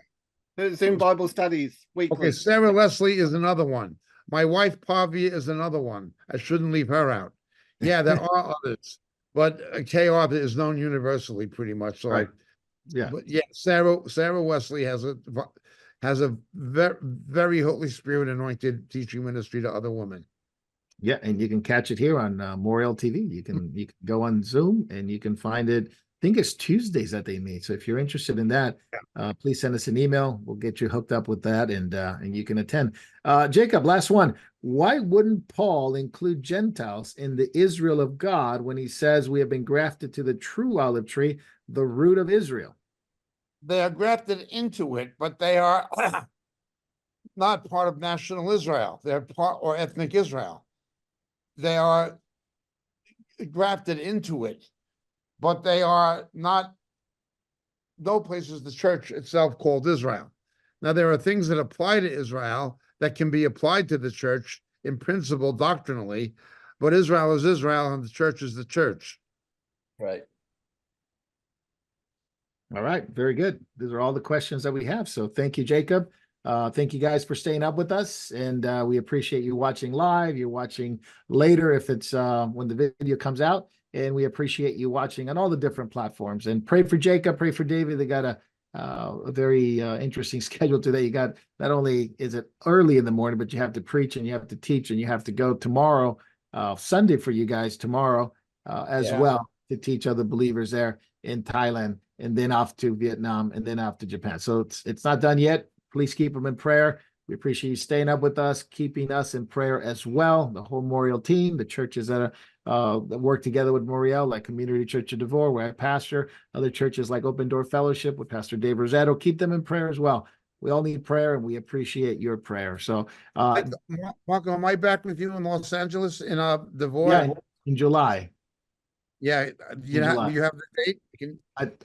who's in Bible studies weekly. Okay, Sarah Leslie is another one. My wife Pavia is another one. I shouldn't leave her out. Yeah, there are others, but Kay Arthur is known universally pretty much. So Right. Yeah. but yeah, Sarah Wesley has a very Holy Spirit anointed teaching ministry to other women. Yeah, and you can catch it here on Moriel TV. You can go on Zoom and you can find it. I think it's Tuesdays that they meet. So if you're interested in that, please send us an email. We'll get you hooked up with that, and you can attend. Jacob, last one. Why wouldn't Paul include Gentiles in the Israel of God when he says we have been grafted to the true olive tree, the root of Israel? They are grafted into it, but they are not part of national Israel. They're part or ethnic Israel. They are grafted into it, but they are not. No place is the church itself called Israel. Now, there are things that apply to Israel that can be applied to the church in principle, doctrinally, but Israel is Israel and the church is the church. Right. All right, very good. These are all the questions that we have. So thank you, Jacob. Thank you guys for staying up with us, and we appreciate you watching live. You're watching later if it's when the video comes out, and we appreciate you watching on all the different platforms. And pray for Jacob, pray for David. They got a very interesting schedule today. You got, not only is it early in the morning, but you have to preach and you have to teach and you have to go tomorrow, Sunday for you guys tomorrow as well, to teach other believers there in Thailand, and then off to Vietnam, and then off to Japan. So it's not done yet. Please keep them in prayer. We appreciate you staying up with us, keeping us in prayer as well. The whole Moriel team, the churches that work together with Moriel, like Community Church of Devore, where I pastor, other churches like Open Door Fellowship with Pastor Dave Rossetto. Keep them in prayer as well. We all need prayer, and we appreciate your prayer. So, Marco, am I back with you in Los Angeles in Devore? yeah, in July. Yeah, you have the date?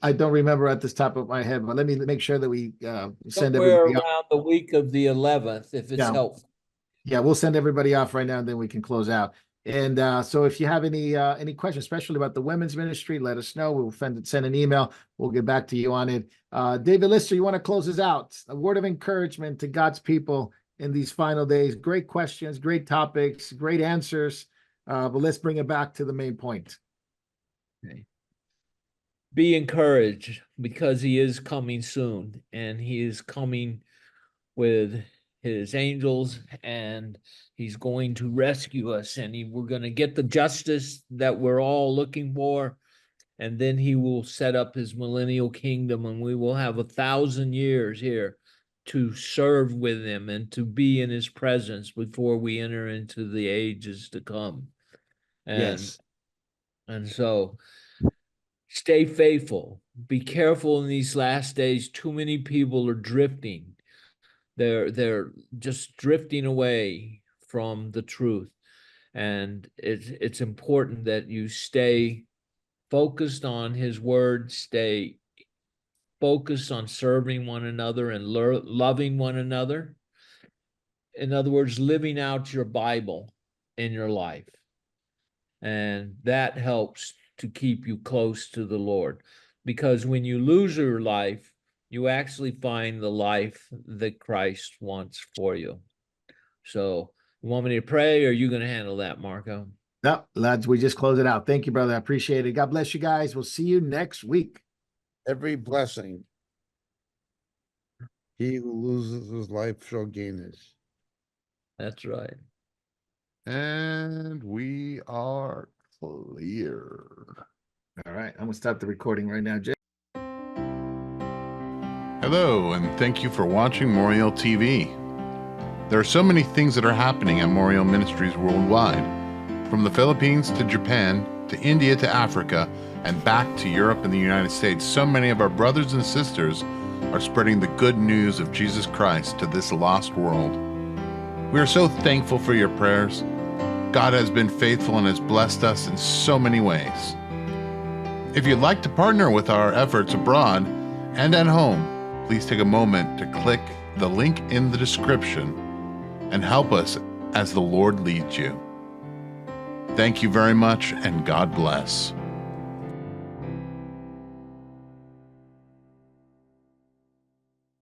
I don't remember at this top of my head, but let me make sure that we send Somewhere everybody around off. the week of the 11th, if it's helpful. Yeah, we'll send everybody off right now, and then we can close out. And so if you have any questions, especially about the women's ministry, let us know. We'll send an email. We'll get back to you on it. David Lister, you want to close us out? A word of encouragement to God's people in these final days. Great questions, great topics, great answers. But let's bring it back to the main point. Okay. Be encouraged, because he is coming soon, and he is coming with his angels, and he's going to rescue us, and we're going to get the justice that we're all looking for, and then he will set up his millennial kingdom, and we will have 1,000 years here to serve with him and to be in his presence before we enter into the ages to come. And so stay faithful. Be careful in these last days. Too many people are drifting. They're just drifting away from the truth. And it's important that you stay focused on his word, stay focused on serving one another and loving one another. In other words, living out your Bible in your life. And that helps to keep you close to the Lord. Because when you lose your life, you actually find the life that Christ wants for you. So, you want me to pray, or are you going to handle that, Marco? No, lads, we just close it out. Thank you, brother. I appreciate it. God bless you guys. We'll see you next week. Every blessing. He who loses his life shall gain it. That's right. And we are clear. All right. I'm going to stop the recording right now, Jay. Hello, and thank you for watching Moriel TV. There are so many things that are happening at Moriel Ministries worldwide, from the Philippines to Japan to India to Africa, and back to Europe and the United States. So many of our brothers and sisters are spreading the good news of Jesus Christ to this lost world. We are so thankful for your prayers. God has been faithful and has blessed us in so many ways. If you'd like to partner with our efforts abroad and at home, please take a moment to click the link in the description and help us as the Lord leads you. Thank you very much, and God bless.